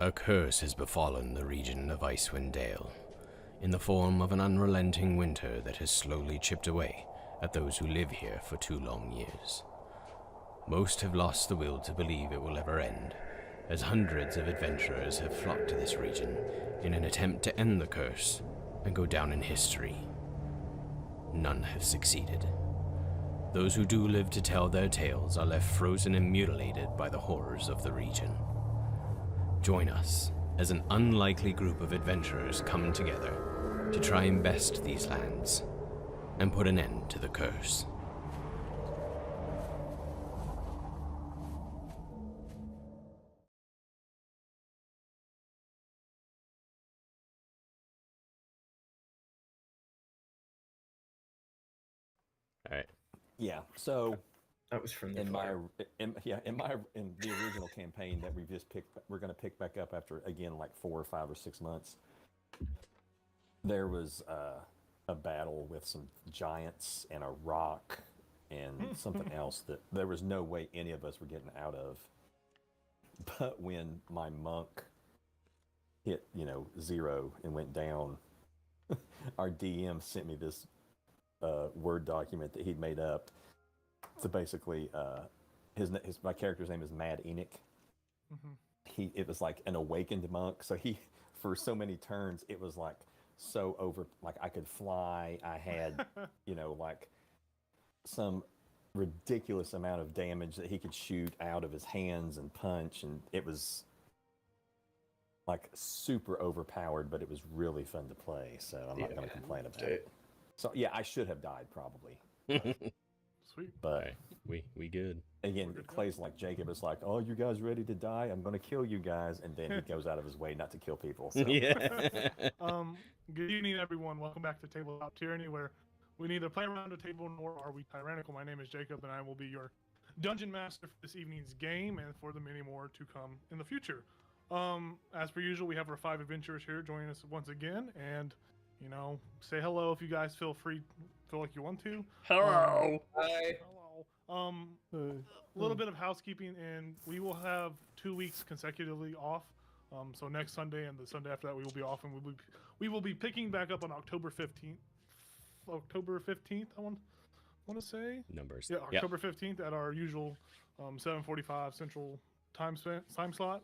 A curse has befallen the region of Icewind Dale, in the form of an unrelenting winter that has slowly chipped away at those who live here for 2 long years. Most have lost the will to believe it will ever end, as hundreds of adventurers have flocked to this region in an attempt to end the curse and go down in history. None have succeeded. Those who do live to tell their tales are left frozen and mutilated by the horrors of the region. Join us as an unlikely group of adventurers come together to try and best these lands and put an end to the curse. All right. Yeah. So That was from the in fire. in the original campaign that we just picked, we're going to pick back up after again like 4 or 5 or 6 months. There was a battle with some giants and a rock and something else that there was no way any of us were getting out of. But when my monk hit 0 and went down, our DM sent me this Word document that he'd made up. So basically, my character's name is Mad Enoch. Mm-hmm. It was like an awakened monk. So he, for so many turns, it was like so over. Like I could fly. I had, like some ridiculous amount of damage that he could shoot out of his hands and punch, and it was like super overpowered. But it was really fun to play. So I'm not going to complain about it. So yeah, I should have died probably. Sweet. But we good. Again, Clay's like Jacob. It's like, oh, you guys ready to die? I'm going to kill you guys. And then he goes out of his way not to kill people. So. Yeah. Good evening, everyone. Welcome back to Tabletop Tyranny, where we neither play around a table nor are we tyrannical. My name is Jacob, and I will be your dungeon master for this evening's game and for the many more to come in the future. As per usual, we have our 5 adventurers here joining us once again, and say hello if you guys feel like you want to. Hello. Hi. Hello. A little bit of housekeeping, and we will have 2 weeks consecutively off. So next Sunday and the Sunday after that we will be off, and we will be picking back up on October 15th. October 15th, I want to say. Numbers. Yeah, October 15th at our usual 7:45 Central time slot.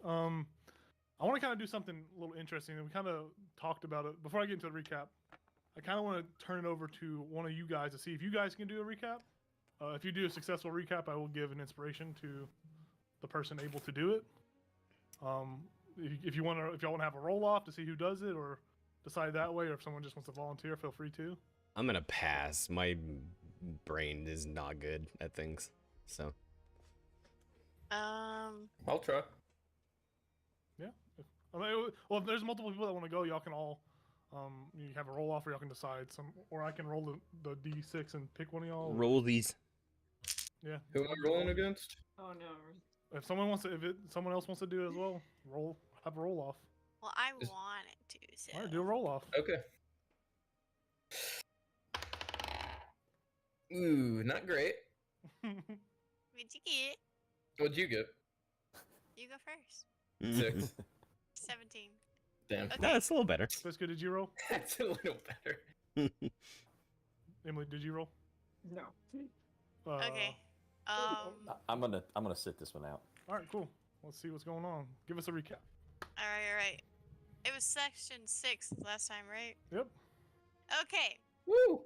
I want to kind of do something a little interesting, and we kind of talked about it before I get into the recap. I kind of want to turn it over to one of you guys to see if you guys can do a recap. If you do a successful recap, I will give an inspiration to the person able to do it. If y'all want to have a roll off to see who does it, or decide that way, or if someone just wants to volunteer, feel free to. I'm gonna pass. My brain is not good at things, so. I'll try. Yeah. Well, if there's multiple people that want to go, y'all can all you have a roll off, or y'all can decide or I can roll the D6 and pick one of y'all. Roll these. Yeah. Who am I rolling against? Oh no. If someone else wants to do it as well, have a roll off. Well, I wanted to. So. All right, do a roll off. Okay. Ooh, not great. What'd you get? What'd you get? You go first. 6. 17. Damn. Okay. No, it's a little better. Jessica, did you roll? That's a little better. Emily, did you roll? No. Okay. I'm gonna sit this one out. All right, cool. Let's see what's going on. Give us a recap. All right. It was section 6 last time, right? Yep. Okay. Woo!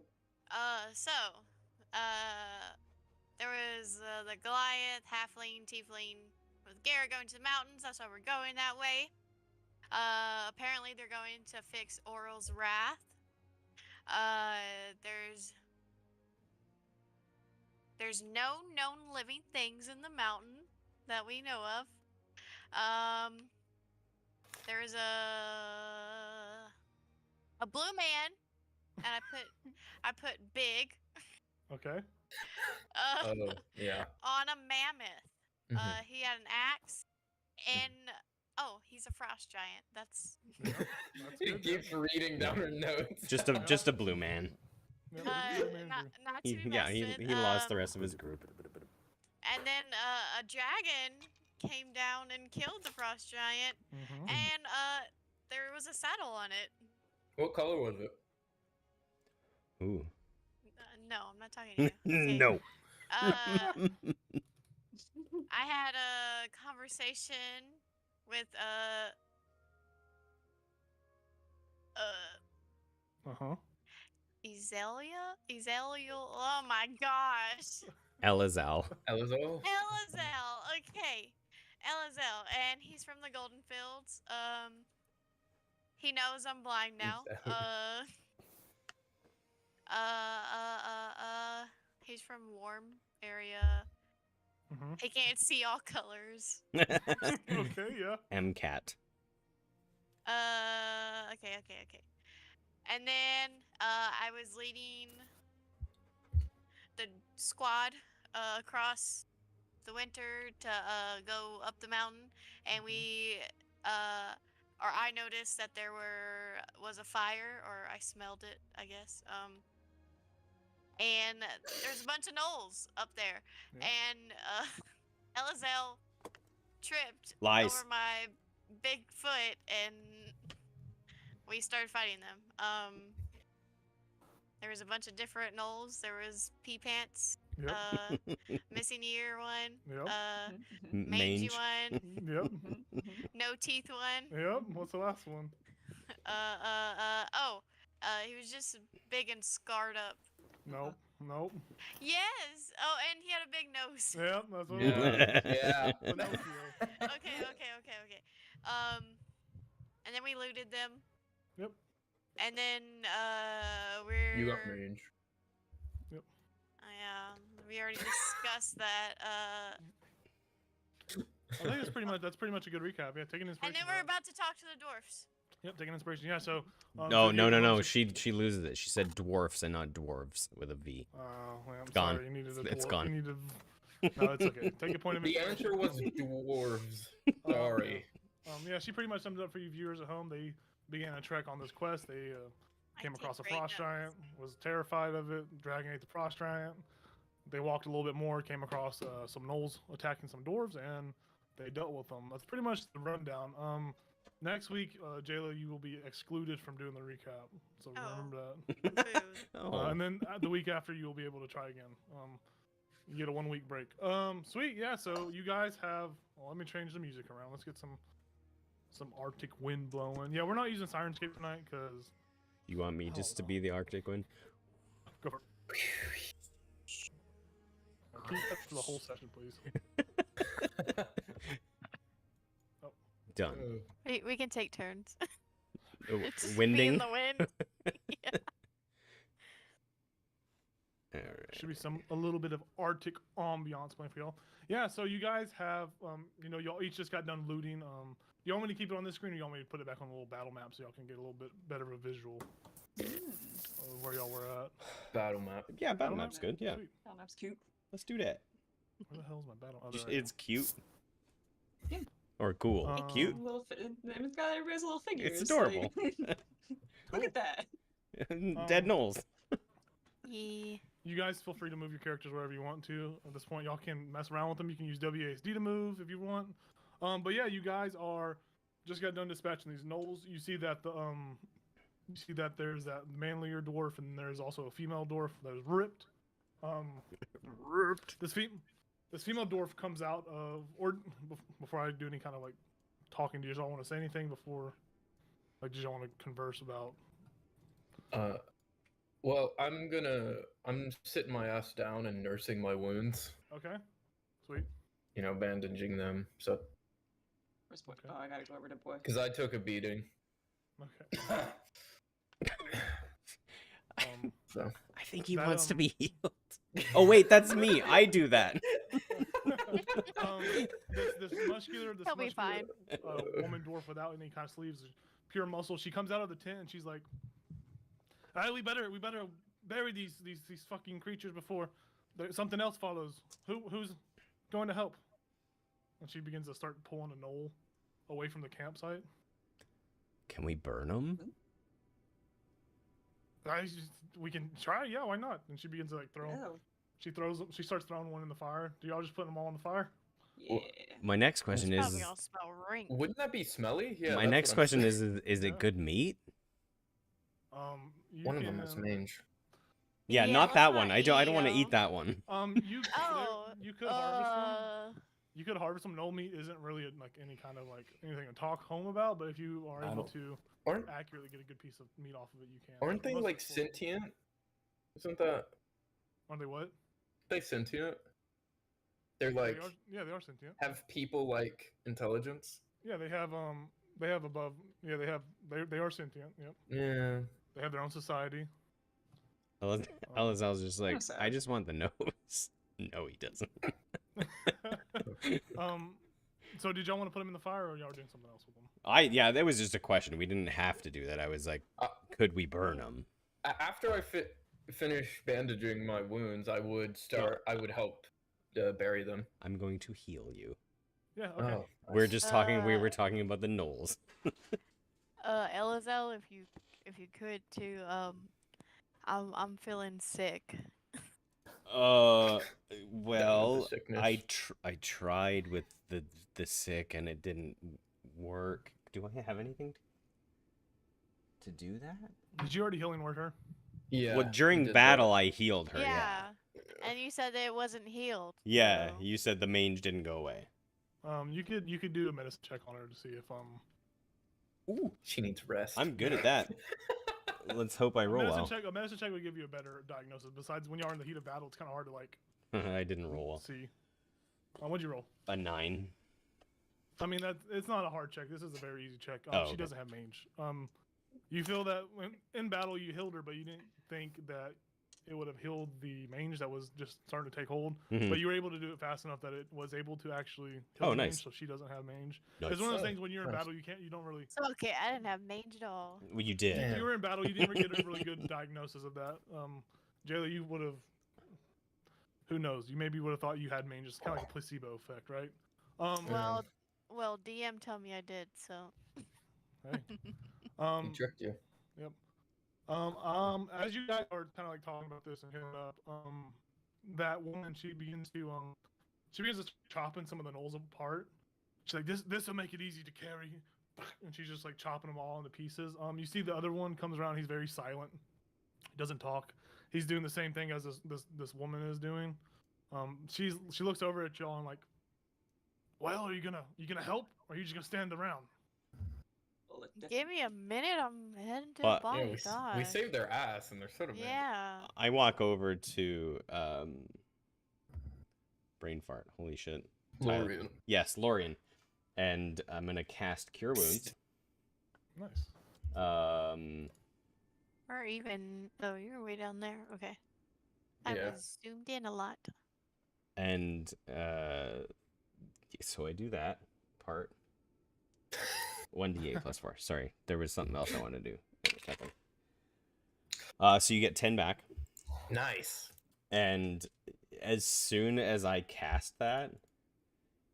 There was the Goliath, Halfling, Tiefling, with Garrett going to the mountains. That's why we're going that way. Apparently they're going to fix Oral's wrath. There's no known living things in the mountain that we know of. There is a blue man, and I put big. Okay. Oh, yeah. On a mammoth. He had an axe, and he's a frost giant. That's He keeps reading down her notes. Just a blue man. not too He lost the rest of his group. And then a dragon came down and killed the frost giant, and there was a saddle on it. What color was it? Ooh. No, I'm not talking to you. Okay. No. I had a conversation with Uh-huh. Ezeliel. Oh my gosh. Elazal. Elizal? Elazel. Okay. Elazel, and he's from the Golden Fields. He knows I'm blind now. He's from warm area. Mm-hmm. He can't see all colors. Okay, yeah. MCAT. Okay. And then I was leading the squad across the winter to go up the mountain, and I noticed that there was a fire, or I smelled it, I guess. And there's a bunch of gnolls up there, Yeah. and Elazel tripped Lies. over my big foot, and we started fighting them. There was a bunch of different gnolls. There was pea pants, Yep. missing ear one, Yep. mangy Mange. one, Yep. no teeth one. Yep. What's the last one? He was just big and scarred up. Nope. Nope. Yes. Oh, and he had a big nose. Yep. That's what it was. Yeah. Pinocchio. Okay. And then we looted them. Yep. And then You got range. we already discussed that. I think that's pretty much a good recap. Yeah, taking inspiration. And then from we're that. about to talk to the dwarfs. Yep, taking inspiration. Yeah, so. No. Jacob, She loses it. She said dwarfs and not dwarves with a V. well, I'm gone. sorry. You needed a It's dwarf. gone. You needed... No, it's okay. Take a point of The answer was dwarves. Sorry. Yeah, she pretty much summed it up for you viewers at home. They began a trek on this quest. They came across a frost giant, was terrified of it, dragon ate the frost giant. They walked a little bit more, came across some gnolls attacking some dwarves, and they dealt with them. That's pretty much the rundown. Next week, Jayla, you will be excluded from doing the recap, so remember that. Boo. And then the week after, you'll be able to try again. You get a 1 week break. Sweet, yeah. So you guys have. Well, let me change the music around. Let's get some Arctic wind blowing. Yeah, we're not using Sirenscape tonight because. You want me just to be the Arctic wind? Go for it. Keep that for the whole session, please. Done. We can take turns. Oh, Just winding. Be in the wind. Yeah. All right. Should be a little bit of Arctic ambiance playing for y'all. Yeah, so you guys have y'all each just got done looting. You want me to keep it on this screen, or you want me to put it back on a little battle map so y'all can get a little bit better of a visual of where y'all were at? Battle map. Yeah, battle map's good. Yeah, Sweet. Oh, that's cute. let's do that. Where the hell's my battle? Oh, there I It's cute. Yeah. Or cool. Cute. It's got everybody's little figures. It's adorable. Look at that. Dead Knowles. Yeah. You guys feel free to move your characters wherever you want to. At this point, y'all can mess around with them. You can use WASD to move if you want. But yeah, you guys just got done dispatching these gnolls. You see that there's that manlier dwarf, and there's also a female dwarf that is ripped. Ripped. This female dwarf comes out of, or before I do any kind of like talking, do you all want to say anything before? Like, do you all want to converse about? Well, I'm sitting my ass down and nursing my wounds. Okay, sweet. You know, bandaging them. So, Where's boy? Okay. Oh, I gotta go over to boy. because I took a beating. Okay. So I think he That, wants to be healed. Oh wait, that's me. I do that. This muscular He'll be fine. woman dwarf without any kind of sleeves, pure muscle. She comes out of the tent and she's like, "All right, we better bury these fucking creatures before something else follows. Who's going to help?" And she begins to start pulling a knoll away from the campsite. Can we burn him? We can try, yeah, why not? And she begins to like throw. Oh, She starts throwing one in the fire. Do y'all just put them all in the fire? Yeah. My next question Probably is all smell rank. Wouldn't that be smelly? Yeah. my that's next what I'm question saying. is Yeah. it good meat? You One can, of them is mange. Yeah, Yeah, not let's that not one. I don't want to eat eat 'em. that one. you could harvest them. You could harvest them. Knoll meat isn't really like any kind of like anything to talk home about, but if you are able to Aren't accurately get a good piece of meat off of it, you can. aren't they Most like people- sentient? Isn't that Are they what? they sentient? They're like they are sentient. have people like intelligence. Yeah, they have above. Yeah, they are sentient. Yep. Yeah. They have their own society. Elazar's just like, sad. I just want the nose. No, he doesn't. So did y'all want to put them in the fire, or y'all were doing something else with them? Yeah, that was just a question. We didn't have to do that. I was like, could we burn them? After I finish bandaging my wounds, I would help bury them. I'm going to heal you. Yeah. Okay. Oh, We're just talking. We Uh, were talking about the gnolls. Elizel, if you could too, I'm feeling sick. Well, sickness. I tried with the sick and it didn't work. Do I have anything to do that? Did you already healing word her? Yeah. Well, you during did battle, I healed her. Yeah. And you said that it wasn't healed. Yeah, so- you said the mange didn't go away. You could do a medicine check on her to see if Ooh, she needs rest. I'm good at that. Let's hope I roll well. A medicine check would give you a better diagnosis. Besides, when you are in the heat of battle, it's kind of hard to like I didn't roll well. see. What'd you roll? A 9. I mean, it's not a hard check. This is a very easy check. Oh, She okay. doesn't have mange. You feel that when in battle you healed her, but you didn't think that it would have healed the mange that was just starting to take hold. Mhm. But you were able to do it fast enough that it was able to actually heal Oh, the nice. mange, so she doesn't have mange. Nice. It's one of those Oh, things when you're in nice. battle, you don't really. So okay, I didn't have mange at all. Well, you did. Yeah. If you were in battle, you didn't get a really good diagnosis of that. Jayla, you would have. Who knows? You maybe would have thought you had mange. It's kind of like a placebo effect, right? Well, DM told me I did, so. Hey. He tricked you. As you guys are kind of like talking about this and healing up, that woman she begins to chopping some of the gnolls apart. She's like, this will make it easy to carry, and she's just like chopping them all into pieces. You see the other one comes around. He's very silent. He doesn't talk. He's doing the same thing as this woman is doing. She looks over at y'all and like, well, are you gonna help, or are you just gonna stand around? Well, Give me a minute. I'm heading to But- the body. Yeah, we saved their ass, and they're sort of Yeah. I walk over to brain fart. Holy shit. Tyler. Lorian. Yes, Lorian. And I'm gonna cast Cure Wounds. Nice. Or even. Oh, you're way down there. Okay. I Yeah. was zoomed in a lot. And so I do that part. 1d8 plus 4. Sorry, there was something else I wanted to do. Wait a second. So you get 10 back. Nice. And as soon as I cast that,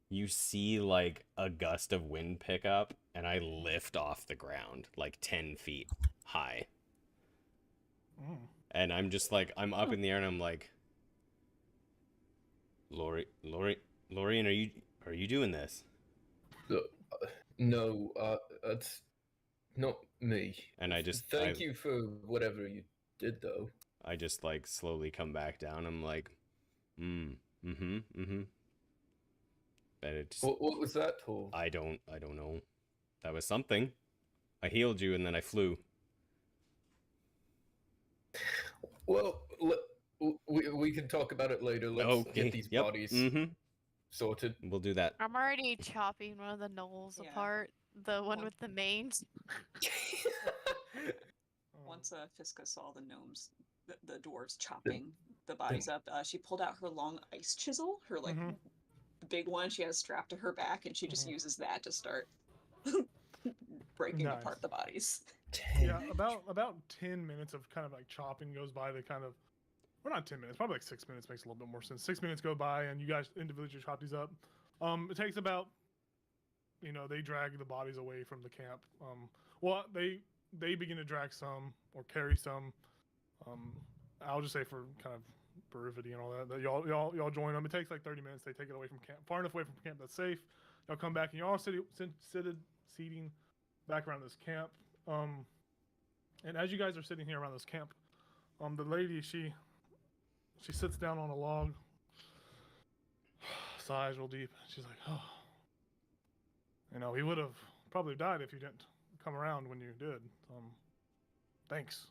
you see like a gust of wind pick up, and I lift off the ground like 10 feet high. And I'm just like, I'm up in the air, and I'm like, Lorian, are you doing this? No, that's not me. And I just Thank you for whatever you did, though. I just like slowly come back down. I'm like, And it just, What was that tool? I don't know. That was something. I healed you and then I flew. Well, we can talk about it later. Let's Okay. get these Yep. bodies Mm-hmm. sorted. We'll do that. I'm already chopping one of the gnolls Yeah. apart. The one One- with the mange. Once Fiska saw the gnomes, the dwarves chopping the bodies up, she pulled out her long ice chisel, her like Mhm. the big one she has strapped to her back, and she just Mhm. uses that to start breaking Nice. apart the bodies. Yeah, about 10 minutes of kind of like chopping goes by. They kind of, well, not 10 minutes, probably like 6 minutes makes a little bit more sense. 6 minutes go by, and you guys individually chop these up. It takes about, they drag the bodies away from the camp. Well, they begin to drag some or carry some. I'll just say for kind of Perivity and all that. Y'all join them. It takes like 30 minutes. They take it away from camp, far enough away from camp that's safe. Y'all come back and y'all all seating back around this camp. And as you guys are sitting here around this camp, the lady she sits down on a log, sighs real deep. She's like, oh, he would have probably died if you didn't come around when you did. Thanks.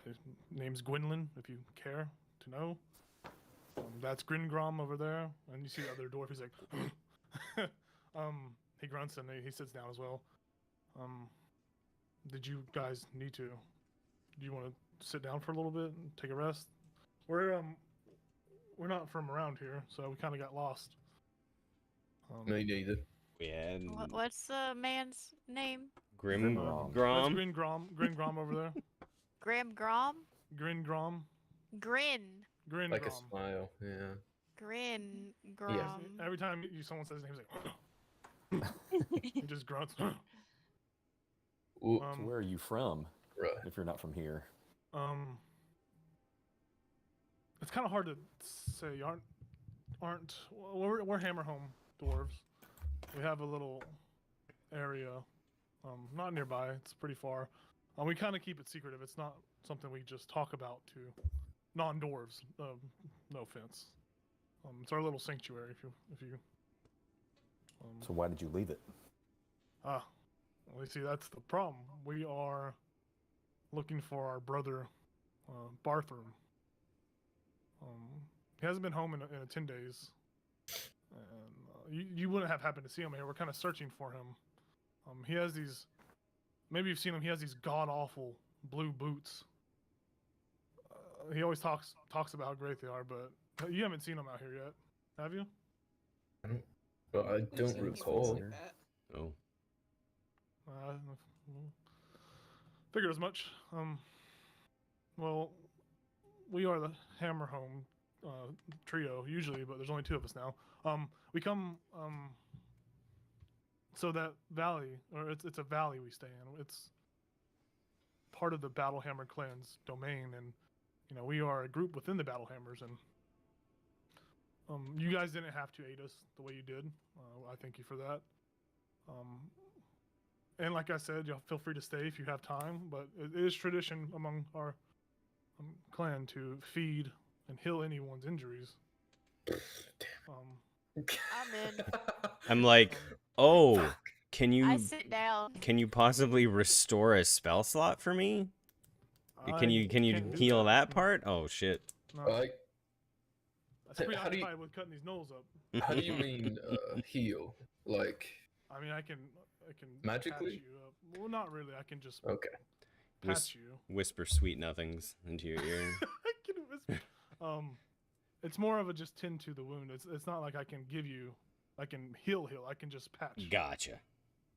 His name's Gwynlyn, if you care to know. That's Gringrom over there, and you see the other dwarf. He's like, he grunts and he sits down as well. Did you guys need to? Do you want to sit down for a little bit and take a rest? We're not from around here, so we kind of got lost. Me neither. Yeah. What's the man's name? Grimgrom. That's Grom. Gringrom over there. Grim Grom? Gringrom. Grin. Gringrom. Like a smile, yeah. Grin Yes, Grom. every time someone says his name, he's like, he just grunts. Ooh, So where are you from? right. If you're not from here, It's kind of hard to say. We're Hammerhome dwarves. We have a little area, not nearby. It's pretty far. We kind of keep it secretive. It's not something we just talk about to non-dwarves. No offense. It's our little sanctuary. If you. so why did you leave it? Well, you see, that's the problem. We are looking for our brother, Barthram. He hasn't been home in 10 days. And you wouldn't have happened to see him here. We're kind of searching for him. He has these, maybe you've seen him, he has these god-awful blue boots. He always talks about how great they are, but you haven't seen him out here yet, have you? Well, I don't Something recall. like that. Oh. Figured as much. Well, we are the Hammerhome trio usually, but there's only 2 of us now. We come so that valley, or it's a valley we stay in. It's part of the Battlehammer clan's domain, and we are a group within the Battlehammers, and you guys didn't have to aid us the way you did. I thank you for that. And like I said, y'all feel free to stay if you have time, but it is tradition among our clan to feed and heal anyone's injuries. I'm in. I'm like, oh, can I you sit down. possibly restore a spell slot for me? Can you can't do heal that part? Oh shit. No, Like, I'm how do you- preoccupied with cutting these knolls up. how do you mean heal? Like, I mean, I can Magically? patch you up. Well, not really. I can just okay. patch you. Whisper sweet nothings into your ear. I can whisper. It's more of a just tend to the wound. It's not like I can give you, I can heal. I can just patch. Gotcha.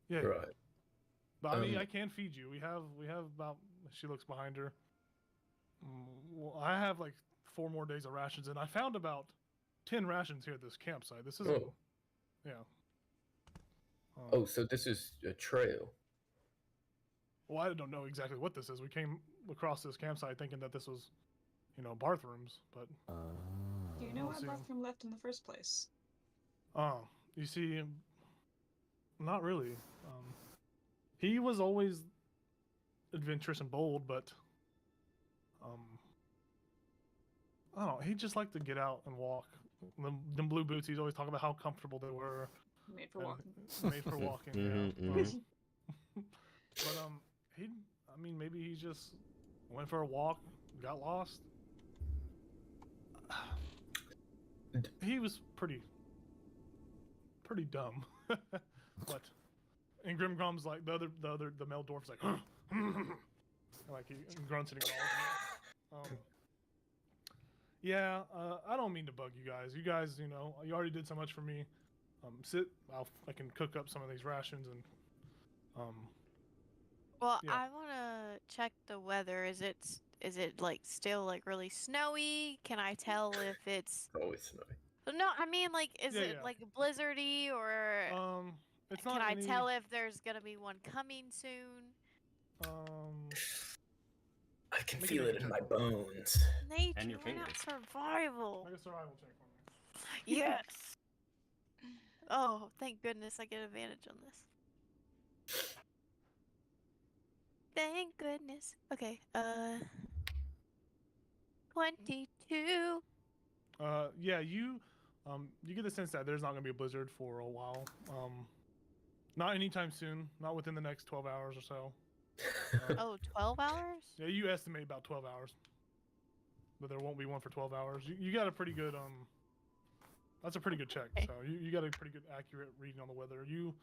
Yeah. Right. But I mean, Um, I can feed you. We have about. She looks behind her. Well, I have like 4 more days of rations, and I found about 10 rations here at this campsite. This is Oh. yeah. Oh, so this is a trail. Well, I don't know exactly what this is. We came across this campsite thinking that this was, Barthrum's, but Do you know why Let's see. Barthram left in the first place? you see, not really. He was always adventurous and bold, but I don't know. He just liked to get out and walk. Them blue boots. He's always talking about how comfortable they were. Made for and walking. Made for walking. Mhm, yeah. mhm. But maybe he just went for a walk, got lost. He was pretty dumb. But and Grimgrom's like the male dwarf's like like he grunts and he growls. Yeah, I don't mean to bug you guys. You guys, you already did so much for me. Sit. I can cook up some of these rations and Well, Yeah. I want to check the weather. Is it like still like really snowy? Can I tell if it's Always snowy. No, I mean like is Yeah, it yeah. like blizzardy or it's can not I any, tell if there's going to be one coming soon? I can Make a feel it nature in my check for me. bones. Nature, your why not fingers. survival? Make a survival check for me. Yes. Oh, thank goodness I get advantage on this. Thank goodness. Okay, 22. Yeah, you get the sense that there's not gonna be a blizzard for a while. Not anytime soon. Not within the next 12 hours or so. Oh, 12 hours? Yeah, you estimate about 12 hours, but there won't be one for 12 hours. You got a pretty good That's a pretty good check. So you got a pretty good accurate reading on the weather. You've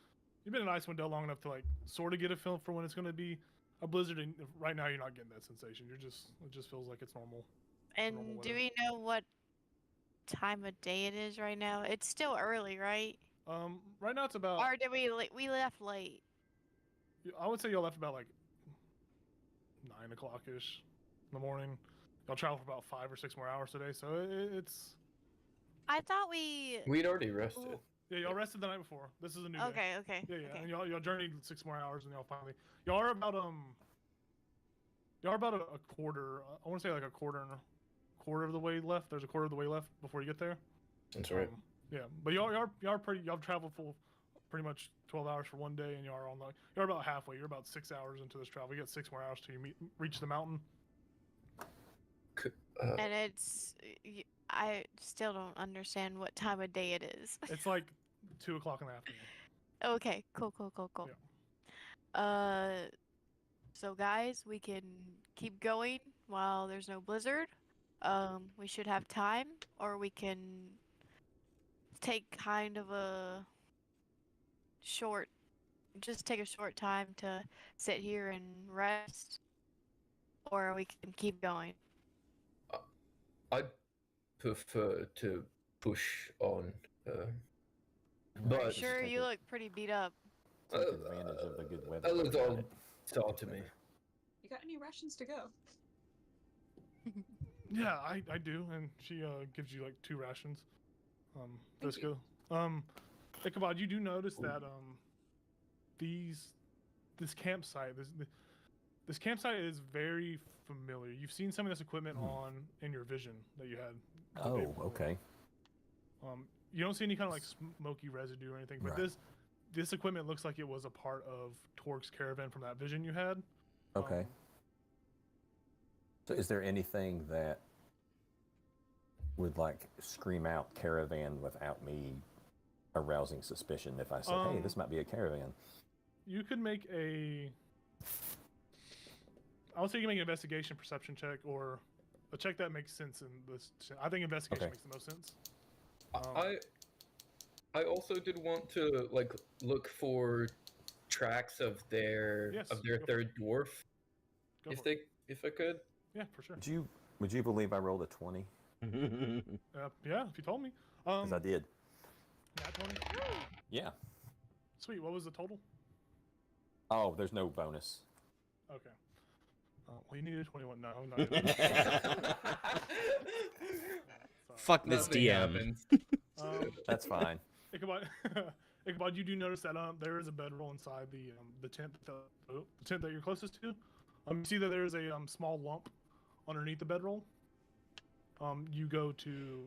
been in Icewind Dale long enough to like sort of get a feel for when it's gonna be a blizzard, and right now you're not getting that sensation. It just feels like it's normal. And normal do weather. we know what time of day it is right now? It's still early, right? Right now it's about. Or did we left late? I would say y'all left about like 9 o'clock ish in the morning. Y'all travel for about 5 or 6 more hours today, so it's. I thought we. We'd already rested. Yeah, y'all rested the night before. This is a new day. Okay, okay. Yeah, yeah. Okay. And y'all journeyed 6 more hours, and y'all are about a quarter. I want to say like a quarter of the way left. There's a quarter of the way left before you get there. That's right. Yeah, but y'all traveled full pretty much 12 hours for one day, and you're about halfway. You're about 6 hours into this travel. You got 6 more hours till you reach the mountain. And I still don't understand what time of day it is. It's like 2 o'clock in the afternoon. Okay, cool. So guys, we can keep going while there's no blizzard. We should have time, or we can take kind of a take a short time to sit here and rest, or we can keep going. I'd prefer to push on. I'm But sure take you it. look pretty beat up. Take advantage of the good weather. that looked about all it. saw to me. You got any rations to go? Yeah, I do, and she gives you like 2 rations. Thank you. Visco. Ichabod, you do notice that this campsite this campsite is very familiar. You've seen some of this equipment in your vision that you had. the day Oh, before. okay. You don't see any kind of like smoky residue or anything, but Right. this equipment looks like it was a part of Torque's caravan from that vision you had. Okay. So is there anything that would like scream out caravan without me arousing suspicion if I said, hey, this might be a caravan? You could make I would say you can make an investigation perception check, or a check that makes sense in this. I think investigation Okay. makes the most sense. I also did want to like look for tracks of their Yes, go for third dwarf, Go if for it. I could. Yeah, for sure. Would you believe I rolled a 20? Yeah, if you told me. Because I did. Nat 20? Yeah. Sweet. What was the total? Oh, there's no bonus. Okay. Well, you needed 21. No, no. Fuck this Nothing DM. happens. That's fine. Ichabod, you do notice that there is a bedroll inside the tent the tent that you're closest to. You see that there is a small lump underneath the bedroll. You go to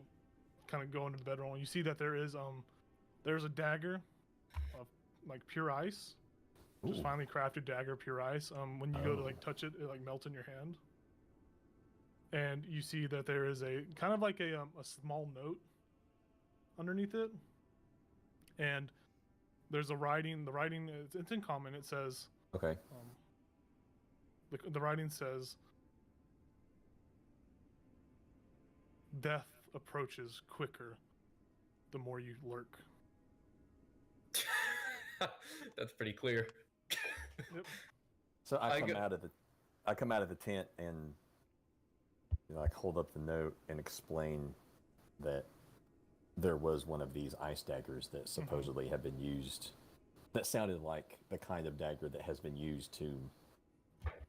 kind of go into the bedroll, and you see that there's a dagger of like pure ice. Just Ooh. finely crafted dagger, pure ice. When you go to like touch it, it like melts in your hand. And you see that there is a kind of like a small note underneath it. And there's a writing. The writing it's in common. It says, Okay. the writing says, "Death approaches quicker, the more you lurk." That's pretty clear. Yep. So I I come go- out of the tent and like hold up the note and explain that there was one of these ice daggers that supposedly have been used. That sounded like the kind of dagger that has been used to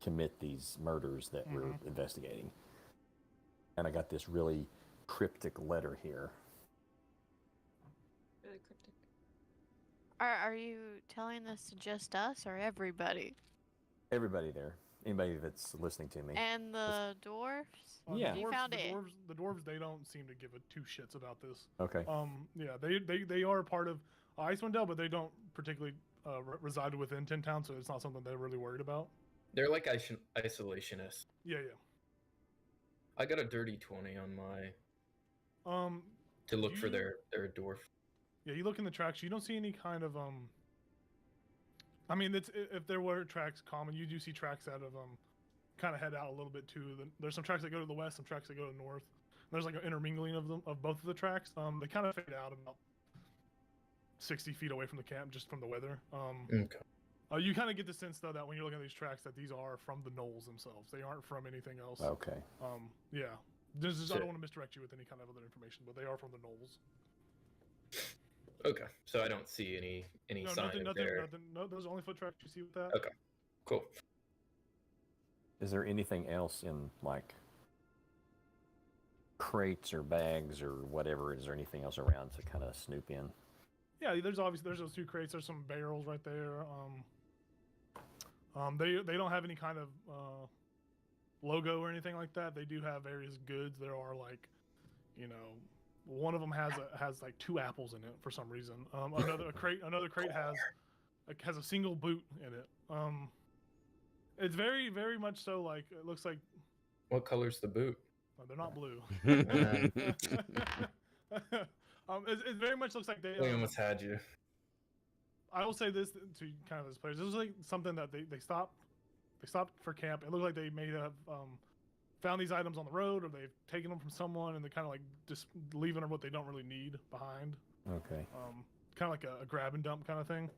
commit these murders that we're investigating. And I got this really cryptic letter here. Really cryptic. Are you telling this to just us or everybody? Everybody there. Anybody that's listening to me. And the dwarfs? Yeah. The You dwarves, found the it. dwarves, the dwarves, they don't seem to give a two shits about this. Okay. Yeah, they are a part of Icewind Dale, but they don't particularly reside within Tin Town, so it's not something they're really worried about. They're like isolationists. Yeah, I got a dirty 20 on my yeah. to look for you- their dwarf. Yeah, you look in the tracks. You don't see any kind of I mean, it's if there were tracks common, you do see tracks that have kind of head out a little bit too. There's some tracks that go to the west, some tracks that go to the north. There's like an intermingling of them of both of the tracks. They kind of fade out about 60 feet away from the camp, just from the weather. Okay. You kind of get the sense though that when you're looking at these tracks, that these are from the knolls themselves. They aren't from anything else. Okay. Yeah. This is, I So- don't want to misdirect you with any kind of other information, but they are from the knolls. Okay. So I don't see any No, sign of their. nothing. No, those are the only foot tracks you see with that. Okay. Cool. Is there anything else in like crates or bags or whatever? Is there anything else around to kind of snoop in? Yeah, there's those two crates. There's some barrels right there. They don't have any kind of logo or anything like that. They do have various goods. There are like, one of them has like 2 apples in it for some reason. Another crate has a single boot in it. It's very, very much so like it looks like What color's the boot? they're not blue. It very much looks like they. We almost had you. I will say this to kind of as players. This was like something that they stopped. They stopped for camp. It looked like they may have found these items on the road, or they've taken them from someone, and they're kind of like just leaving them what they don't really need behind. Okay. Kind of like a grab and dump kind of thing.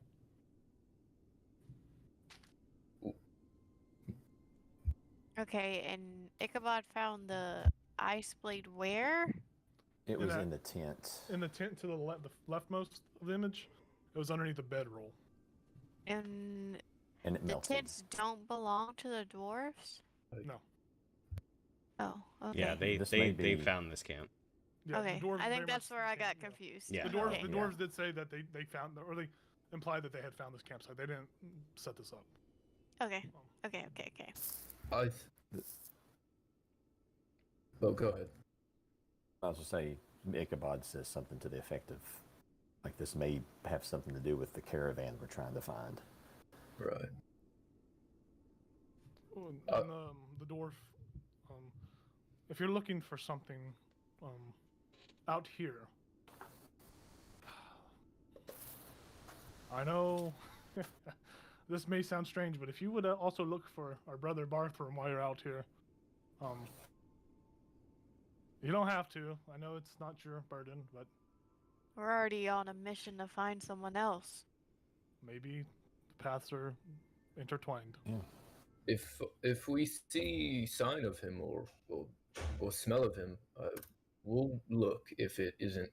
Okay, and Ichabod found the ice blade where? It was that- in the tent. In the tent to the leftmost of the image, it was underneath the bedroll. And And it the melted. tents don't belong to the dwarves? No. Oh, okay. Yeah, they This may they be- found this camp. Yeah, Okay, the dwarves I very think that's much where I got yeah. confused. Yeah. The dwarves, Okay. the dwarves did say that they found, or they implied that they had found this campsite. They didn't set this up. Okay. Okay. Oh, go ahead. I was to say, Ichabod says something to the effect of, like, this may have something to do with the caravan we're trying to find. Right. Oh, and the dwarf, if you're looking for something out here, I know this may sound strange, but if you would also look for our brother Barthram while you're out here, you don't have to. I know it's not your burden, but We're already on a mission to find someone else. maybe the paths are intertwined. If we see sign of him or smell of him, we'll look. If it isn't,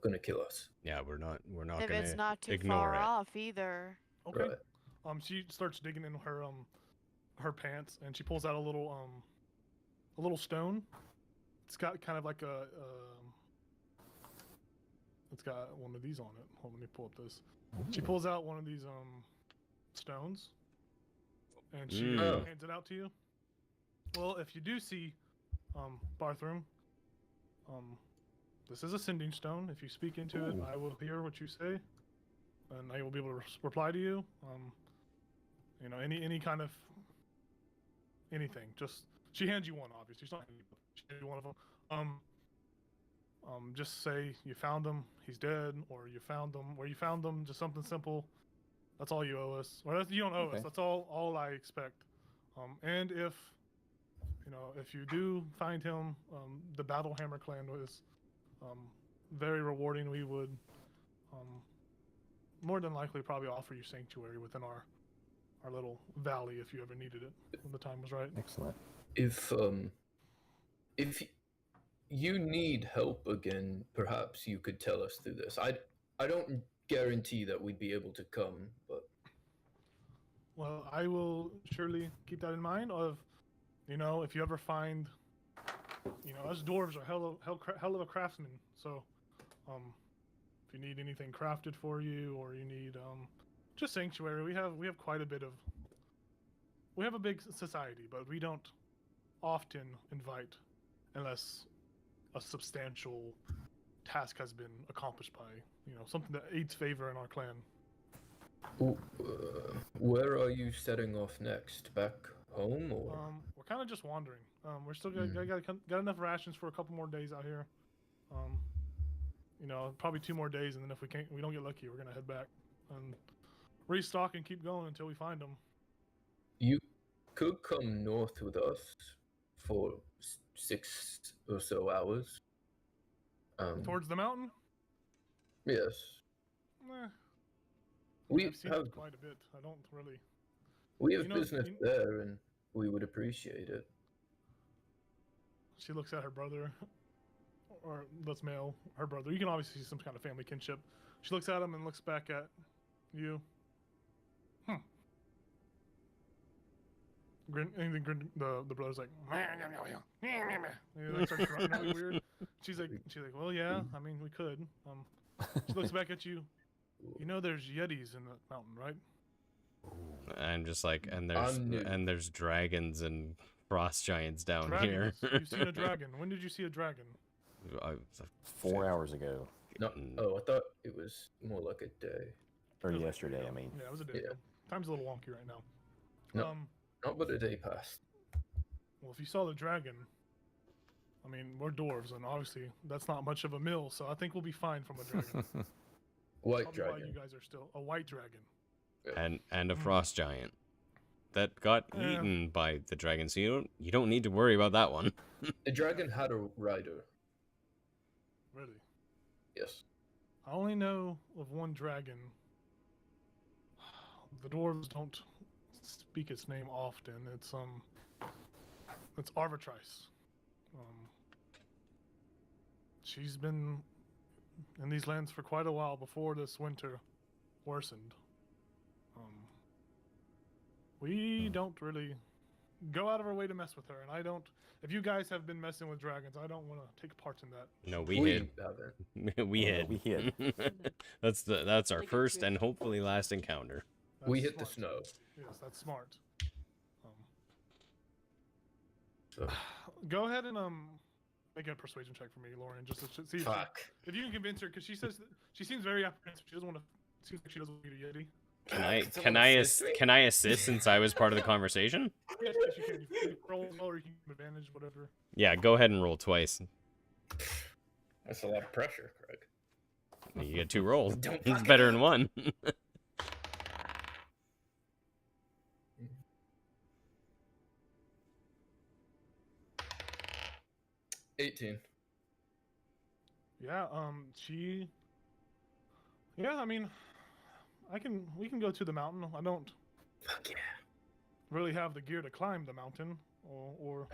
gonna kill us. Yeah, we're not If gonna it's not too ignore far it. off either. Okay. Right. She starts digging in her pants, and she pulls out a little stone. It's got kind of like it's got one of these on it. Hold on, let me pull up this. She pulls out one of these stones, and she Mm. hands it out to you. Well, if you do see Barthram, this is a sending stone. If you speak into it, Ooh. I will hear what you say, and I will be able to reply to you. Any kind of anything. Just she hands you one. Obviously, she's not handing you. She hands you one of them. Just say you found him. He's dead, or you found them. Where you found them. Just something simple. That's all you owe us. Or you don't owe us. Okay. That's all I expect. And if you do find him, the Battlehammer clan was very rewarding. We would more than likely probably offer you sanctuary within our little valley if you ever needed it when the time was right. Excellent. If you need help again, perhaps you could tell us through this. I don't guarantee that we'd be able to come, but Well, I will surely keep that in mind. If you ever find, us dwarves are hell of a craftsman. So, if you need anything crafted for you, or you need just sanctuary, we have quite a bit of we have a big society, but we don't often invite unless a substantial task has been accomplished by, something that aids favor in our clan. Where are you setting off next? Back home or? We're kind of just wandering. We're still got enough rations for a couple more days out here. Probably 2 more days, and then if we don't get lucky, we're gonna head back and restock and keep going until we find them. You could come north with us for 6 or so hours. Towards the mountain? Yes. I've seen it quite a bit. I don't really. We have business there, and we would appreciate it. She looks at her brother, or let's male her brother. You can obviously see some kind of family kinship. She looks at him and looks back at you. The brother's like, starts grunting really weird. She's like, well, yeah. I mean, we could. She looks back at you. There's yetis in the mountain, right? I'm just like, and there's dragons and frost giants down here. You've seen a dragon. When did you see a dragon? 4 hours ago. No, I thought it was more like a day. Or yesterday, I mean. Yeah, it was a day. Yeah. Time's a little wonky right now. No, not but a day passed. Well, if you saw the dragon, I mean, we're dwarves, and obviously that's not much of a mill, so I think we'll be fine from a dragon. White Probably dragon. why you guys are still a white dragon. And a frost giant that got eaten by the dragon, so you don't need to worry about that one. The dragon had a rider. Really? Yes. I only know of one dragon. The dwarves don't speak its name often. It's Arbitrice. She's been in these lands for quite a while before this winter worsened. We don't really go out of our way to mess with her, and I don't. If you guys have been messing with dragons, I don't want to take part in that. No, we hid. We hid. We hid. That's our Like a first good- and hopefully last encounter. We That's hit the smart. snow. Yes, that's smart. So. Go ahead and make a persuasion check for me, Lauren, just to see if you can convince her, because she says she seems very apprehensive. She doesn't want to. Seems like she doesn't want to eat a yeti. Can I assist since I was part of the conversation? Yes, you can. You can roll or you can give advantage, whatever. Yeah, go ahead and roll twice. That's a lot of pressure, Craig. You get 2 rolls. Don't It's fuck better it than 1. 18. Yeah. Yeah, I mean, we can go to the mountain. I don't Fuck yeah. really have the gear to climb the mountain, or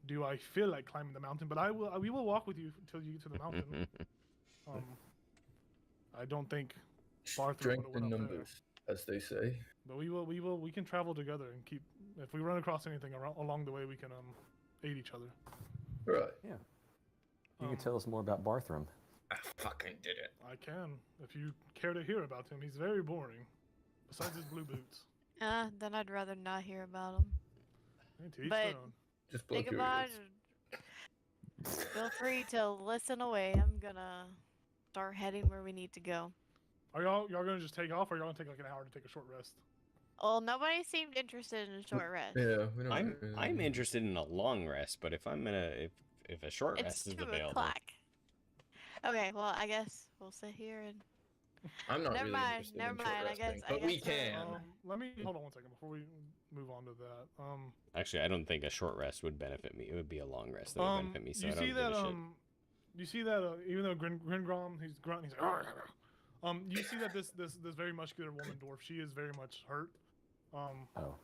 do I feel like climbing the mountain? But we will walk with you until you get to the mountain. I don't think Barthram Strength would in have went up there. numbers, as they say. But we can travel together and keep. If we run across anything along the way, we can aid each other. Right. Yeah. You can tell us more about Barthram. I fucking did it. I can, if you care to hear about him. He's very boring. Besides his blue boots. Then I'd rather not hear about them. Hey, to each But- their own. Just blow Think about curious. it. Feel free to listen away. I'm gonna start heading where we need to go. Are y'all gonna just take off, or y'all gonna take like an hour to take a short rest? Well, nobody seemed interested in a short rest. Yeah, we don't I'm really- interested in a long rest, but if a short It's rest is 2 available, o'clock. Okay, well, I guess we'll sit here and. I'm not Never really mind, interested never in short mind, I resting, guess- I but we guess, can. Let me hold on one second before we move on to that. actually, I don't think a short rest would benefit me. It would be a long rest that would benefit me. So you I don't see give that a shit. you see that even though Gringrom he's grunting, he's like, you see that this very muscular woman dwarf, she is very much hurt. Oh.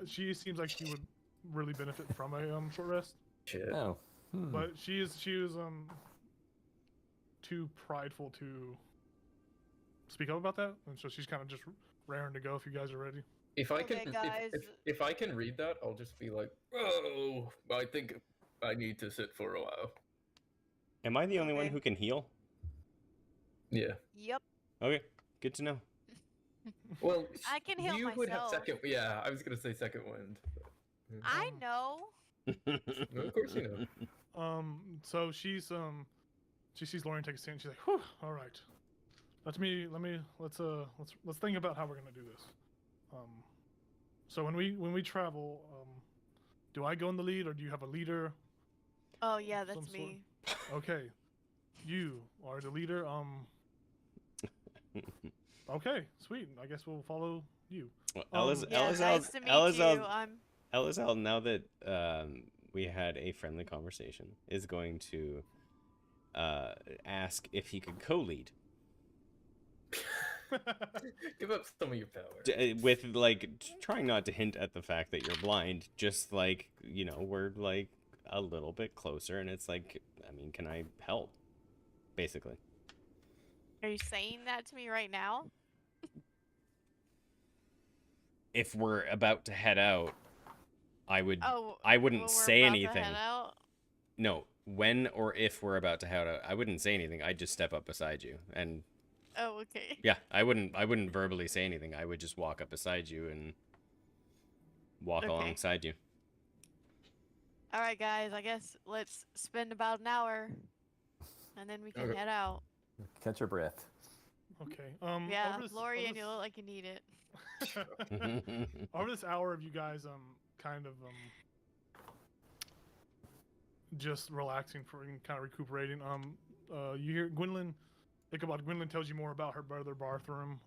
She seems like she would really benefit from a short rest, Shit. Oh. but she is too prideful to speak up about that, and so she's kind of just raring to go if you guys are ready. If I Okay, can, guys. if I can read that, I'll just be like, oh, I think I need to sit for a while. Am I the only one Okay. who can heal? Yeah. Yep. Okay, good to know. Well, I can heal you would have myself. second. Yeah, I was gonna say second wind. I know. No, of course you know. So she sees Lorian take a stand. She's like, "Whew, all right. Let's think about how we're gonna do this. So when we travel, do I go in the lead or do you have a leader? Oh yeah, Some that's sort me. Okay, you are the leader. Okay, sweet. I guess we'll follow you. Well, Yeah, nice to meet you. I'm. Elizal, now that we had a friendly conversation, is going to ask if he could co-lead Give up some of your power. with like trying not to hint at the fact that you're blind. Just like, you know, we're like a little bit closer, and it's like, I mean, can I help? Basically. Are you saying that to me right now? If we're about to head out, I Oh, wouldn't when we're say about to anything. head out? No, when or if we're about to head out, I wouldn't say anything. I'd just step up beside you, and Oh, okay. yeah, I wouldn't verbally say anything. I would just walk up beside you and walk Okay. alongside you. All right, guys. I guess let's spend about an hour, and then we can Okay. head out. Catch your breath. Okay. Yeah, over this, Lorian, you look like you need it. over this hour of you guys kind of just relaxing for and kind of recuperating. You hear Gwendolyn. Ichabod Gwendolyn tells you more about her brother Barthram.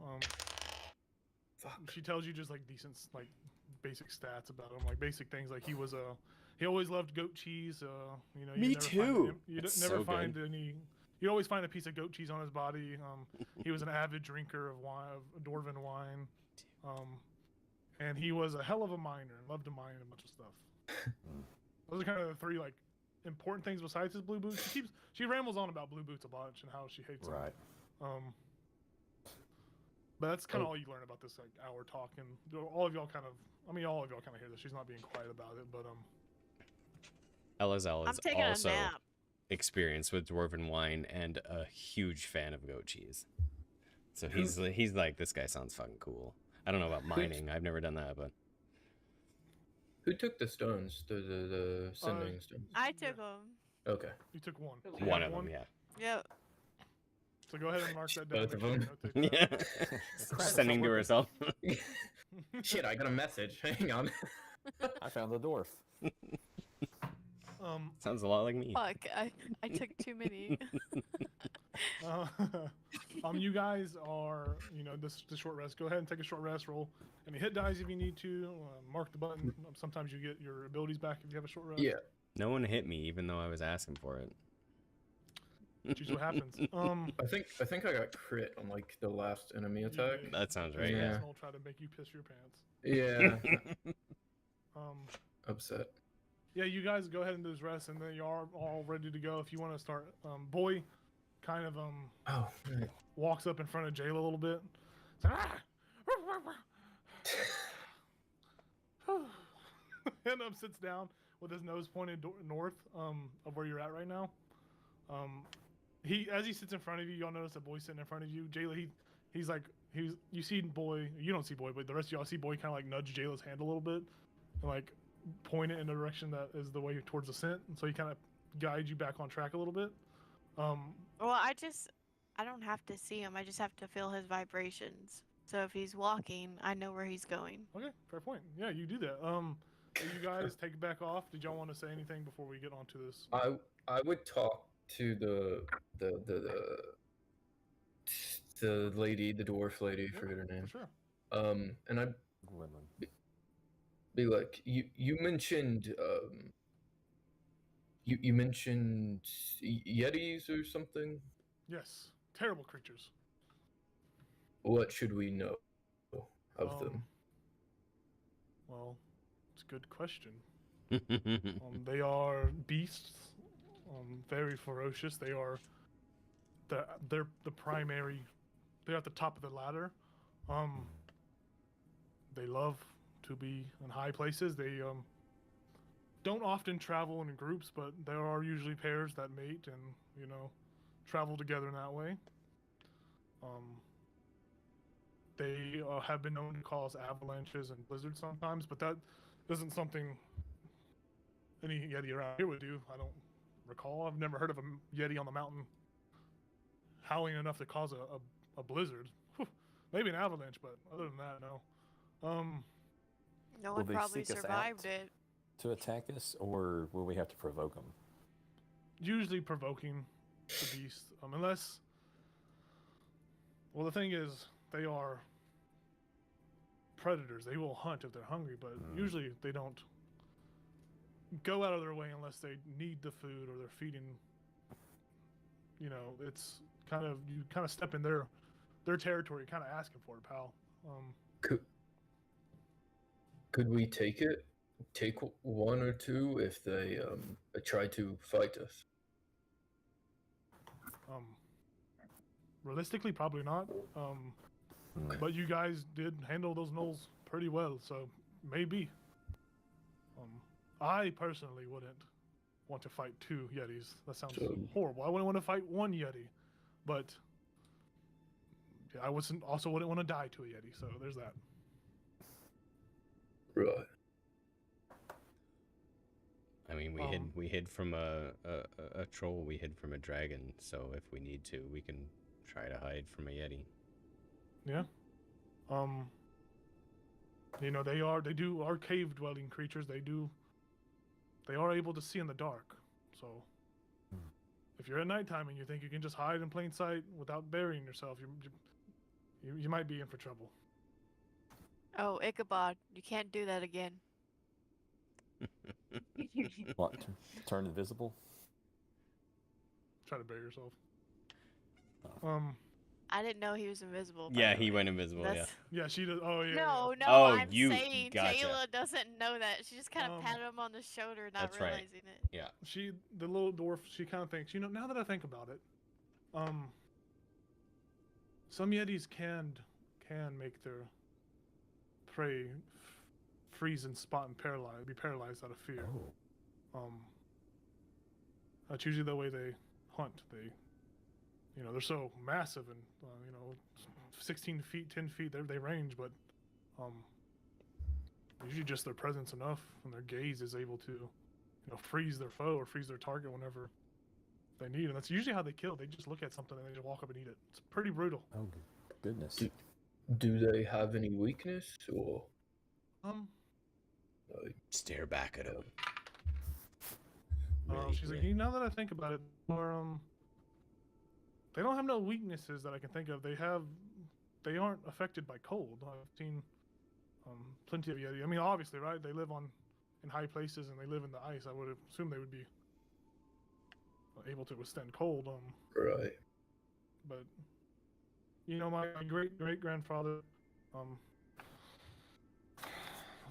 Fuck. She tells you just like decent, like basic stats about him, like basic things. Like he always loved goat cheese. You know, Me you never too. Find, you That's never so find good. any. You always find a piece of goat cheese on his body. He was an avid drinker of wine, of dwarven wine, and he was a hell of a miner and loved to mine a bunch of stuff. Those are kind of the three like important things besides his blue boots. She rambles on about blue boots a bunch and how she hates them. Right. But that's kind of all you learn about this like hour talk, and all of y'all kind of hear this. She's not being quiet about it, but Elazal I'm is taking also a nap. experienced with dwarven wine and a huge fan of goat cheese. So he's like, this guy sounds fucking cool. I don't know about mining. I've never done that, but Who took the stones? The sending stones. I took them. Okay. you took one. The You one have of them, yeah. Yep. So go ahead and mark that down. Both of make sure you them. notate that. Yeah. Sending to herself. Shit, I got a message. Hang on. I found the dwarf. Sounds a lot like me. Fuck. I took too many. You guys are, this short rest. Go ahead and take a short rest. Roll any hit dice if you need to. Mark the button. Sometimes you get your abilities back if you have a short rest. Yeah. No one hit me, even though I was asking for it. Which is what happens. I think I got crit on like the last enemy attack. did. That sounds right, Yeah. yeah. I'll try to make you piss your pants. Yeah. Upset. Yeah, you guys go ahead and do this rest, and then you are all ready to go. If you want to start, Boy, kind of Oh. Right. walks up in front of Jayla a little bit. It's like, and sits down with his nose pointed north of where you're at right now. As he sits in front of you, y'all notice that Boy's sitting in front of you. Jayla, you see Boy, you don't see Boy, but the rest of y'all see Boy kind of like nudge Jayla's hand a little bit and like point it in the direction that is the way towards the scent, and so he kind of guides you back on track a little bit. Well, I don't have to see him. I just have to feel his vibrations. So if he's walking, I know where he's going. Okay, fair point. Yeah, you do that. So you guys take it back off. Did y'all want to say anything before we get onto this? I would talk to the lady, the dwarf lady, Yeah, forget her name. For sure. And I'd Gwendolyn. be like, you mentioned you mentioned yetis or something. Yes, terrible creatures. What should we know of them? Well, it's a good question. They are beasts, very ferocious. They're the primary. They're at the top of the ladder. They love to be in high places. They don't often travel in groups, but there are usually pairs that mate and travel together in that way. They have been known to cause avalanches and blizzards sometimes, but that isn't something any Yeti around here would do. I don't recall. I've never heard of a Yeti on the mountain howling enough to cause a blizzard. Whew. Maybe an avalanche, but other than that, no. No Will one they probably seek us survived out? it. To attack us, or will we have to provoke them? Usually provoking the beast, unless. Well, the thing is, they are predators. They will hunt if they're hungry, but usually they don't go out of their way unless they need the food or they're feeding. You know, it's kind of you kind of step in their territory, kind of asking for it, pal. Could we take it? Take one or two if they try to fight us. Realistically, probably not. But you guys did handle those gnolls pretty well, so maybe. I personally wouldn't want to fight 2 Yetis. That sounds horrible. I wouldn't want to fight 1 Yeti, but yeah, I also wouldn't want to die to a Yeti. So there's that. Right. I mean, we hid from a troll. We hid from a dragon. So if we need to, we can try to hide from a Yeti. Yeah. You know, they are cave dwelling creatures. They are able to see in the dark. So if you're at nighttime and you think you can just hide in plain sight without burying yourself, you might be in for trouble. Oh, Ichabod, you can't do that again. What? Turn invisible? Try to bury yourself. I didn't know he was invisible. by Yeah, the he way. went invisible. That's- Yeah, she does. Oh yeah. No, yeah. no, Oh, I'm you- saying gotcha. Taylor doesn't know that. She just kind of Um, patted him on the shoulder, not That's right. realizing it. Yeah. The little dwarf, she kind of thinks, you know, now that I think about it, some Yetis can make their prey freeze and spot and be paralyzed out of fear. Oh. That's usually the way they hunt. You know, they're so massive and you know, 16 feet, 10 feet, they range, but usually just their presence enough and their gaze is able to, you know, freeze their foe or freeze their target whenever they need. And that's usually how they kill. They just look at something and they just walk up and eat it. It's pretty brutal. Oh, goodness. Do they have any weakness or? Stare back at him. She's like, now that I think about it, they don't have no weaknesses that I can think of. They aren't affected by cold. I've seen plenty of Yeti. I mean, obviously, right? They live in high places and they live in the ice. I would assume they would be able to withstand cold. Right. But you know, my great grandfather,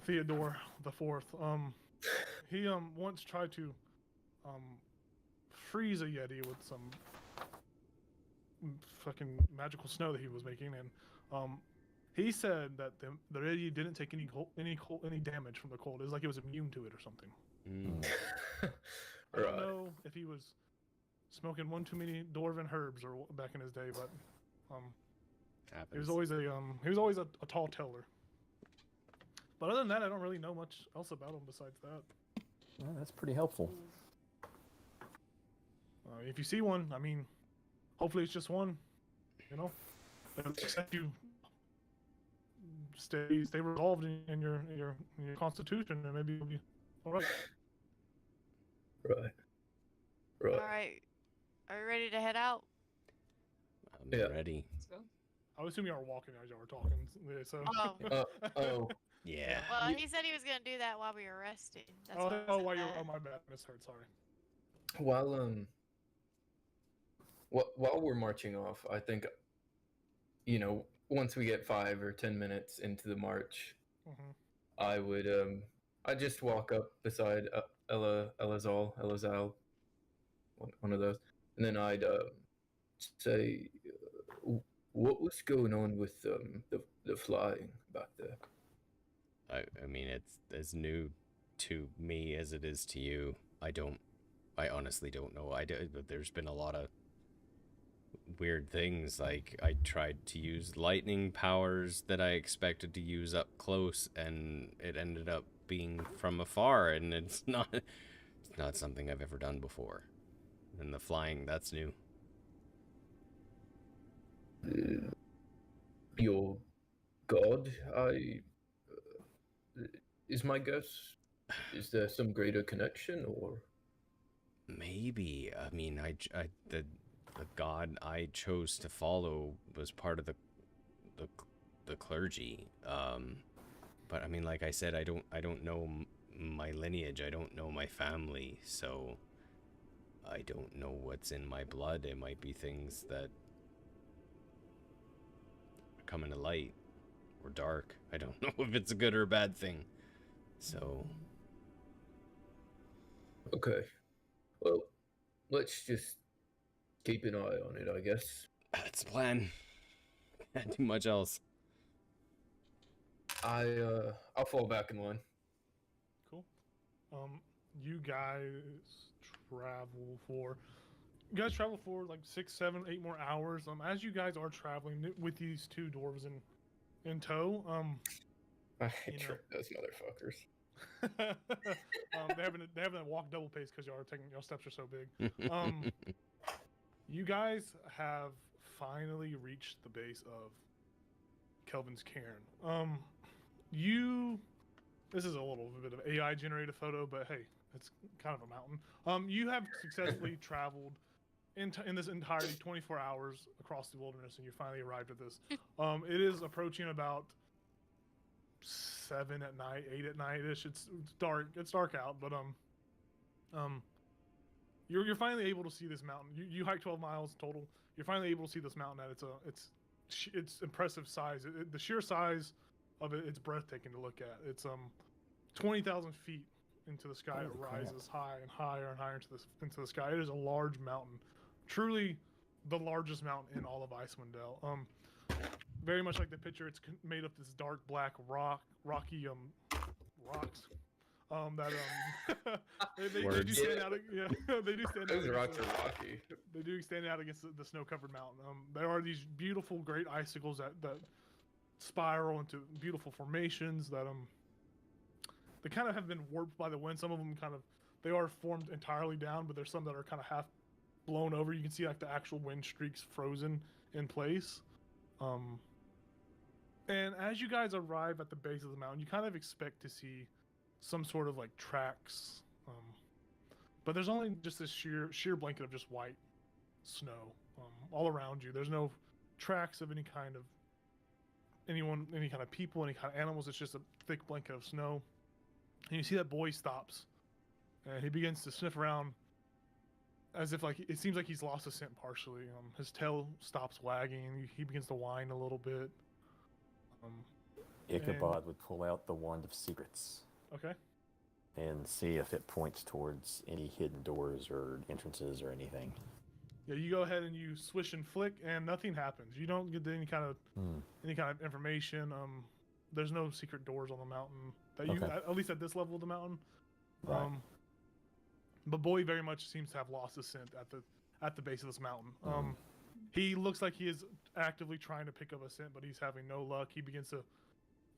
Theodore the Fourth, he once tried to freeze a Yeti with some fucking magical snow that he was making, and he said that the Yeti didn't take any damage from the cold. It was like it was immune to it or something. I don't know if he was smoking one too many dwarven herbs or back in his day, but he was always a tall teller. But other than that, I don't really know much else about him besides that. Well, that's pretty helpful. If you see one, I mean, hopefully it's just one. You know, except you stay resolved in your constitution, and maybe you'll be all right. Right. All right. Are you ready to head out? I'm Yeah. ready. Let's go. I was assuming y'all were walking as y'all were talking. So. Oh. Yeah. Well, he said he was gonna do that while we were resting. That's why I Oh, said while you're. that. Oh, my bad. Misheard. Sorry. While we're marching off, I think, you know, once we get 5 or 10 minutes into the march, Mm-hmm. I would I'd just walk up beside Elazal, one of those, and then I'd say, what was going on with the flying back there? I mean, it's as new to me as it is to you. I honestly don't know. But there's been a lot of weird things. Like, I tried to use lightning powers that I expected to use up close, and it ended up being from afar, and it's not something I've ever done before. And the flying, that's new. Your god, is my guess. Is there some greater connection, or? Maybe. I mean, the god I chose to follow was part of the clergy. But I mean, like I said, I don't know my lineage. I don't know my family, so I don't know what's in my blood. It might be things that are coming to light or dark. I don't know if it's a good or a bad thing. So, Okay. Well, let's just keep an eye on it, I guess. that's the plan. Can't do much else. I'll fall back in line. Cool. You guys travel for like 6, 7, 8 more hours. As you guys are traveling with these two dwarves in tow, I You know. trick those motherfuckers. they haven't walked double pace because your steps are so big. You guys have finally reached the base of Kelvin's Cairn. This is a little bit of AI generated photo, but hey, it's kind of a mountain. You have successfully traveled in this entirety 24 hours across the wilderness, and you finally arrived at this. It is approaching about 7 at night, 8 at night ish. It's dark. It's dark out, but you're finally able to see this mountain. You hike 12 miles total. You're finally able to see this mountain at its impressive size. The sheer size of it, it's breathtaking to look at. It's 20,000 feet into the sky. It rises high and higher and higher into the sky. It is a large mountain, truly the largest mountain in all of Icewind Dale. Very much like the picture, it's made of this dark black rocky rocks. They do stand out. Yeah, they do stand out. Those rocks are rocky. They do stand out against the snow-covered mountain. There are these beautiful, great icicles that spiral into beautiful formations that they kind of have been warped by the wind. Some of them they are formed entirely down, but there's some that are kind of half blown over. You can see like the actual wind streaks frozen in place. And as you guys arrive at the base of the mountain, you kind of expect to see some sort of like tracks, but there's only just this sheer blanket of just white snow all around you. There's no tracks of any kind of people, any kind of animals. It's just a thick blanket of snow. And you see that boy stops, and he begins to sniff around as if it seems like he's lost his scent partially. His tail stops wagging, and he begins to whine a little bit. Ichabod would pull out the Wand of Secrets. Okay. And see if it points towards any hidden doors or entrances or anything. Yeah, you go ahead and you swish and flick, and nothing happens. You don't get any kind of information. There's no secret doors on the mountain that you, at least at this level of the mountain. Right. But Boy very much seems to have lost his scent at the base of this mountain. He looks like he is actively trying to pick up a scent, but he's having no luck. He begins to,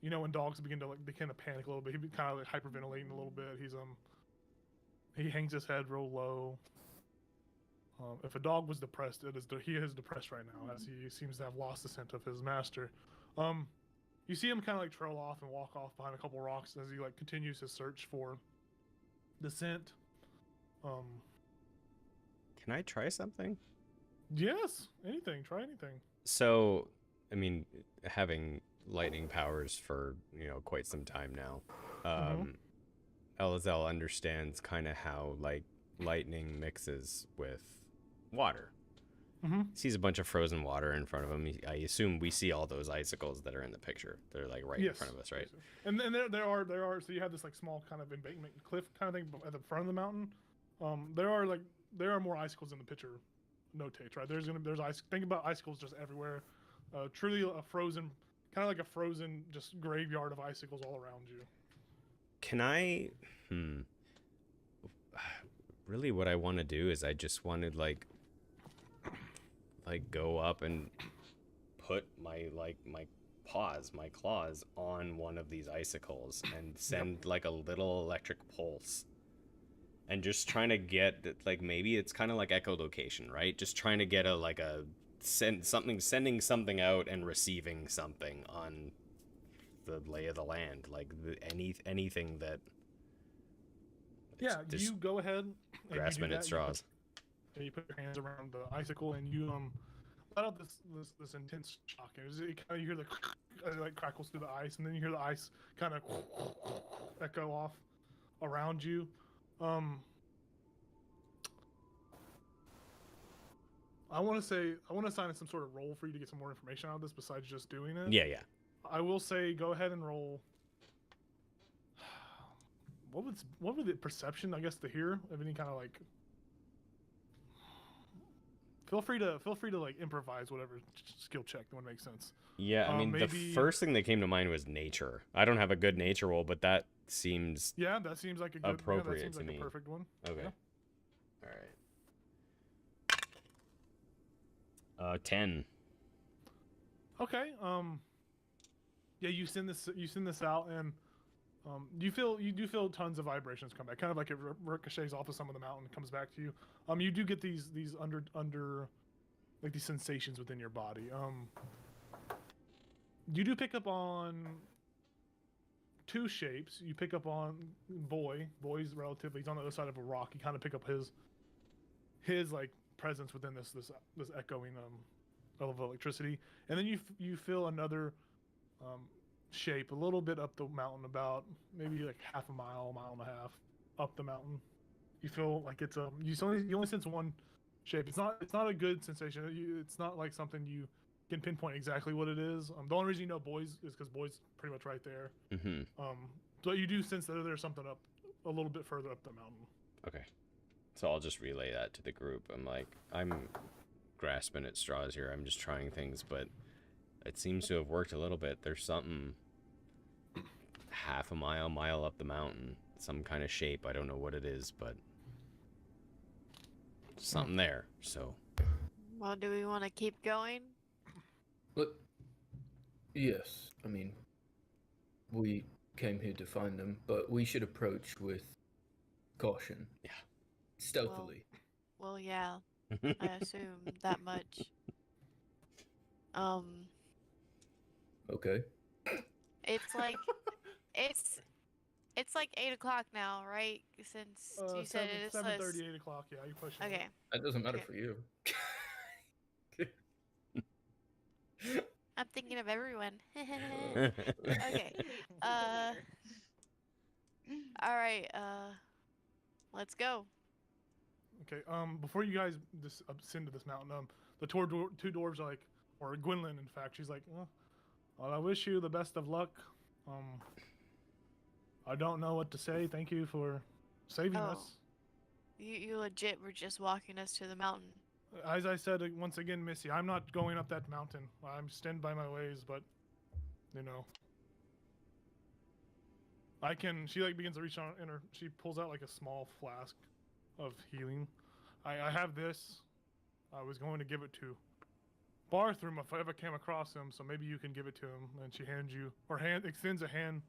when dogs begin to they kind of panic a little bit. He kind of hyperventilating a little bit. He hangs his head real low. If a dog was depressed, he is depressed right now, as he seems to have lost the scent of his master. You see him kind of trail off and walk off behind a couple rocks as he continues his search for the scent. Can I try something? Yes, anything. Try anything. So, I mean, having lightning powers for quite some time now, Elazel understands kind of how lightning mixes with water. Sees a bunch of frozen water in front of him. I assume we see all those icicles that are in the picture. They're right in front of us, right? And then there are. So you have this small kind of embankment cliff kind of thing at the front of the mountain. There are more icicles in the picture notates, right? There's ice. Think about icicles just everywhere. Truly a frozen, kind of like a frozen just graveyard of icicles all around you. Can I? Really, what I want to do is I just wanted like go up and put my claws on one of these icicles and send like a little electric pulse. And just trying to get like, maybe it's kind of like echolocation, right? Just trying to get sending something out and receiving something on the lay of the land, like anything that. Yeah, you go ahead. And grasping at straws. You put your hands around the icicle and you let out this intense shock. It kind of, you hear the it like crackles through the ice, and then you hear the ice kind of echo off around you. I want to assign some sort of roll for you to get some more information out of this besides just doing it. Yeah. I will say go ahead and roll. What would the perception, I guess, to hear of any kind of like. Feel free to like improvise whatever skill check that would make sense. Yeah, I mean, the first thing that came to mind was nature. I don't have a good nature roll, but that seems that seems like a good appropriate that seems to like me. A perfect one. Okay. Yeah. All right. 10. Okay. Yeah, you send this out, and you do feel tons of vibrations come back, kind of like it ricochets off of some of the mountain and comes back to you. You do get these under like these sensations within your body. You do pick up on two shapes. You pick up on boy's relatively. He's on the other side of a rock. You kind of pick up his like presence within this echoing of electricity, and then you feel another shape a little bit up the mountain, about maybe like half a mile and a half up the mountain. You feel like it's you only sense one shape. It's not a good sensation. It's not like something you can pinpoint exactly what it is. The only reason you know boys is because boys pretty much right there. Mm-hmm. But you do sense that there's something up a little bit further up the mountain. Okay. So I'll just relay that to the group. I'm grasping at straws here. I'm just trying things, but it seems to have worked a little bit. There's something half a mile up the mountain, some kind of shape. I don't know what it is, but something there. So, Well, do we want to keep going? Look, yes. I mean, we came here to find them, but we should approach with caution. Yeah. Stealthily. Well, yeah. I assume that much. Okay. It's like it's like 8 o'clock now, right? Since you said it's 7:30, 8 o'clock. Yeah, you push it. Okay. That doesn't matter Okay. for you. I'm thinking of everyone. Okay. All right. Let's go. Okay. Before you guys ascend to this mountain, the two dwarves are like, or Gwynlyn, in fact, she's like, well, I wish you the best of luck. I don't know what to say. Thank you for saving us. You legit were just walking us to the mountain. As I said once again, Missy, I'm not going up that mountain. I'm stand by my ways, but I can. She like begins to reach on in her. She pulls out like a small flask of healing. I have this. I was going to give it to Barthrum if I ever came across him, so maybe you can give it to him. And she extends a hand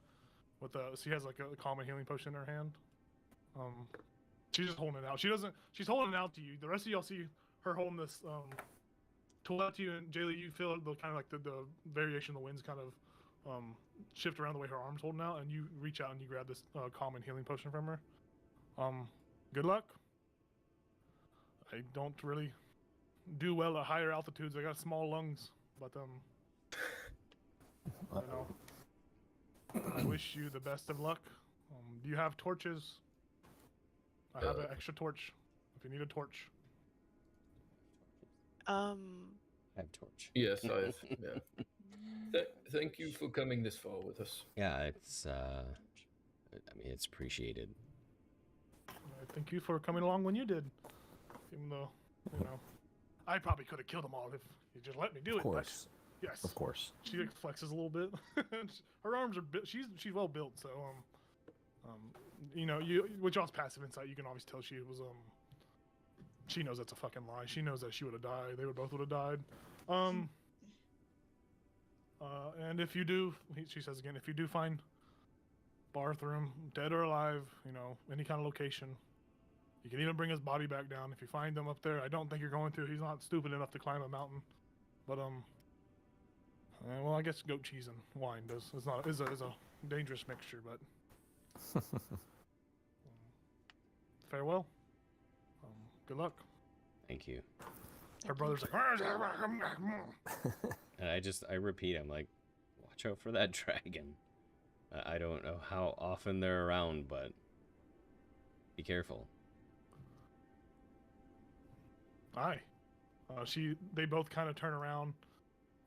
with she has like a common healing potion in her hand. She's just holding it out. She's holding it out to you. The rest of y'all see her holding this tool out to you, and Jaylee, you feel the kind of like the variation of the winds kind of shift around the way her arm's holding out, and you reach out and you grab this common healing potion from her. Good luck. I don't really do well at higher altitudes. I got small lungs, but I wish you the best of luck. Do you have torches? I have an extra torch if you need a torch. I have torch. Yes, yeah. Thank you for coming this far with us. Yeah, it's it's appreciated. Thank you for coming along when you did. Even though, I probably could have killed them all if you just let me do it. Of course. But yes. Of course. She flexes a little bit. Her arms are she's well built, so with y'all's passive insight, you can always tell she was She knows that's a fucking lie. She knows that she would have died. They both would have died. And if you do, she says again, if you do find Barthram, dead or alive, you know, any kind of location, you can even bring his body back down. If you find him up there, I don't think you're going to. He's not stupid enough to climb a mountain. But well, I guess goat cheese and wine is a dangerous mixture. But farewell. Good luck. Thank you. Her brother's like, And I repeat, I'm like, watch out for that dragon. I don't know how often they're around, but be careful. aye. They both kind of turn around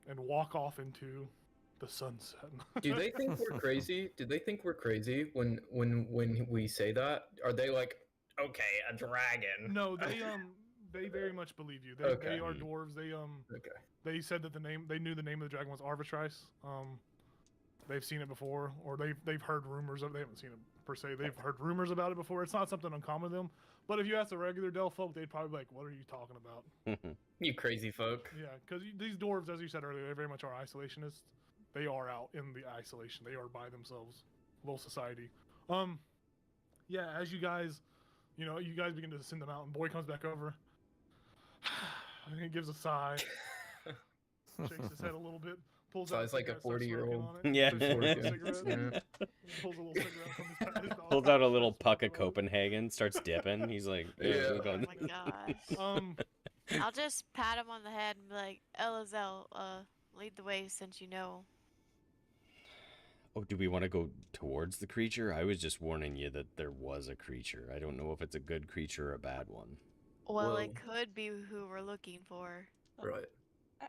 and walk off into the sunset. Do they think we're crazy? Do they think we're crazy when we say that? Are they like, okay, a dragon? No, they very much believe you. They Okay. are dwarves. Okay. They said that they knew the name of the dragon was Arvitrice. They've seen it before, or they've heard rumors of. They haven't seen it per se. They've heard rumors about it before. It's not something uncommon to them. But if you ask the regular Dell folk, they'd probably be like, "What are you talking about?" You crazy folk. Yeah, because these dwarves, as you said earlier, they very much are isolationists. They are out in the isolation. They are by themselves, low society. Yeah. As you guys begin to ascend the mountain. Boy comes back over. And he gives a sigh, shakes his head a little bit, pulls out. Sounds like a cigarette, starts 40-year-old. smoking on it, Yeah. starts smoking a Yeah. cigarette, pulls a little cigarette from his dog Pulls pouch, out a little starts puck of smoking on it. Copenhagen, starts dipping. He's like, Yeah. Oh going. my gosh. I'll just pat him on the head and be like, Elazel, lead the way since you know. Oh, do we want to go towards the creature? I was just warning you that there was a creature. I don't know if it's a good creature or a bad one. Well, it Whoa. could be who we're looking for. Right.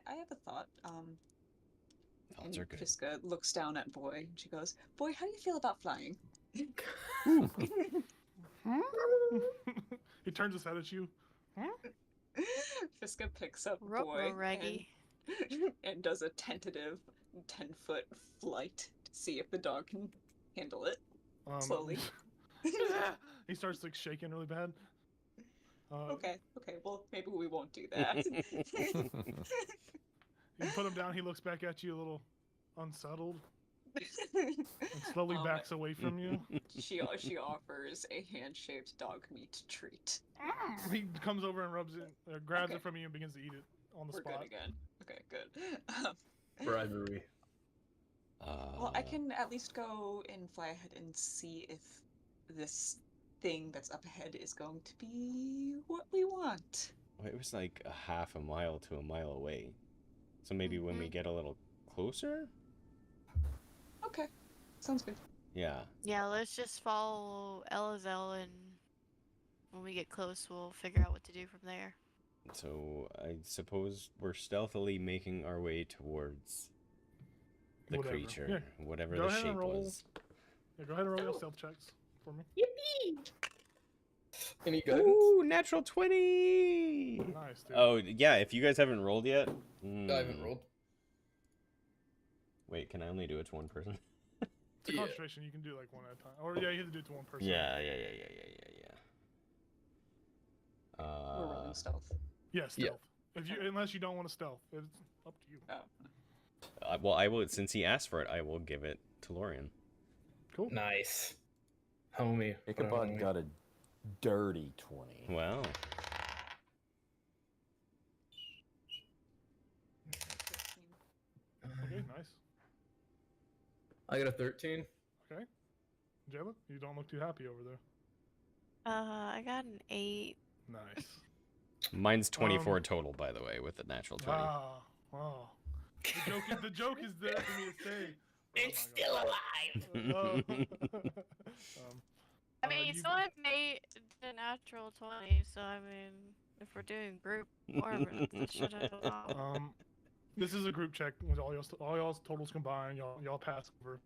I have a thought. Thoughts And are good. Fiska looks down at Boy and she goes, "Boy, how do you feel about flying?" He turns his head at you. Fiska picks up Boy Ruh-roh, Reggie. and does a tentative 10-foot flight to see if the dog can handle it. Slowly. He starts like shaking really bad. Okay, well, maybe we won't do that. You put him down. He looks back at you a little unsettled and slowly backs away from you. She offers a hand-shaped dog meat treat. He comes over and rubs it, grabs Okay. it from you, and begins to eat it on the We're spot. good again. Okay, good. Bribery. Well, I can at least go and fly ahead and see if this thing that's up ahead is going to be what we want. Well, it was like a half a mile to a mile away. So maybe when we get a little closer? Okay, sounds good. Yeah. Yeah, let's just follow Elazel, and when we get close, we'll figure out what to do from there. So I suppose we're stealthily making our way towards the Whatever. creature, Yeah. whatever Go the ahead and shape roll. was. Yeah, go ahead and roll your stealth checks for me. Any guidance? Ooh, natural 20! Nice, dude. Oh, yeah, if you guys haven't rolled yet. I haven't rolled. Wait, can I only do it to one person? It's a Yeah. concentration. You can do like one at a time. Or yeah, you have to do it to one person. Yeah. We're rolling stealth. Yeah, Yeah. stealth. If you, unless you don't want to stealth, it's up to you. Oh. Well, I will, since he asked for it, I will give it to Lorian. Cool. Nice. Homie. Ichabod homie. got a dirty 20. Wow. Okay, nice. I got a 13. Okay. Jayla, you don't look too happy over there. I got an 8. Nice. Mine's 24 total, by the way, with the natural 20. Ah, wow. The joke is there for me to say. It's Oh my still alive. God. I mean, you- someone made the natural 20, so I mean, if we're doing group performance, it should have allowed. This is a group check with all y'all's totals combined. Y'all pass over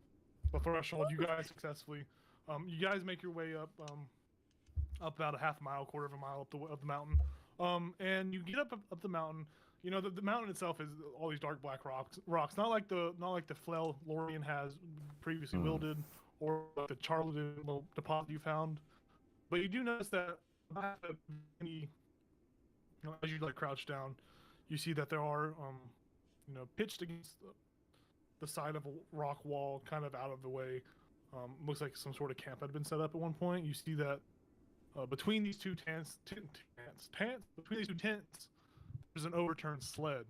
the threshold. You guys successfully. You guys make your way up about a half mile, quarter of a mile up the mountain. And you get up the mountain. You know, the mountain itself is all these dark black rocks. Not like the flail Lorian has previously wielded, or like the Charlatan little deposit you found. But you do notice that about any As you like crouch down, you see that there are, pitched against the side of a rock wall, kind of out of the way. Looks like some sort of camp had been set up at one point. You see that between these two tents, there's an overturned sled.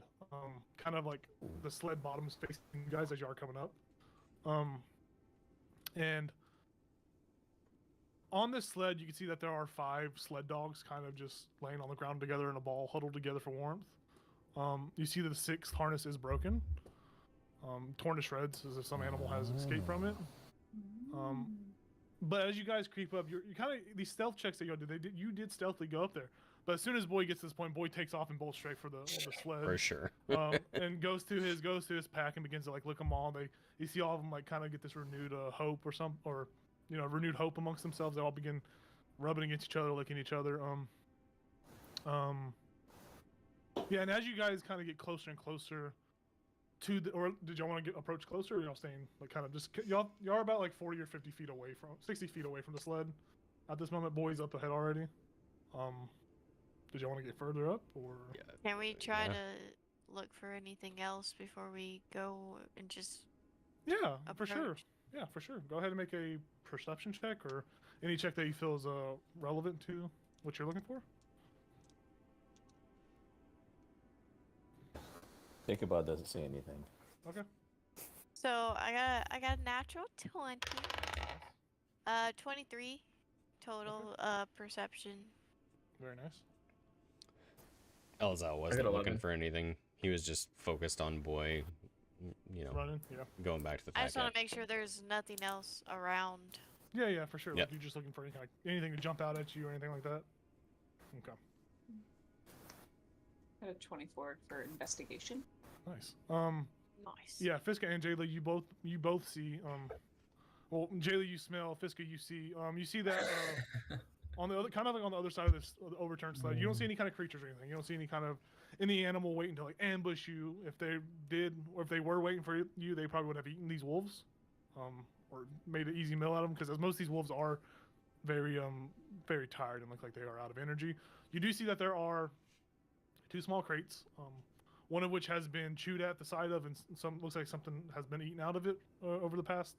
Kind of like the sled bottom is facing you guys as you are coming up. And on this sled, you can see that there are 5 sled dogs kind of just laying on the ground together in a ball, huddled together for warmth. You see that the 6th harness is broken, torn to shreds as if some animal has escaped from it. But as you guys creep up, you kind of, these stealth checks that you did stealthily go up there. But as soon as Boy gets to this point, Boy takes off and bolts straight for the sled. For sure. And goes to his pack and begins to like look them all. You see all of them like kind of get this renewed hope renewed hope amongst themselves. They all begin rubbing against each other, licking each other. And as you guys kind of get closer and closer to or did y'all want to approach closer, or y'all staying like kind of just y'all are about like 40 or 50 feet away 60 feet away from the sled at this moment. Boy's up ahead already. Did y'all want to get further up, or can we try to look for anything else before we go and just for sure. Yeah, for sure. Go ahead and make a perception check or any check that you feel is relevant to what you're looking for. Ichabod doesn't see anything. Okay. So I got a natural 20. 23 total perception. Very nice. Elzal wasn't got looking 11. for anything. He was just focused on Boy, Running, going back to the I pack. just want to make sure there's nothing else around. Yeah, for sure. Yep. Like you're just looking for anything to jump out at you or anything like that. Okay. Got a 24 for investigation. Nice. Nice. Yeah, Fiska and Jayla, you both see. Well, Jayla, you smell. Fiska, you see. You see that on the other, kind of like on the other side of this overturned sled. You don't see any kind of creatures or anything. You don't see any animal waiting to like ambush you. If they did, or if they were waiting for you, they probably would have eaten these wolves, or made an easy meal out of them. Because as most of these wolves are very very tired and look like they are out of energy. You do see that there are 2 small crates. One of which has been chewed at the side of, and looks like something has been eaten out of it over the past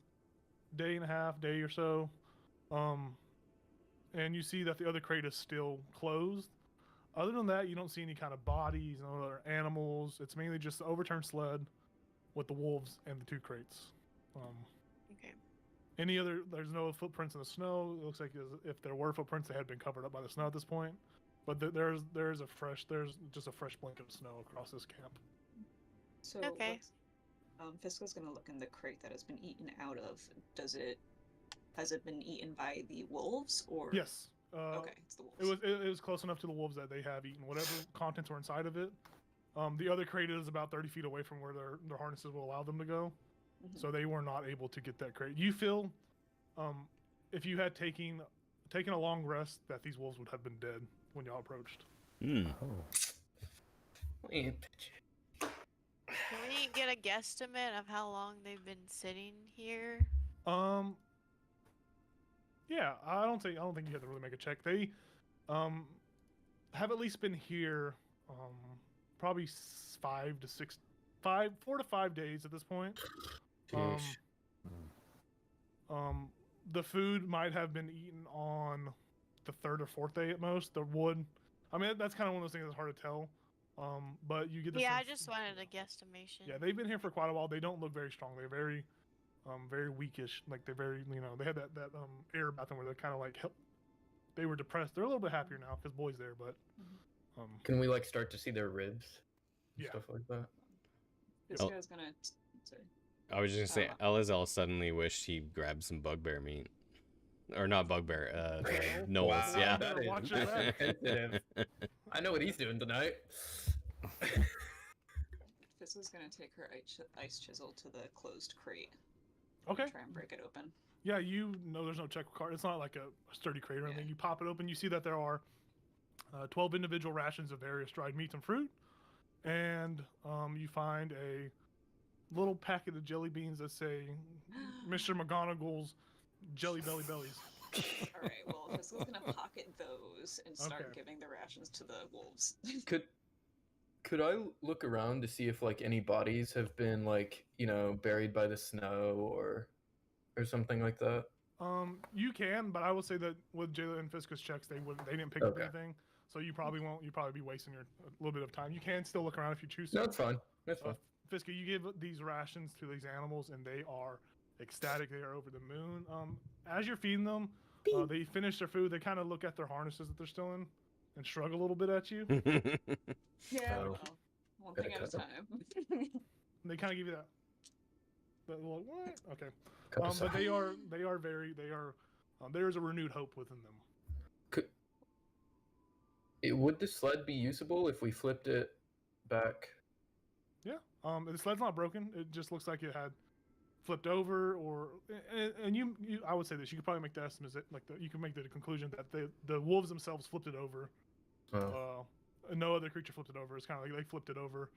day or so. And you see that the other crate is still closed. Other than that, you don't see any kind of bodies, no other animals. It's mainly just the overturned sled with the wolves and the 2 crates. Okay. There's no footprints in the snow. It looks like if there were footprints, they had been covered up by the snow at this point. But there's just a fresh blanket of snow across this camp. So Okay. Fiska's gonna look in the crate that has been eaten out of. Has it been eaten by the wolves or? Yes. Okay, it's the wolves. It was close enough to the wolves that they have eaten whatever contents were inside of it. The other crate is about 30 feet away from where their harnesses will allow them to go, so they were not able to get that crate. You feel, if you had taken a long rest, that these wolves would have been dead when y'all approached. Can we get a guesstimate of how long they've been sitting here? Yeah, I don't think you have to really make a check. They have at least been here probably 4 to 5 days at this point. The food might have been eaten on the 3rd or 4th day at most. The wood, I mean, that's kind of one of those things that's hard to tell. But you get the Yeah, I sense, just wanted a guesstimation. yeah, they've been here for quite a while. They don't look very strong. They're very very weakish. Like they're very, they had that air about them where they're kind of like they were depressed. They're a little bit happier now because Boy's there, but Can we like start to see their ribs? And Yeah. Stuff like that. Fiska's gonna. Sorry. I was just gonna say, Elazal suddenly wished he grabbed some bugbear meat. Or not bugbear, Knowles, Wow, yeah. that is Watch your back. sensitive. I know what he's doing tonight. Fiska's gonna take her ice chisel to the closed crate. okay. Try and break it open. Yeah, there's no check card. It's not like a sturdy crate or anything. Yeah. You pop it open, you see that there are 12 individual rations of various dried meats and fruit, and you find a little packet of jelly beans that say Mr. McGonagall's Jelly Belly Bellies. All right. Well, Fisk's gonna pocket those and start Okay. giving the rations to the wolves. Could I look around to see if like any bodies have been like, you know, buried by the snow or something like that? You can, but I will say that with Jayla and Fisk's checks, they didn't pick up Okay. anything, so you probably won't. You probably be wasting a little bit of time. You can still look around if you choose to. No, it's fine. That's fine. Fiska, you give these rations to these animals, and they are ecstatic. They are over the moon. As you're feeding them, they finish their food. They kind of look at their harnesses that they're still in, and shrug a little bit at you. Yeah. Oh. Well, one Gotta thing at a cut them. time. And they kind of give you that. But like, what? Okay. Cut But aside. they are very. There is a renewed hope within them. Would the sled be usable if we flipped it back? Yeah. The sled's not broken. It just looks like it had flipped over, or and you I would say this. You could probably make the estimate that you can make the conclusion that the wolves themselves flipped it over. Oh. And no other creature flipped it over. It's kind of like they flipped it over,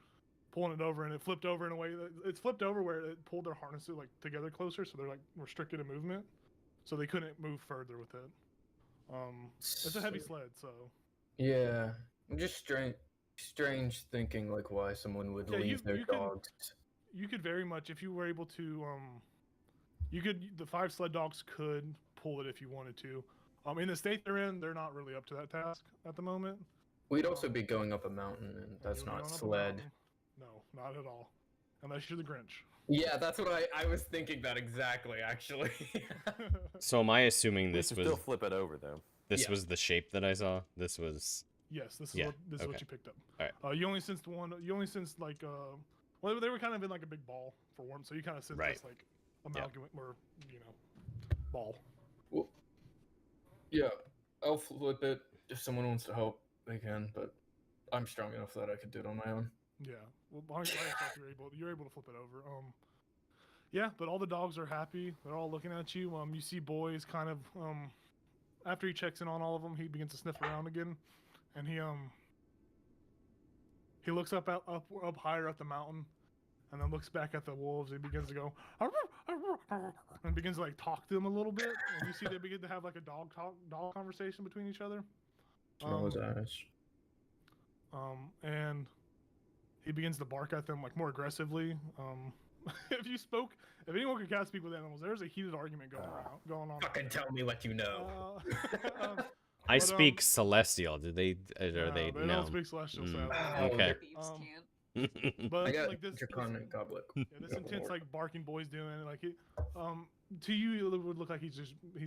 pulling it over, and it flipped over in a way that it's flipped over where it pulled their harnesses like together closer, so they're like restricted in movement, so they couldn't move further with it. It's a heavy sled, so. Yeah, just strange thinking like why someone would Yeah, leave their dogs. You could very much, if you were able to, the 5 sled dogs could pull it if you wanted to. In the state they're in, they're not really up to that task at the moment. We'd also be going up a mountain, and that's You'll be not going up a sled. mountain. No, not at all. Unless you're the Grinch. Yeah, that's what I was thinking that exactly, actually. So am I assuming We this can was still flip it over though. this Yeah. was the shape that I saw? This was Yes, this is Yeah, what okay. you picked up. All You only sensed one. You only sensed like well, they were kind of in like a big ball for warmth, so you kind of sensed Right. this like amalgamate or ball. Well, yeah, I'll flip it if someone wants to help. They can, but I'm strong enough that I could do it on my own. Yeah. Well, behind yourself, you're able to flip it over. Yeah, but all the dogs are happy. They're all looking at you. You see Boys kind of after he checks in on all of them, he begins to sniff around again, and he looks up higher up the mountain, and then looks back at the wolves. He begins to go and begins to like talk to them a little bit. And you see they begin to have like a dog conversation between each other. Smell his eyes. And he begins to bark at them like more aggressively. If anyone could cast speak with animals, there's a heated argument going on. Fucking tell me what you know. I But, speak celestial. Did they are they they no? don't speak celestial, Mm, sadly. okay. Beeps Um, can't. But I got like this draconic goblet. this intense like barking Boy's doing, like to you it would look like he's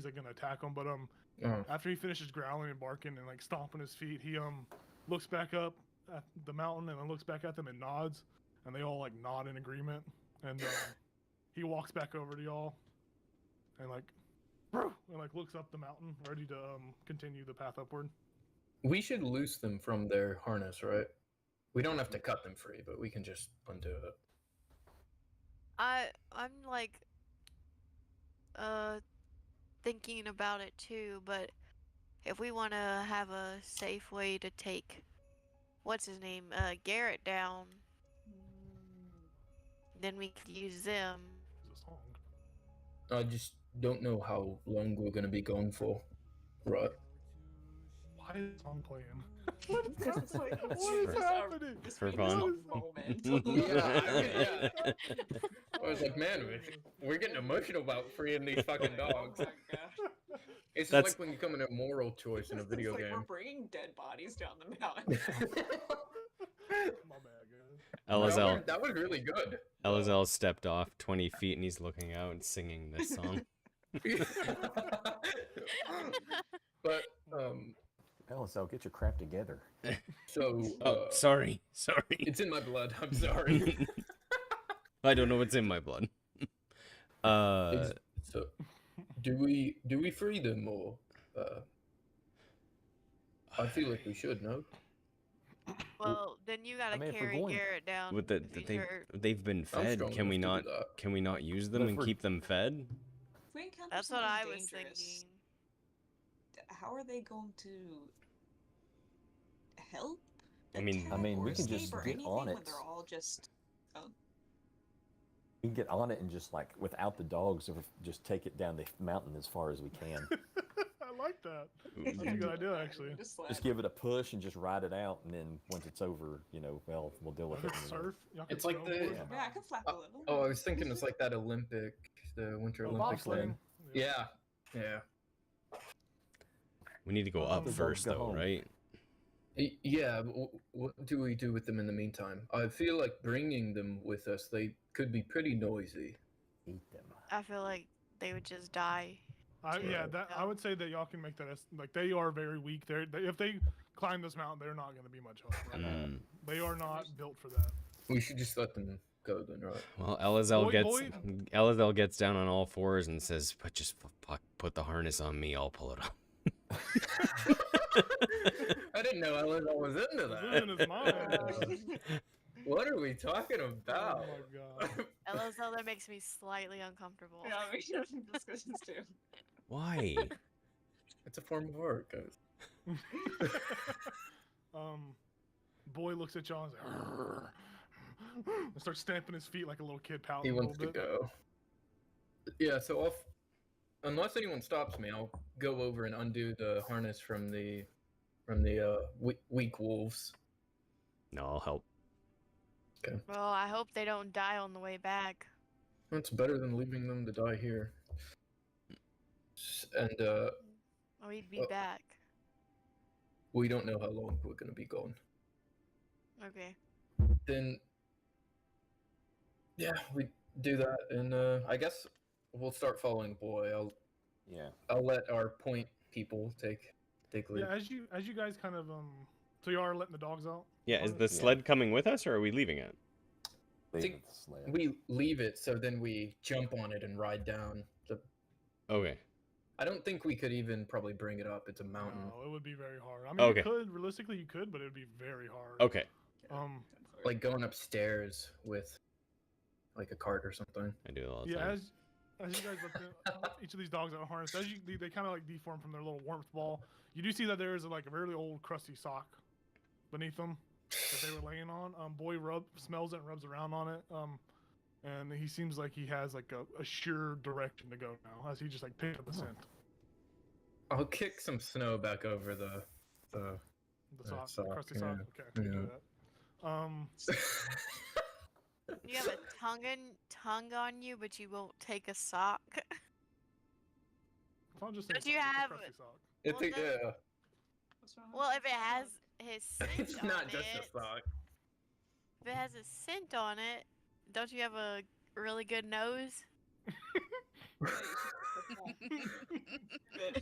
like gonna attack him, but Oh. after he finishes growling and barking and like stomping his feet, he looks back up at the mountain and then looks back at them and nods, and they all like nod in agreement, and he walks back over to y'all and like looks up the mountain, ready to continue the path upward. We should loose them from their harness, right? We don't have to cut them free, but we can just undo it. I'm like thinking about it too, but if we want to have a safe way to take what's his name, Garrett down, then we could use them. It's a song. I just don't know how long we're gonna be gone for. Right. Why is the song playing? Because it's like, What is happening? this For meeting is fun. a moment. Yeah. I was like, man, we're getting emotional about freeing these fucking dogs. Oh my gosh. It's just That's- like when you come in a moral choice in a video It's like, game. we're bringing dead bodies down the mountain. My bad, guys. Elazar That was really good. Elazar stepped off 20 feet and he's looking out and singing this song. But Alice, get your crap together. so Oh, sorry. it's in my blood. I'm sorry. I don't know what's in my blood. So do we free them or? I feel like we should. No. Well, then you gotta mean, if we're carry going- Garrett down. with the if he's hurt. they've been I'm fed. strong Can we enough not? to do that. Can we not use them But if and we're- keep them fed? If we encounter That's what something I was dangerous, thinking. how are they going to help? I mean- attack, I mean, or we can escape just or get anything on when it. they're all just. We can get on it and just like without the dogs, or just take it down the mountain as far as we can. like that. That's a good idea, actually. Just give it a push and just ride it out, and then once it's over, well, we'll deal with Y'all it. could surf. Y'all could It's like the- snowboard. Yeah, I can flap a little. Oh, I was thinking it's like that the Winter Oh, Olympics bobsledding. thing. Yeah. We need to go up Go first, though, home. right? Yeah, what do we do with them in the meantime? I feel like bringing them with us, they could be pretty noisy. Eat them. I feel like they would just die. Yeah, I would say that y'all can make that as like they are very weak. If they climb this mountain, they're not going to be much help. Right? Mm. They are not built for that. We should just let them go then, right? Well, Elazar Boy- gets down on all fours and says, "But just put the harness on me. I'll pull it up." I didn't know Elazar was into This that. isn't his mind. What are we talking Oh about? my god. Elazar makes me slightly uncomfortable. Yeah, we should have discussions too. Why? It's a form of art, guys. Boy looks at y'all and, and starts stamping his feet like a little kid pouting He a wants to little bit. go. Yeah, so unless anyone stops me, I'll go over and undo the harness from the weak wolves. No, I'll help. Well, I hope they don't die on the way back. That's better than leaving them to die here. And We'd be Oh. back. we don't know how long we're gonna be gone. Okay. Then, yeah, we do that, and I guess we'll start following Boy. I'll let our point people take lead. Yeah, as you guys kind of so you are letting the dogs out? Yeah, is on the it? sled coming with us, or are we leaving it? Leave think it the sled. We leave it, so then we jump on it and ride down. Okay. I don't think we could even probably bring it up. It's a mountain. No, it would be very hard. I mean, Okay. you could realistically, you could, but it would be very hard. Okay. Like going upstairs with like a cart or something. I do it all the Yeah, time. as you guys let each of these dogs out harnessed, they kind of like deform from their little warmth ball. You do see that there is like a really old crusty sock beneath them that they were laying on. Boy smells it and rubs around on it. And he seems like he has like a sure direction to go now, as he just like picked up the scent. I'll kick some snow back over the The sock, the sock, crusty yeah. sock. Okay, you can do that. You have a tongue on you, but you won't take a sock. I'll just Don't say you it's a have- crusty sock. It's Well, then- yeah. What's wrong? Well, if it has his scent It's on not just it, a sock. if it has a scent on it, don't you have a really good nose?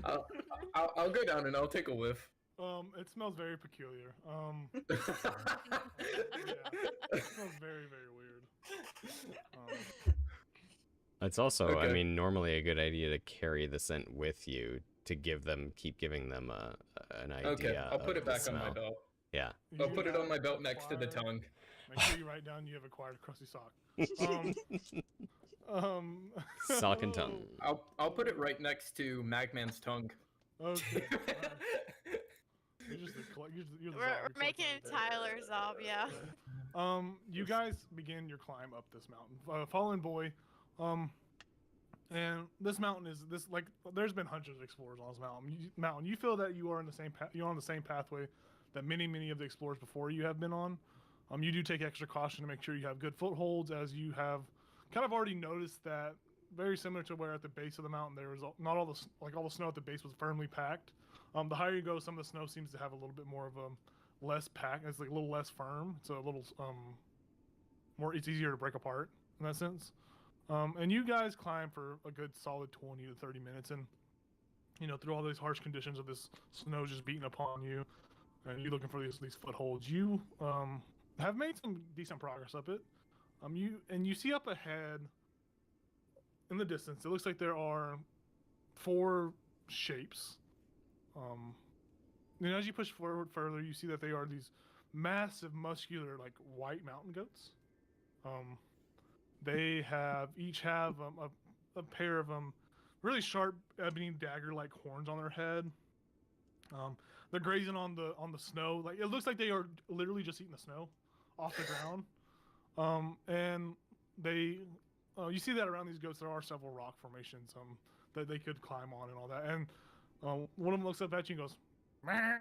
I'll go down and I'll take a whiff. It smells very peculiar. Yeah, it smells very, very weird. It's also, I Okay. mean, normally a good idea to carry the scent with you to keep giving them an idea. Okay, I'll put of it the back on my smell. belt. Yeah. I'll You put it on have my belt next to the acquired- tongue. Make sure you write down you have acquired a crusty sock. Sock and tongue. I'll put it right next to Magman's tongue. Okay. You're just you're the We're Zob, you making collect Tyler Zob, yeah. that. You guys begin your climb up this mountain, following Boy. And this mountain is like there's been hundreds of explorers on this mountain. You feel that you are in the same you're on the same pathway that many of the explorers before you have been on. You do take extra caution to make sure you have good footholds, as you have kind of already noticed that very similar to where at the base of the mountain there was not all the snow at the base was firmly packed. The higher you go, some of the snow seems to have a little bit more of a less pack. It's like a little less firm. It's a little more. It's easier to break apart in that sense. And you guys climb for a good solid 20 to 30 minutes, and through all these harsh conditions of this snow just beating upon you, and you looking for these footholds. You have made some decent progress up it. You see up ahead in the distance, it looks like there are 4 shapes. As you push forward further, you see that they are these massive, muscular, like white mountain goats. They each have a pair of really sharp ebony dagger-like horns on their head. They're grazing on the snow. Like it looks like they are literally just eating the snow off the ground. And they, you see that around these goats there are several rock formations that they could climb on and all that. And One of them looks up at you and goes, "Meh."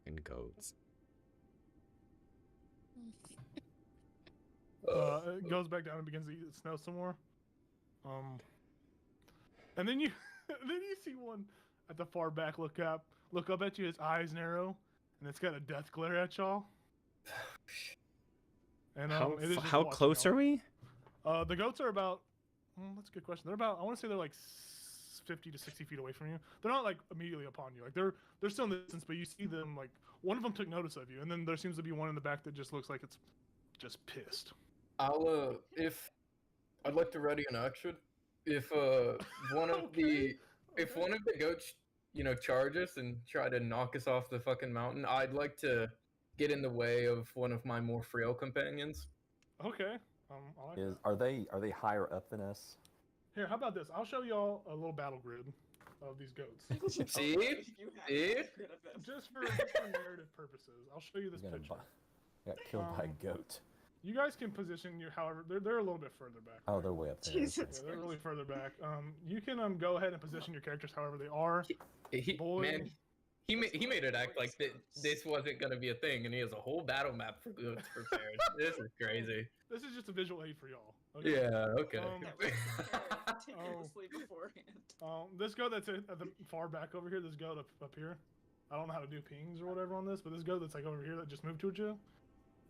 Fucking goats. It goes back down and begins to eat snow some more. And then you see one at the far back look up at you. His eyes narrow, and it's got a death glare at y'all. And it is just How watching close y'all. are we? The goats are about. That's a good question. They're about. I want to say they're like 50 to 60 feet away from you. They're not like immediately upon you. Like they're still in the distance, but you see them. Like one of them took notice of you, and then there seems to be one in the back that just looks like it's just pissed. I'll if I'd like to ready an action. If one of Okay. if one of the goats, charge us and try to knock us off the fucking mountain, I'd like to get in the way of one of my more frail companions. Okay. I like that. Are they higher up than us? Here, how about this? I'll show y'all a little battle grid of these goats. See? You have See? to get rid of them. just for narrative purposes. I'll show you this Gonna picture. Got killed by a goat. You guys can position you however they're a little bit further back. Oh, they're way up there. Jesus. Yeah, they're really further back. You can go ahead and position your characters however they are. Boy. He made it act like this wasn't gonna be a thing, and he has a whole battle map for goats prepared. This is crazy. This is just a visual aid for y'all. Okay? Yeah. Okay. That we prepared continuously beforehand. This goat that's at the far back over here, this goat up here. I don't know how to do pings or whatever on this, but this goat that's like over here that just moved towards you.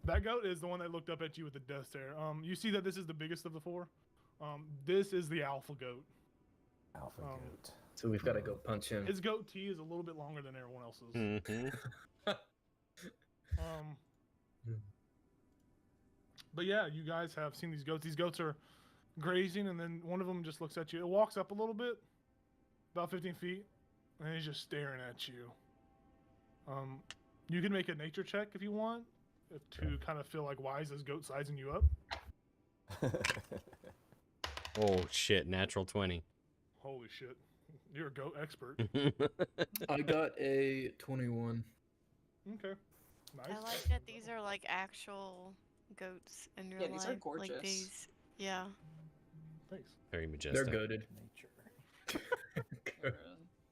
That goat is the one that looked up at you with the death stare. You see that this is the biggest of the four. This is the alpha goat. Alpha goat. So we've got to go punch him. His goatee is a little bit longer than everyone else's. Mm-hmm. But yeah, you guys have seen these goats. These goats are grazing, and then one of them just looks at you. It walks up a little bit, about 15 feet, and he's just staring at you. You can make a nature check if you want, to kind of feel like, why is this goat sizing you up? Oh shit! Natural 20. Holy shit, you're a goat expert. I got a 21. Okay, nice. I like that these are like actual goats in real Yeah, life. these are gorgeous. Like these, yeah. Thanks. Very They're majestic. goaded. Nature.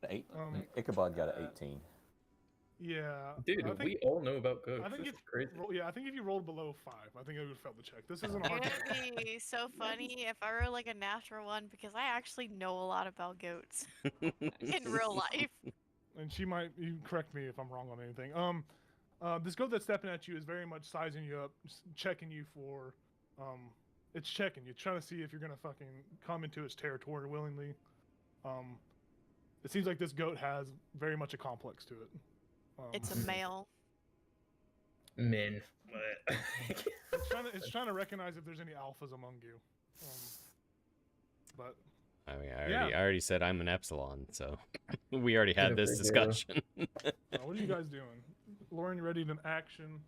Eight. Um, Ichabod got an 18. Yeah, Dude, I think, we all know about goats. I think This if is crazy. I think if you rolled below 5, I think I would have felt the check. This isn't a It hard check. would be so funny if I were like a natural one because I actually know a lot about goats in real life. And you can correct me if I'm wrong on anything. This goat that's stepping at you is very much sizing you up, checking you for, it's checking you, trying to see if you're gonna fucking come into its territory willingly. It seems like this goat has very much a complex to it. It's a male. Men. It's trying to recognize if there's any alphas among you. But I mean, I already said I'm an epsilon, so we already had this Big discussion. what are you guys doing? Lauren, you ready to action?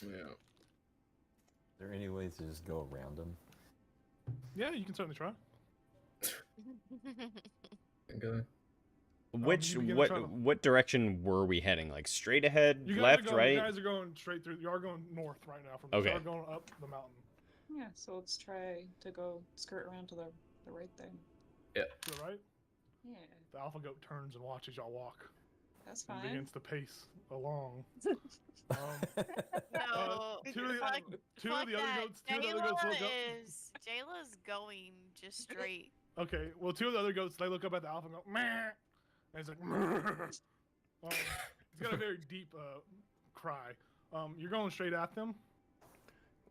Yeah. Is there any ways to just go around them? Yeah, you can certainly try. Okay. Which you begin what trying to- what direction were we heading? Like straight ahead, You guys left, are going, right? You guys are going straight through. You are going north right now. From Okay. You are going up the mountain. Yeah, so let's try to go skirt around to the right thing. To the right. Yeah, The alpha goat turns and watches y'all walk that's and fine. begins to pace along. Um, No. two of the, fuck- two fuck of the other that. goats. Two of the other goats look up. Jayla's going just straight. Okay, well, two of the other goats, they look up at the alpha and go, meh. And it's like, it's got a very deep cry. You're going straight at them.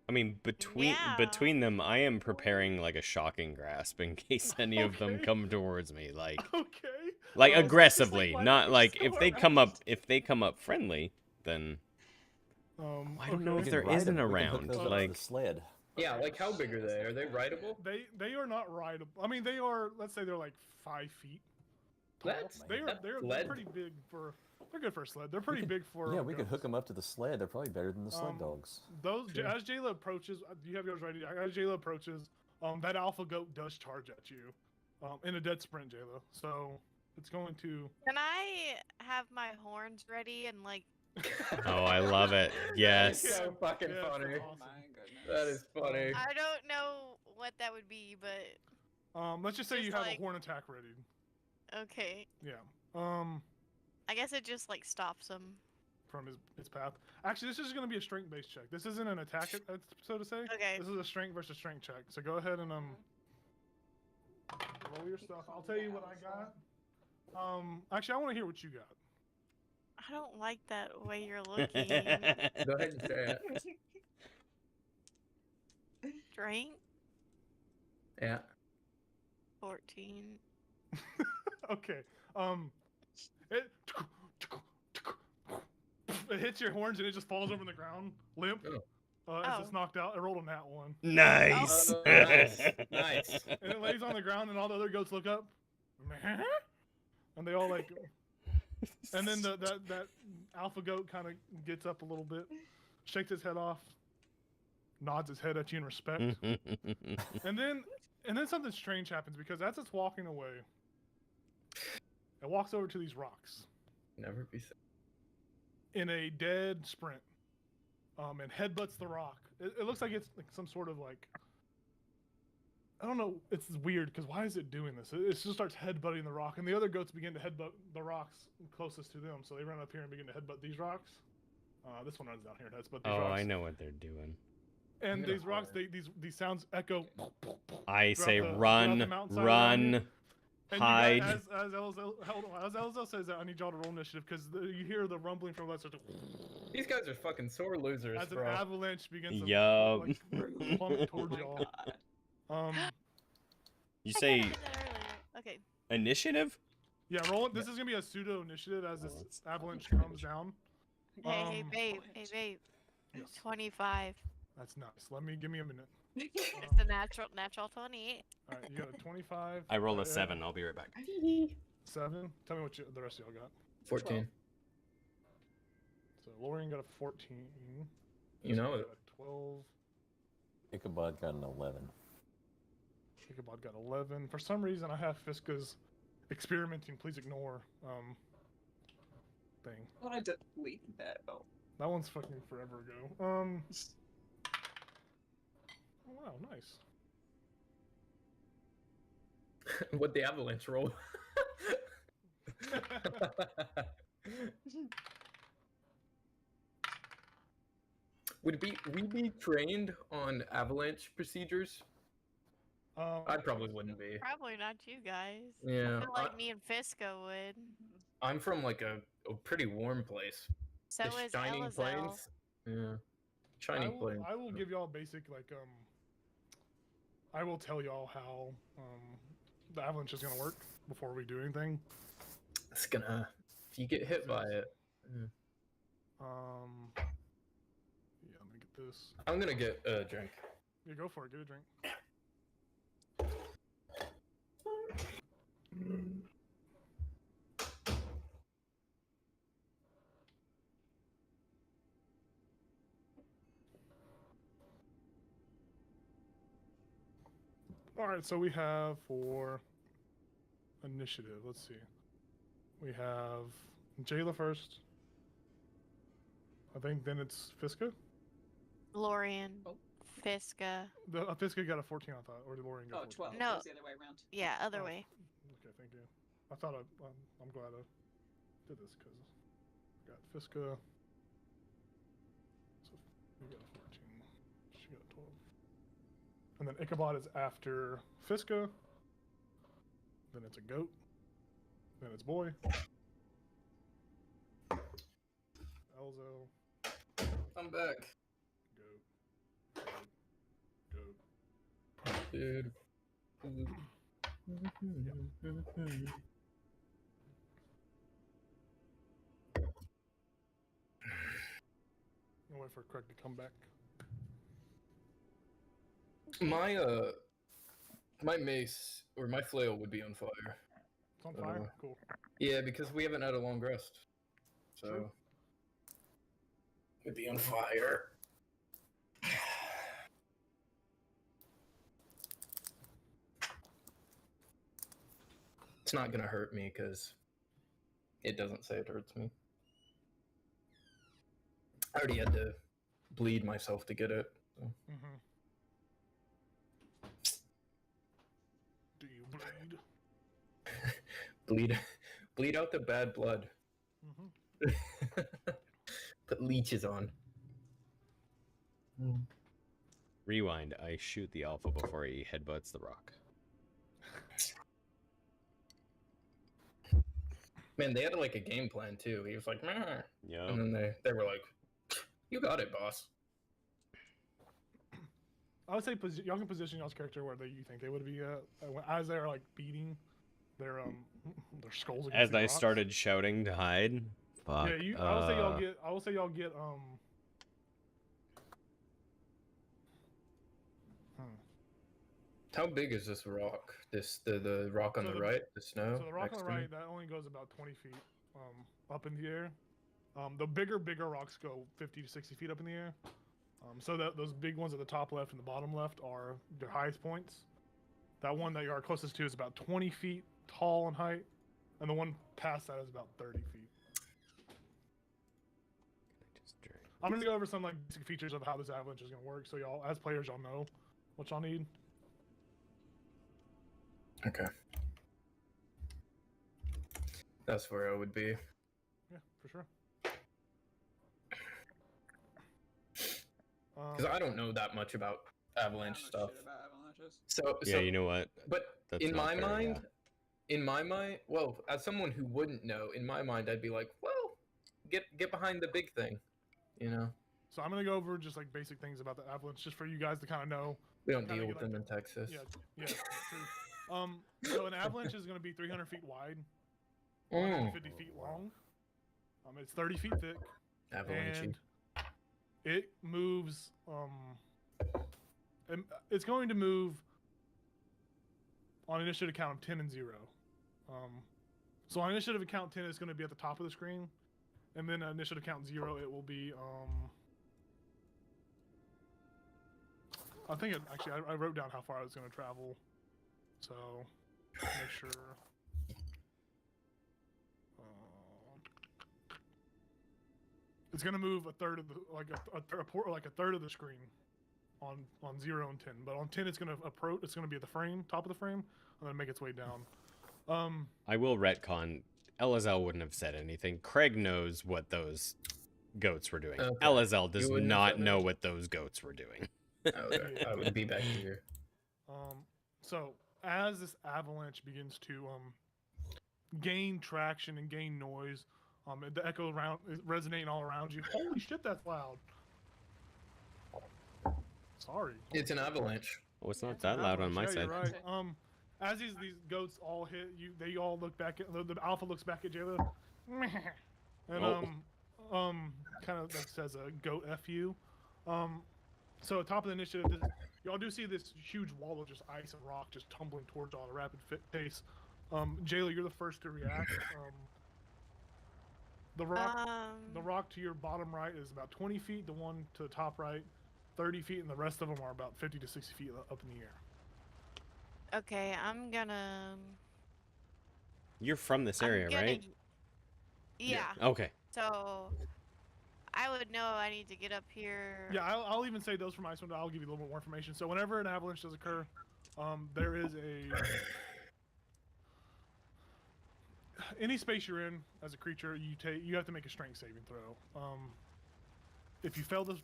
I mean, Yeah. between them, I am preparing like a shocking grasp in case any of them Okay. come towards me, like Okay. like Well, aggressively, why not don't you like still if they around? come up friendly, then I don't know okay. if We there can ride isn't them. We can around, hook those up to like- the sled. Yeah, like how big are they? Are they rideable? They are not rideable. I mean, they are. Let's say they're like 5 feet tall. That's- They're sled. pretty big for. They're good for a sled. They're pretty big for. Yeah, we could hook goats. them up to the sled. They're probably better than the sled Um, dogs. Those Sure. as Jayla approaches, do you have yours ready? As Jayla approaches, that alpha goat does charge at you, in a dead sprint, Jayla. So it's going to. Can I have my horns ready and like? oh, I love it. Yes. Yeah. So fucking Yeah, funny. that's Oh awesome. my goodness. That is funny. I don't know what that would be, but Let's just say Just you have like- a horn attack ready. Okay. Yeah. I guess it just like stops him. From his path. Actually, this is going to be a strength-based check. This isn't an attack, so to say. Okay. This is a strength versus strength check. So go ahead and roll your stuff. I'll tell you what I got. Actually, I want to hear what you got. I don't like that way you're looking. Go ahead and say it. Strength Yeah. 14. Okay. It hits your horns and it just falls over the ground, limp. As it's Oh. knocked out. It rolled a nat 1. Nice. Oh, nice. Nice. And it lays on the ground, and all the other goats look up, and they all like. And then that alpha goat kind of gets up a little bit, shakes his head off, nods his head at you in respect, and then something strange happens because as it's walking away, it walks over to these rocks Never be said. in a dead sprint, and headbutts the rock. It looks like it's like some sort of like. I don't know. It's weird because why is it doing this? It just starts headbutting the rock, and the other goats begin to headbutt the rocks closest to them. So they run up here and begin to headbutt these rocks. This one runs down here and headbutts these Oh, rocks. I know what they're doing. And gonna these rocks, holler. these sounds echo. I throughout say the- run, throughout the mountainside around you. run, And hide. you guys, as Elzo says that, I need y'all to roll initiative because you hear the rumbling from left These guys are fucking sore losers, as an bro. avalanche begins to Yup. like, plummet Oh towards my y'all. god. You I say did that earlier. Okay. initiative? Yeah, roll it. This is gonna be a pseudo initiative as this let's- avalanche comes down. Hey, Um, babe. Hey, babe. Yes. 25. That's nice. Give me a minute. It's a natural 28. All right, you got a 25. I roll a Yeah, 7. I'll be right back. 7. Tell me what the rest of y'all got. 14. So Lorian got a 14. You know Got it. a 12. Ichabod got an 11. Ichabod got 11. For some reason, I have Fiska's experimenting. Please ignore thing. Thought I deleted that. Oh. That one's fucking forever ago. Oh, wow, nice. What the avalanche roll? Would we be trained on avalanche procedures? I probably wouldn't be. Probably not you guys. Yeah, I feel like me and Fisco would. I'm from like a pretty warm place. So The is Shining Elazar. Plains. Yeah, Shining Plains. I will give y'all basic I will tell y'all how the avalanche is gonna work before we do anything. It's gonna. If you get hit by it, Yeah, let me get this. I'm gonna get a drink. Yeah, go for it. Get a drink. All right, so we have for initiative. Let's see. We have Jayla first. I think then it's Fiska. Lorian. Oh. Fiska. Fiska got a 14, I thought, or did Lorian get Oh, 14? 12. No. It was the other way around. Yeah, other Oh. way. Okay, thank you. I thought I'm glad I did this because I got Fiska. So we got a 14. She got a 12. And then Ichabod is after Fiska. Then it's a goat. Then it's boy. Elzo. I'm back, Goat. Goat. dude. I'll wait for Craig to come back. My mace or my flail would be on fire. It's on fire? Uh, Cool. Yeah, because we haven't had a long rest. So True. it'd be on fire. It's not gonna hurt me because it doesn't say it hurts me. I already had to bleed myself to get it. So. Mm-hmm. Do bleed, bleed out the bad blood. Mm-hmm. Put leeches on. Rewind. I shoot the alpha before he headbutts the rock. Man, they had like a game plan too. He was like, "Meh." Yeah. And then they were like, "You got it, boss." I would say y'all can position y'all's character where you think they would be as they're like beating their skulls against As the I rocks. started shouting to hide. Fuck. Yeah, I will say y'all get How big is this rock? The rock on So the the- right, the snow. So the rock next on the to me? right, that only goes about 20 feet up in the air. The bigger rocks go 50 to 60 feet up in the air. So those big ones at the top left and the bottom left are their highest points. That one that you are closest to is about 20 feet tall in height, and the one past that is about 30 feet. I'm gonna go over some like basic features of how this avalanche is gonna work, so y'all, as players, y'all know what y'all need. Okay. That's where I would be. Yeah, for sure. Because I don't know that much about avalanche stuff. Shit about avalanches. So Yeah, you know what? But That's in not my fair, mind, yeah. well, as someone who wouldn't know, in my mind, I'd be like, well, get behind the big thing, you know. So I'm gonna go over just like basic things about the avalanche, just for you guys to kind of know. We don't Kinda deal get, with like, them in Texas. Yeah, true. So an avalanche is gonna be 300 feet wide, Mm. 150 feet long. It's 30 feet thick, Avalanche. and it moves. It's going to move on initiative count of 10 and 0. So on initiative count 10, it's going to be at the top of the screen, and then initiative count 0, it will be. I think actually I wrote down how far I was going to travel, so make sure. It's going to move a third of the a third of the screen on 0 and 10, but on 10 it's going to approach. It's going to be at the frame, top of the frame, and then make its way down. I will retcon. Elazar wouldn't have said anything. Craig knows what those goats were doing. Okay. Elazar does You wouldn't have not said know anything. what those goats were doing. Okay. I would be back here. So as this avalanche begins to gain traction and gain noise, the echo around is resonating all around you. Holy shit, that's loud! Sorry. It's an avalanche. Oh, it's not that loud on my Yeah, side. you're right. As these goats all hit you, they all look back at the alpha looks back at Jayla, and kind of like says a goat fu. So top of the initiative, y'all do see this huge wall of just ice and rock just tumbling towards y'all at a rapid pace. Jayla, you're the first to react. The rock to your bottom right is about 20 feet. The one to the top right, 30 feet, and the rest of them are about 50 to 60 feet up in the air. Okay, I'm gonna. You're from this area, right? Yeah. Okay. So I would know I need to get up here. Yeah, I'll even say those from Icewind. I'll give you a little bit more information. So whenever an avalanche does occur, there is any space you're in as a creature, you have to make a strength saving throw. If you fail this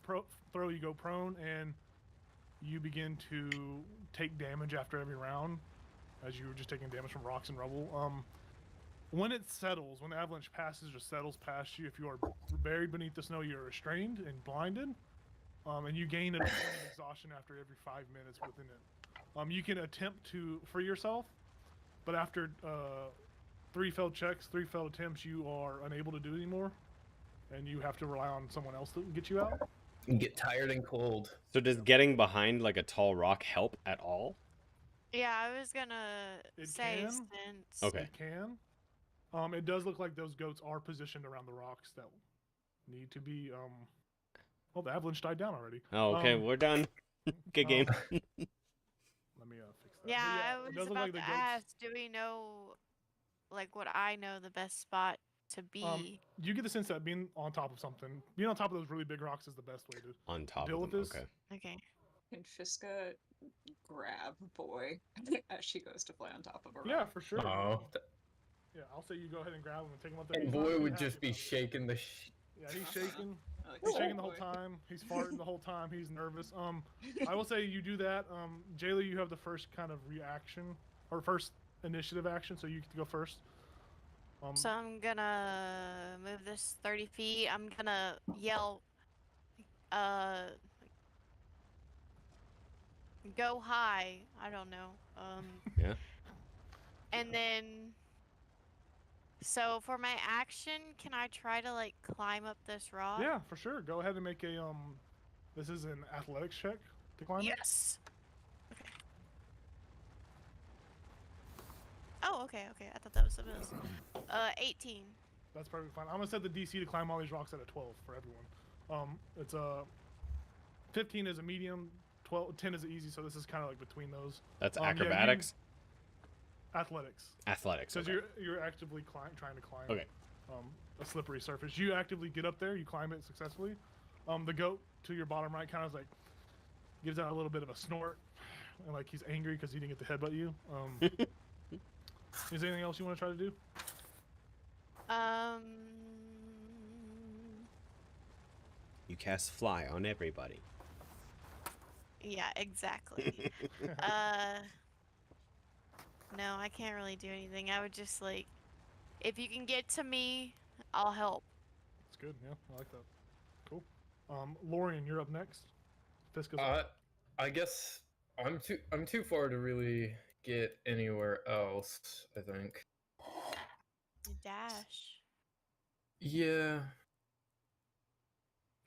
throw, you go prone and you begin to take damage after every round, as you were just taking damage from rocks and rubble. When it settles, when the avalanche passes or settles past you, if you are buried beneath the snow, you're restrained and blinded, and you gain an exhaustion after every 5 minutes within it. You can attempt to free yourself, but after 3 failed checks, 3 failed attempts, you are unable to do it anymore, and you have to rely on someone else to get you out. You get tired and cold. So does getting behind like a tall rock help at all? Yeah, I was gonna say can. since. Okay. It can. It does look like those goats are positioned around the rocks that need to be. Well, the avalanche died down already. Oh, okay, we're done. Good game. Let me fix that. Yeah, But I it was does look about like the to goats. ask. Do we know, like, what I know the best spot to be? You get the sense that being on top of something, being on top of those really big rocks is the best way to On top deal of with them. this. Okay. Okay. Can Fiska grab Boy as she goes to fly on top of a rock? Yeah, for sure. Oh, Yeah, I'll say you go ahead and grab him and take him up there. And He's not boy too would happy just be about it. shaking the Yeah, he's shaking. Like, He's oh, shaking the whole boy. time. He's farting the whole time. He's nervous. I will say you do that. Jayla, you have the first kind of reaction or first initiative action, so you get to go first. So I'm gonna move this 30 feet. I'm gonna yell, go high. I don't know. Yeah. And then, so for my action, can I try to like climb up this rock? Yeah, for sure. Go ahead and make a This is an athletics check to climb it. Yes. Okay. Oh, okay. I thought that was something else. 18. That's perfectly fine. I'm gonna set the DC to climb all these rocks at a 12 for everyone. It's a 15 is a medium, 10 is an easy. So this is kind of like between those. That's Yeah, acrobatics. Athletics. Athletics. Because Okay. you're actively trying to climb. Okay. A slippery surface. You actively get up there. You climb it successfully. The goat to your bottom right kind of like gives out a little bit of a snort, and like he's angry because he didn't get to headbutt you. Is there anything else you want to try to do? You cast fly on everybody. Yeah, exactly. No, I can't really do anything. I would just like, if you can get to me, I'll help. That's good. Yeah, I like that. Cool. Lorian, you're up next. Fiska's up. I guess I'm too far to really get anywhere else, I think. Dash. Yeah.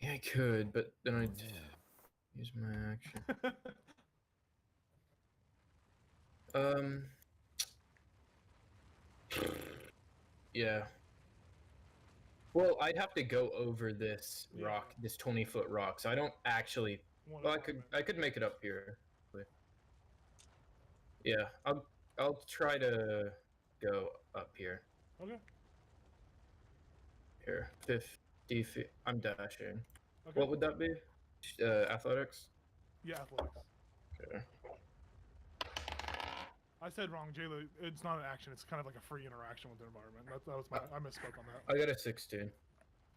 Yeah, I could, but then I'd use my action. Yeah. Well, I'd have to go over this rock, this 20-foot rock. So I don't actually. Well, I could make it up here. Yeah, I'll try to go up here. Okay. Here, 50 feet. I'm dashing. Okay. What would that be? Athletics. Yeah, athletics. Okay. I said wrong, Jayla. It's not an action. It's kind of like a free interaction with the environment. That was my. I misspoke on that. I got a 16.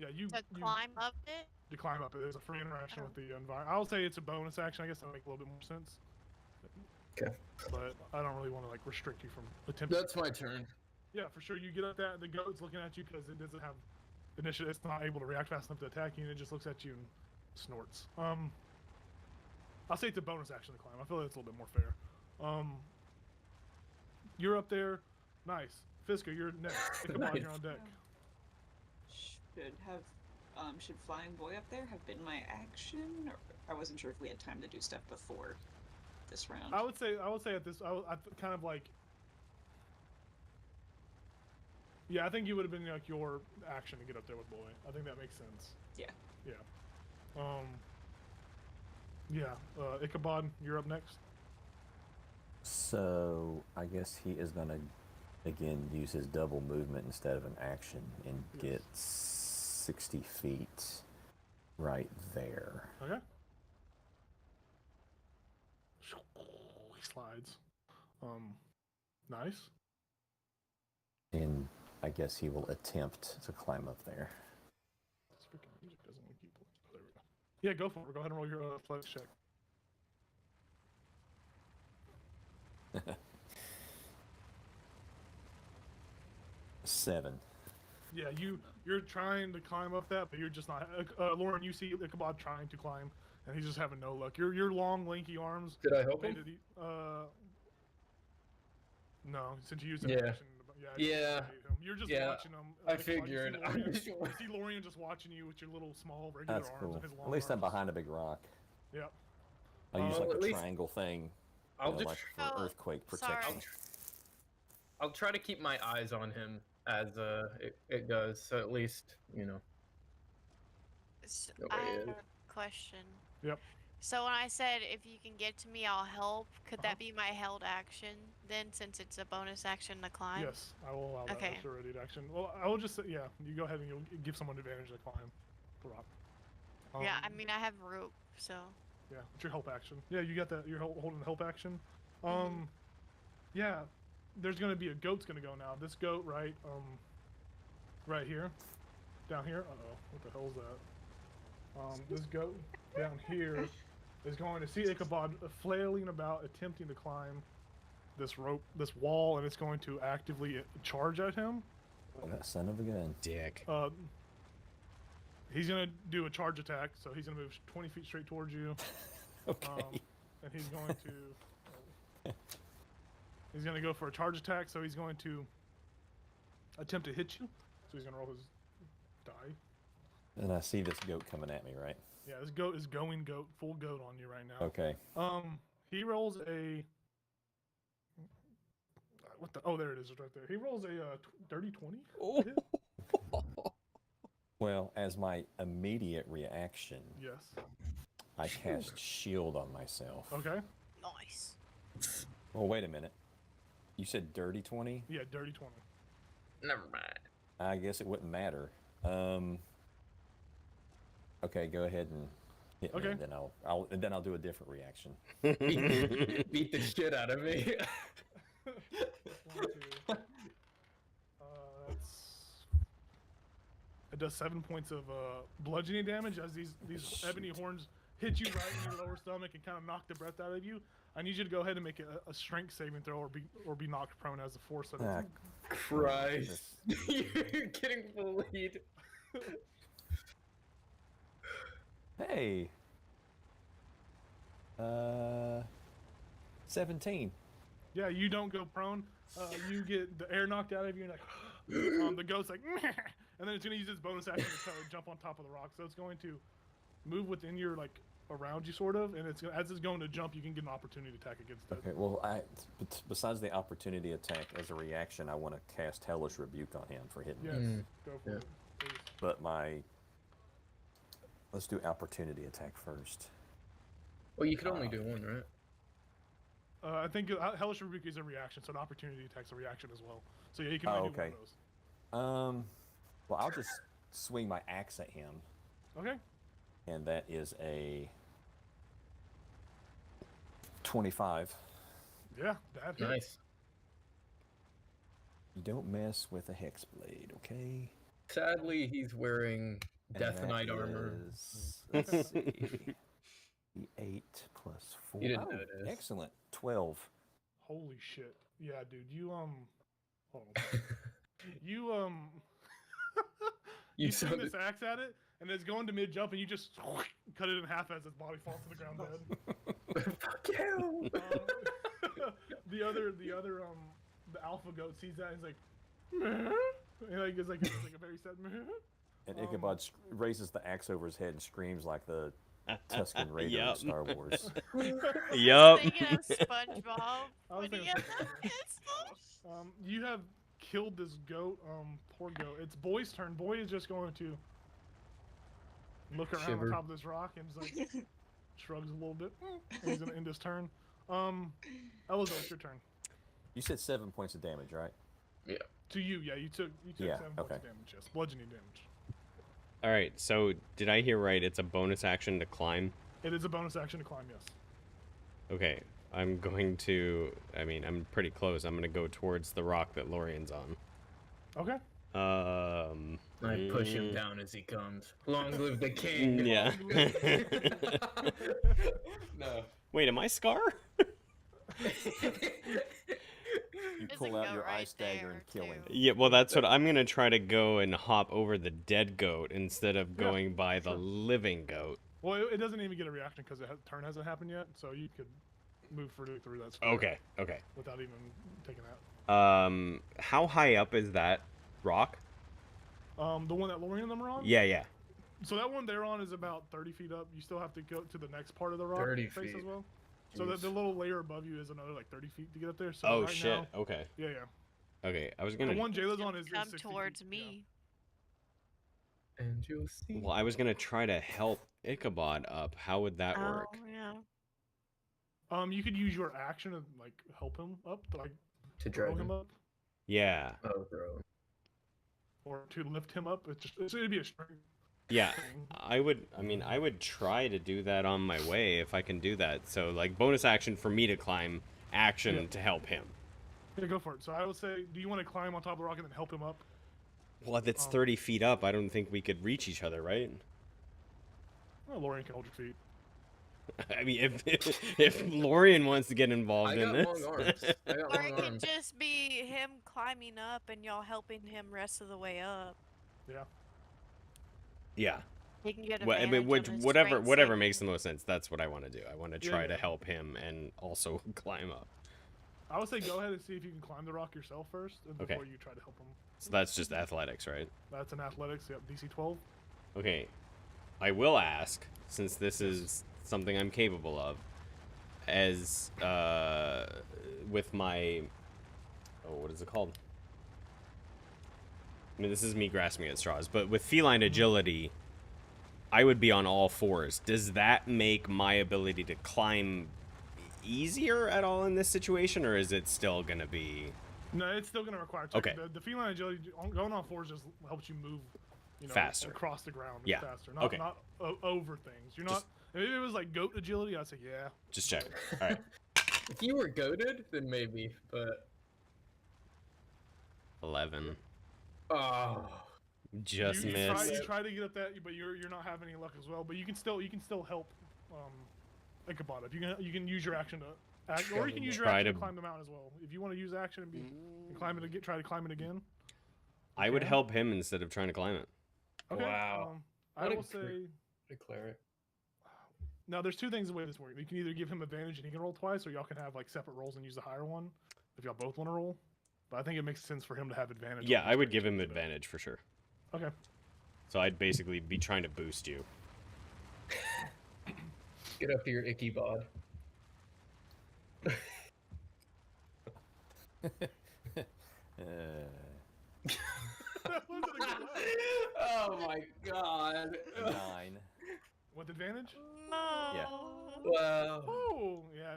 Yeah, you Climb up it. to climb up it. There's a free interaction with the environment. I'll say it's a bonus action. I guess that'll make a little bit more sense. Okay. But I don't really want to like restrict you from attempting. That's my turn. Yeah, for sure. You get up that the goat's looking at you because it doesn't have initiative. It's not able to react fast enough to attack you, and it just looks at you and snorts. I'll say it's a bonus action to climb. I feel like it's a little bit more fair. You're up there. Nice. Fiska, you're next. Ichabod, you're on deck. Should Flying Boy up there have been my action? Or I wasn't sure if we had time to do stuff before this round. I would say at this, I kind of like. Yeah, I think you would have been like your action to get up there with Boy. I think that makes sense. Yeah. Yeah. Yeah. Ichabod, you're up next. So I guess he is gonna again use his double movement instead of an action and get 60 feet right there. Okay. He slides. Nice. And I guess he will attempt to climb up there. This freaking music doesn't want to keep playing. Oh, there we go. Yeah, go for it. Go ahead and roll your athletics check. Seven. Yeah, you're trying to climb up that, but you're just not. Lauren, you see Ichabod trying to climb, and he's just having no luck. Your long, lanky arms. Did I help him? No, since you used an Yeah. action. Yeah. You're just Yeah, watching him. I Ichabod, figured. You see Lorian just watching you with your little small regular That's arms cool. and his long At least I'm arms. behind a big rock. Yeah. I'll use Well, like at a least triangle thing. I'll like just for Oh, earthquake sorry. protection. I'll try to keep my eyes on him as it goes, so at least I Nobody have is. a question. Yep. So when I said if you can get to me, I'll help. Could that be my held action then, since it's a bonus action to climb? Yes, I will allow that Okay. as a ready action. Well, I will just say, yeah, you go ahead and you'll give someone advantage to climb the rock. Yeah, I mean I have rope, so. Yeah, it's your help action. Yeah, you got that. You're holding the help action. Mhm. Yeah, there's gonna be a goat's gonna go now. This goat, right, right here, down here. What the hell is that? This goat down here is going to see Ichabod flailing about, attempting to climb this rope, this wall, and it's going to actively charge at him. Oh, that son of a gun. Dick. He's gonna do a charge attack, so he's gonna move 20 feet straight towards you. Okay. And he's going to. He's gonna go for a charge attack, so he's going to attempt to hit you. So he's gonna roll his die. And I see this goat coming at me, right? Yeah, this goat is going full goat on you right now. Okay. He rolls a. What the? Oh, there it is, right there. He rolls a dirty 20. Oh. Well, as my immediate reaction, Yes. I cast shield on myself. Okay. Nice. Well, wait a minute. You said dirty 20? Yeah, dirty 20. Never mind. I guess it wouldn't matter. Okay, go ahead and hit me, Okay. and then I'll do a different reaction. Beat the shit out of me. It does 7 points of bludgeoning damage as these ebony horns hit you right in your lower stomach and kind of knock the breath out of you. I need you to go ahead and make a strength saving throw or be knocked prone as the force that Ah, it's. Christ. You're getting bullied. Hey. 17. Yeah, you don't go prone. You get the air knocked out of you, and like the ghost's like, meh, and then it's gonna use its bonus action to jump on top of the rock. So it's going to move within your around you sort of, and as it's going to jump, you can get an opportunity attack against it. Okay, well, besides the opportunity attack, as a reaction, I want to cast Hellish Rebuke on him for hitting Yes, me. go for it. Please. But let's do opportunity attack first. Well, you can only do one, right? I think Hellish Rebuke is a reaction, so an opportunity attack's a reaction as well. So yeah, you can Oh, only do one okay. of those. Well, I'll just swing my axe at him, Okay. and that is a 25. Yeah, that hits. Nice. You don't mess with a hex blade, okay? Sadly, he's wearing And Death that Knight armor. is- let's see. 8 plus 4. You didn't Oh, notice. excellent. 12. Holy shit. Yeah, dude, you hold on. You You swing sounded- this axe at it, and it's going to mid jump, and you just cut it in half as its body falls to the ground dead. Fuck you! The alpha goat sees that and is like, meh? And it's like a very sad meh. And Ichabod raises the axe over his head and screams like the Tusken Raider Yep. in Star Wars. Yup. Thinking of SpongeBob I was when he thinking had of that pistol. You have killed this goat, poor goat. It's Boy's turn. Boy is just going to look around Shiver. on top of this rock and just like shrugs a little bit. And he's gonna end his turn. Elizo, it's your turn. You said 7 points of damage, right? To you, yeah, you took Yeah, 7 points okay. of damage, yes. Bludgeoning damage. All right. So did I hear right? It's a bonus action to climb. It is a bonus action to climb, yes. Okay. I'm going to. I mean, I'm pretty close. I'm gonna go towards the rock that Lorian's on. Okay. I push him down as he comes. Long live the king! Yeah. No. Wait, am I Scar? You There's pull a out goat your right ice dagger and there, kill him. too. Yeah. Well, that's what I'm gonna try to go and hop over the dead goat instead of Yeah, going by the sure. living goat. Well, it doesn't even get a reaction because the turn hasn't happened yet, so you could move through that square Okay. Okay. without even taking that. How high up is that rock? The one that Lorian and them are on? Yeah. Yeah. So that one they're on is about 30 feet up. You still have to go to the next part of the rock 30 face as feet. well. So the little layer above you is another like 30 feet to get up there. So Oh right shit. Now, Okay. yeah. Okay. I was The gonna. one Jayla's on is Come 60 towards feet, me. And you'll see. Well, I was gonna try to help Ichabod up. How would that work? Oh, yeah. Yeah. You could use your action to like help him up, to like To throw drive him him. up, Yeah. Oh, bro. or to lift him up. It'd be a strength Yeah. thing. I would try to do that on my way if I can do that. So like bonus action for me to climb, action Yeah. to help him. Yeah, go for it. So I would say, do you want to climb on top of the rock and then help him up? Well, if it's 30 feet up, I don't think we could reach each other, right? Well, Lorian can hold your feet. I mean, if Lorian wants to get involved I in got this. long arms. I got Or long it could arms. just be him climbing up and y'all helping him rest of the way up. Yeah. Yeah. He can get Well, I advantage mean, on his whatever strength makes saving. the most sense. That's what I want to do. I want to Yeah, try to yeah. help him and also climb up. I would say go ahead and see if you can climb the rock yourself first Okay. before you try to help him. So that's just athletics, right? That's an athletics. Yep, DC 12. Okay. I will ask, since this is something I'm capable of, as with my what is it called? I mean, this is me grasping at straws, but with feline agility, I would be on all fours. Does that make my ability to climb easier at all in this situation, or is it still gonna be No, it's still going to require check. Okay. The feline agility, going on fours just helps you move, Faster. across the ground. Yeah. Faster. Not, Okay. not over things. You're not. Just- If it was like goat agility, I'd say yeah. just check? All right. If you were goaded, then maybe. But 11. oh, Just you missed. try to get up that, but you're not having any luck as well. But you can still help Ichabod up. You can use your action to act, or you can use your Try action to to- climb the mountain as well. If you want to use action and climb it again, try to climb it again. I would Okay. help him instead of trying to climb it. Okay. Wow. I What a will cre- say. declare it. Now, there's two things the way this works. You can either give him advantage and he can roll twice, or y'all can have like separate rolls and use the higher one if y'all both want to roll. But I think it makes sense for him to have advantage. Yeah, on I his would give strength him checks, but- advantage for sure. Okay. So I'd basically be trying to boost you. Get up here, Icky Bod. That wasn't a good laugh. Oh my god. 9. With advantage? No. Yeah. Wow. Oh, yeah.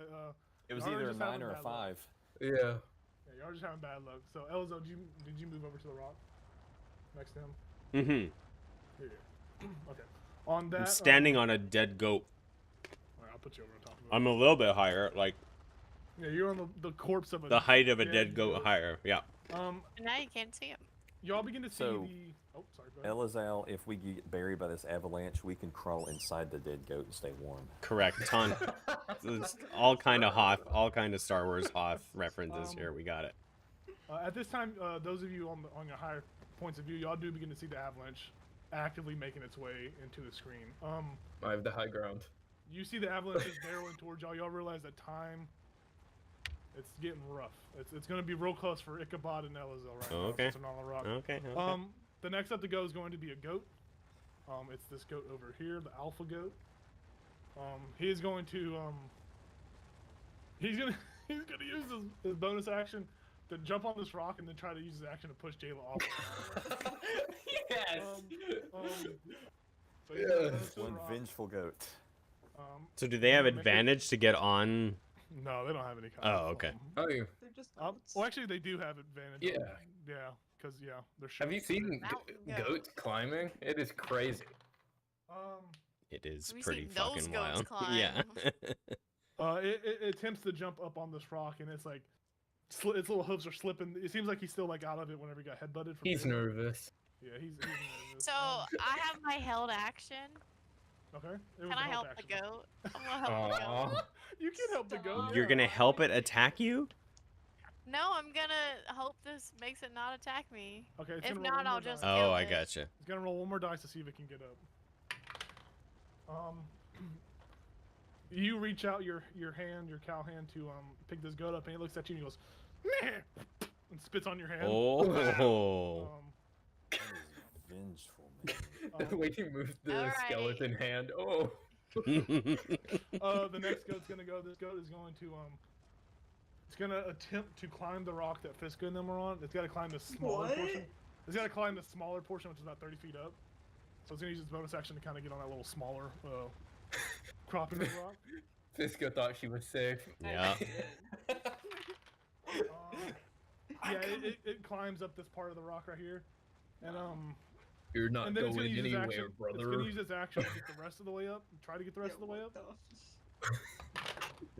It was Y'all are either a just 9 having or a bad luck. 5. Yeah. Yeah, y'all are just having bad luck. So, Elzo, did you move over to the rock next to him? Mm-hmm. Here you go. Okay. On that. I'm standing on a dead goat. Alright, I'll put you over on top of it. I'm a little bit higher, like Yeah, you're on the corpse of a. the height of a dead dead goat higher. Yeah. Now you can't see him. Y'all begin to see So- the. Oh, sorry. Go ahead. Elazal, if we get buried by this avalanche, we can crawl inside the dead goat and stay warm. Correct. Ton. It's all kind of Star Wars Hoth references here. We got it. At this time, those of you on your higher points of view, y'all do begin to see the avalanche actively making its way into the screen. I have the high ground. You see the avalanche is barreling towards y'all. Y'all realize that time. It's getting rough. It's going to be real close for Ichabod and Elazil right now. Okay. Since they're on the rock. Okay. The next up to go is going to be a goat. It's this goat over here, the alpha goat. He is going to he's gonna use his bonus action to jump on this rock and then try to use his action to push Jayla off. Yes. So he's gonna run Yes. up to the One rock. vengeful goat. So do they have make it- advantage to get on? No, they don't have any kind Oh, of, okay. Oh, you. They're just well, actually, they do have advantage. Yeah. Yeah, because they're. Have you short. seen Mountain goats goat. climbing? It is crazy. It is Have you pretty seen those fucking goats wild. Yeah. It attempts to jump up on this rock, and it's like, its little hooves are slipping. It seems like he's still like out of it whenever he got headbutted. From He's Jayla. nervous. Yeah, he's nervous. So I have my held action. Okay. It was Can a I help action. the goat? I'm gonna help the goat. Aww. You can help the goat. Stop. You're yeah. gonna help it attack you? No, I'm gonna hope this makes it not attack me. Okay. It's If gonna roll not, one more I'll just- dice. Oh, kill I it. gotcha. It's gonna roll one more dice to see if it can get up. You reach out your hand, your cow hand, to pick this goat up, and he looks at you and he goes, "Meh," and spits on your hand. Oh. That is vengeful, man. The way you moved the Alright. skeleton hand. Oh. The next goat's gonna go. This goat is going to it's gonna attempt to climb the rock that Fiska and them are on. It's gotta climb the smaller What? portion. It's gotta climb the smaller portion, which is about 30 feet up. So it's gonna use its bonus action to kind of get on that little smaller crop in the rock. Fiska thought she was safe. Yeah. Yeah, it climbs up this part of the rock right here, and You're not and then it's gonna going use its anywhere, action. It's brother. gonna use its action to get the rest of the way up. Try to get the rest of the way up.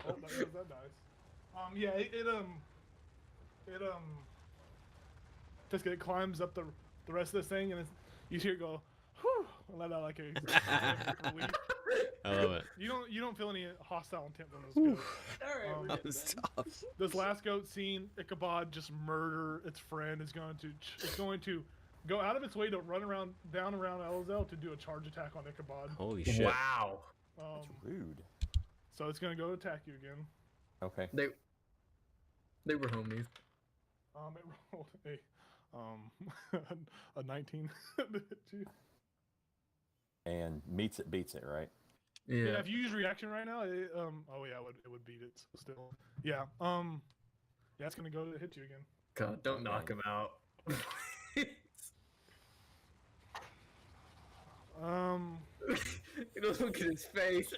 Oh, there goes that dice. Yeah, it just it climbs up the rest of this thing, and you hear it go, whew, and let out like a relief. I love it. You don't feel any hostile intent from this goat. All right, we're That good was then. tough. This last goat seeing Ichabod just murder its friend is going to go out of its way to run down around Elzel to do a charge attack on Ichabod. Holy shit. Wow. That's rude. So it's going to go attack you again. Okay. They were homies. It rolled a 19. And meets it, beats it, right? Yeah, Yeah. if you use reaction right now, it would beat it still. Yeah. Yeah, it's gonna go to hit you again. God, don't knock him out. You don't look at his face.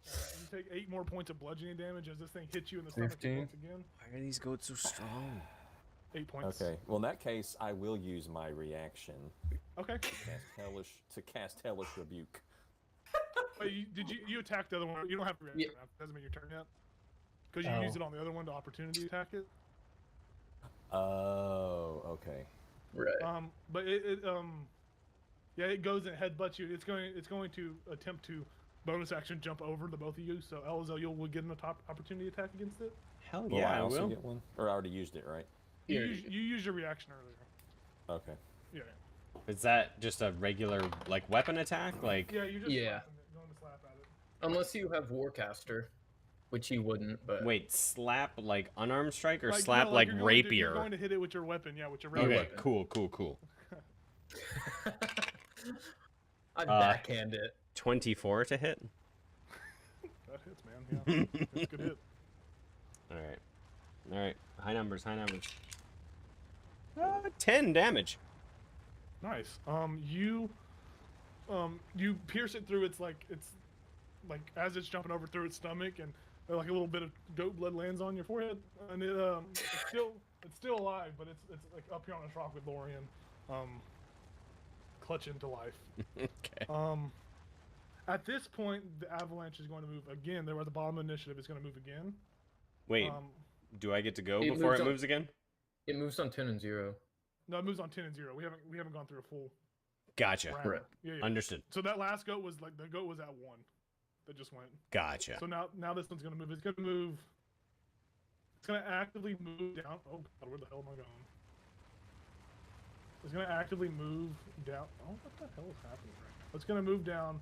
You take 8 more points of bludgeoning damage as this thing hits you in the stomach 15. once again. Why are these goats so strong? 8 points. Okay. Well, in that case, I will use my reaction Okay. to cast hellish rebuke. Wait, you attacked the other one? You don't have to reaction. Yeah. Doesn't mean your turn yet. Because you Oh. used it on the other one to opportunity attack it. Oh, okay. Right. But it goes and headbutts you. It's going to attempt to bonus action jump over the both of you. So Elzel, you will get an opportunity attack against it. Hell Will yeah, I I also will. get one? Or I already used it, right? You Yeah. used your reaction earlier. Okay. Yeah. Is that just a regular like weapon attack? Like Yeah, you just Yeah. going to slap at it. Unless you have Warcaster, which he wouldn't. But wait, slap like unarmed strike or Like, slap no, like you're rapier? You're going to hit it with your weapon. Yeah, with your rapier. Okay, cool. I'd backhand it. 24 to hit. That hits, man. Yeah, it's a good hit. All right. High numbers. 10 damage. Nice. You pierce it through it's like as it's jumping over through its stomach, and like a little bit of goat blood lands on your forehead, and it's still alive, but it's like up here on this rock with Lorian, clutching to life. Okay. At this point, the avalanche is going to move again. They're at the bottom of the initiative. It's going to move again. Wait, do I get to go It before moves it on- moves again? It moves on 10 and 0. No, it moves on 10 and 0. We haven't gone through a full Gotcha. round. Right. Yeah. Understood. So that last goat was the goat was at 1. That just went. Gotcha. So now this one's gonna move. It's gonna move. It's gonna actively move down. Oh God, where the hell am I going? It's gonna actively move down. Oh, what the hell is happening right now? It's gonna move down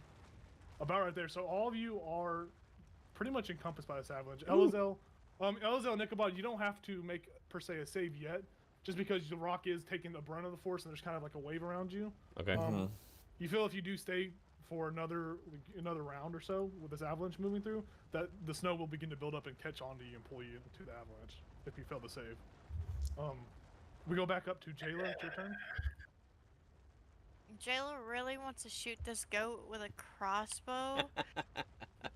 about right there. So all of you are pretty much encompassed by this avalanche. Elzel, and Ichabod, you don't have to make per se a save yet, just because the rock is taking the brunt of the force, and there's kind of like a wave around you. Okay. You feel if you do stay for another round or so with this avalanche moving through, that the snow will begin to build up and catch onto you and pull you into the avalanche if you fail to save. We go back up to Jayla. It's your turn. Jayla really wants to shoot this goat with a crossbow,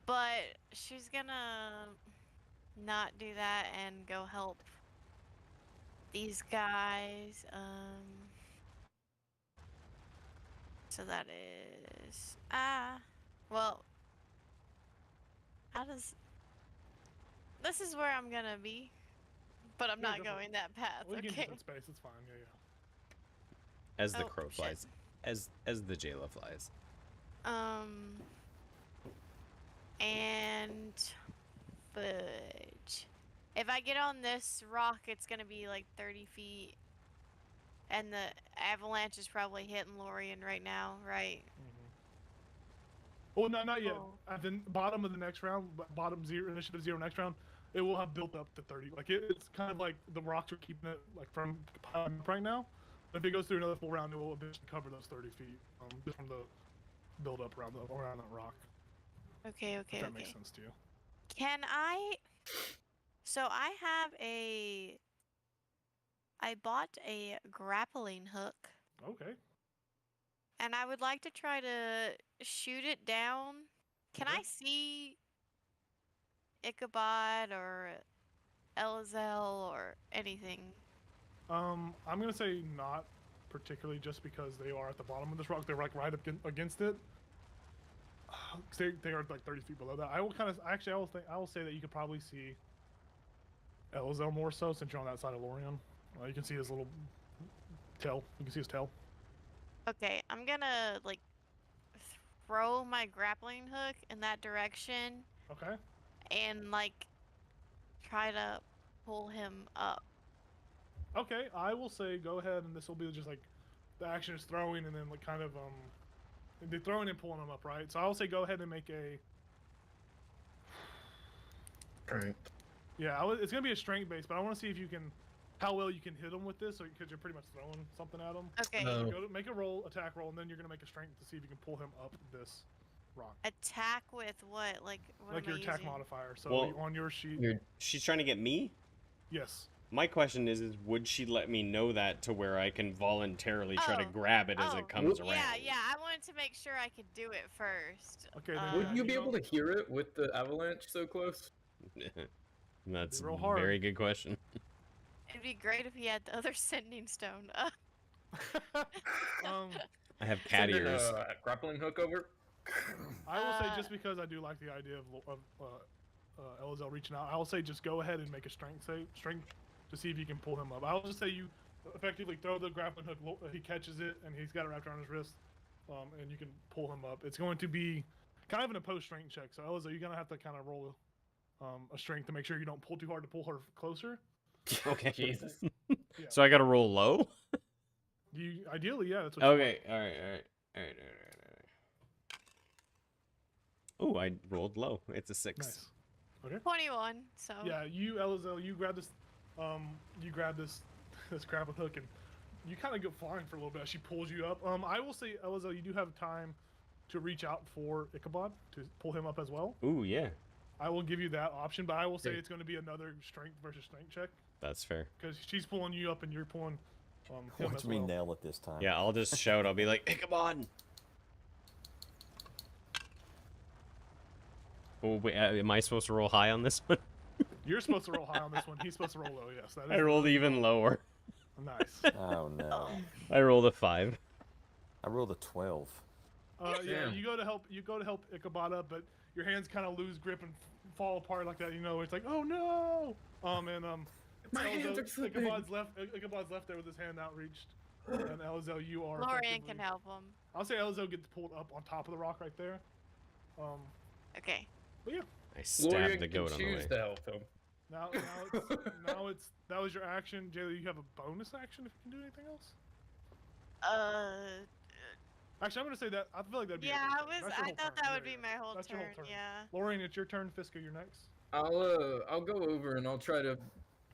but she's gonna not do that and go help these guys. So that is well, how does this is where I'm gonna be, but I'm Yeah, not go for it. going that path. We can Okay. get that space. It's fine. Yeah. As the Oh, crow shit. flies. As the Jayla flies. And fudge. If I get on this rock, it's gonna be like 30 feet. And the avalanche is probably hitting Lorian right now, right? Oh no, not yet. Oh. At the bottom of the next round, bottom 0, initiative 0 next round, it will have built up to 30. Like it's kind of like the rocks are keeping it like from piling up right now. But if it goes through another full round, it will eventually cover those 30 feet just from the build up around that rock. Okay, If okay, that okay. makes sense to you. Can I? So I have I bought a grappling hook, Okay. and I would like to try to shoot it down. Can I Okay. see Ichabod or Elzel or anything? I'm gonna say not particularly, just because they are at the bottom of this rock. They're like right up against it. 'Cause they are like 30 feet below that. I will say that you could probably see Elzel more so, since you're on that side of Lorian. You can see his little tail. You can see his tail. Okay, I'm gonna like throw my grappling hook in that direction Okay. and like try to pull him up. Okay, I will say go ahead, and this will be just like the action is throwing, and then like kind of they're throwing and pulling him up, right? So I will say go ahead and make a. Strength. Yeah, it's gonna be a strength base, but I want to see if you can, how well you can hit him with this, because you're pretty much throwing something at him. Okay. Make a roll, attack roll, and then you're gonna make a strength to see if you can pull him up this rock. Attack with what? Like what Like am your I attack using? modifier. So Well, on your sheet. She's trying to get me? Yes. My question is would she let me know that to where I can voluntarily try to Oh. grab it as Oh, it comes around? Yeah. I wanted to make sure I could do it first. Okay, then Would yeah, you be you able to hear it with the avalanche so close? That's Roll a hard. very good question. It'd be great if he had the other sending stone. I have cat Send ears. a grappling hook over. I will say just because I do like the idea of Elzel reaching out, I will say just go ahead and make a strength to see if you can pull him up. I will just say you effectively throw the grappling hook, he catches it, and he's got it wrapped around his wrist, and you can pull him up. It's going to be kind of an opposed strength check, so Elzel, you're gonna have to kind of roll a strength to make sure you don't pull too hard to pull her closer. Okay. Jesus. Yeah. So I gotta roll low? Ideally, yeah, that's what. Okay, alright. Oh, I rolled low. It's a 6. Nice. Okay. 21. So. Yeah, Elzel, you grab this, this grappling hook, and you kind of go flying for a little bit as she pulls you up. I will say, Elzel, you do have time to reach out for Ichabod to pull him up as well. Ooh, yeah. I will give you that option, but I will say Okay. it's going to be another strength versus strength check That's fair. because she's pulling you up and you're pulling him Once as we well. nail it this time. Yeah, I'll just shout. I'll be like, Ichabod! Oh, wait, am I supposed to roll high on this one? You're supposed to roll high on this one. He's supposed to roll low. Yes, that is I rolled even lower. nice. Oh no. I rolled a 5. I rolled a 12. Yeah, Damn. you go to help Ichabod up, but your hands kind of lose grip and fall apart like that. You know, it's like, oh no. My hands are slipping. Ichabod's left there with his hand outreached, and Elzel, you are. Lorian effectively- can help him. I'll say Elzel gets pulled up on top of the rock right there. Okay. But yeah, I stabbed Lorian the goat can on the choose way. to help him. now it's that was your action, Jayla. You have a bonus action if you can do anything else. Actually, I'm gonna say that I feel like that'd be. Yeah, your I whole was. turn. That's your I whole thought turn. that Yeah, would be yeah. my whole That's your turn. whole turn. Yeah. Lorian, it's your turn. Fiska, you're next. I'll go over and I'll try to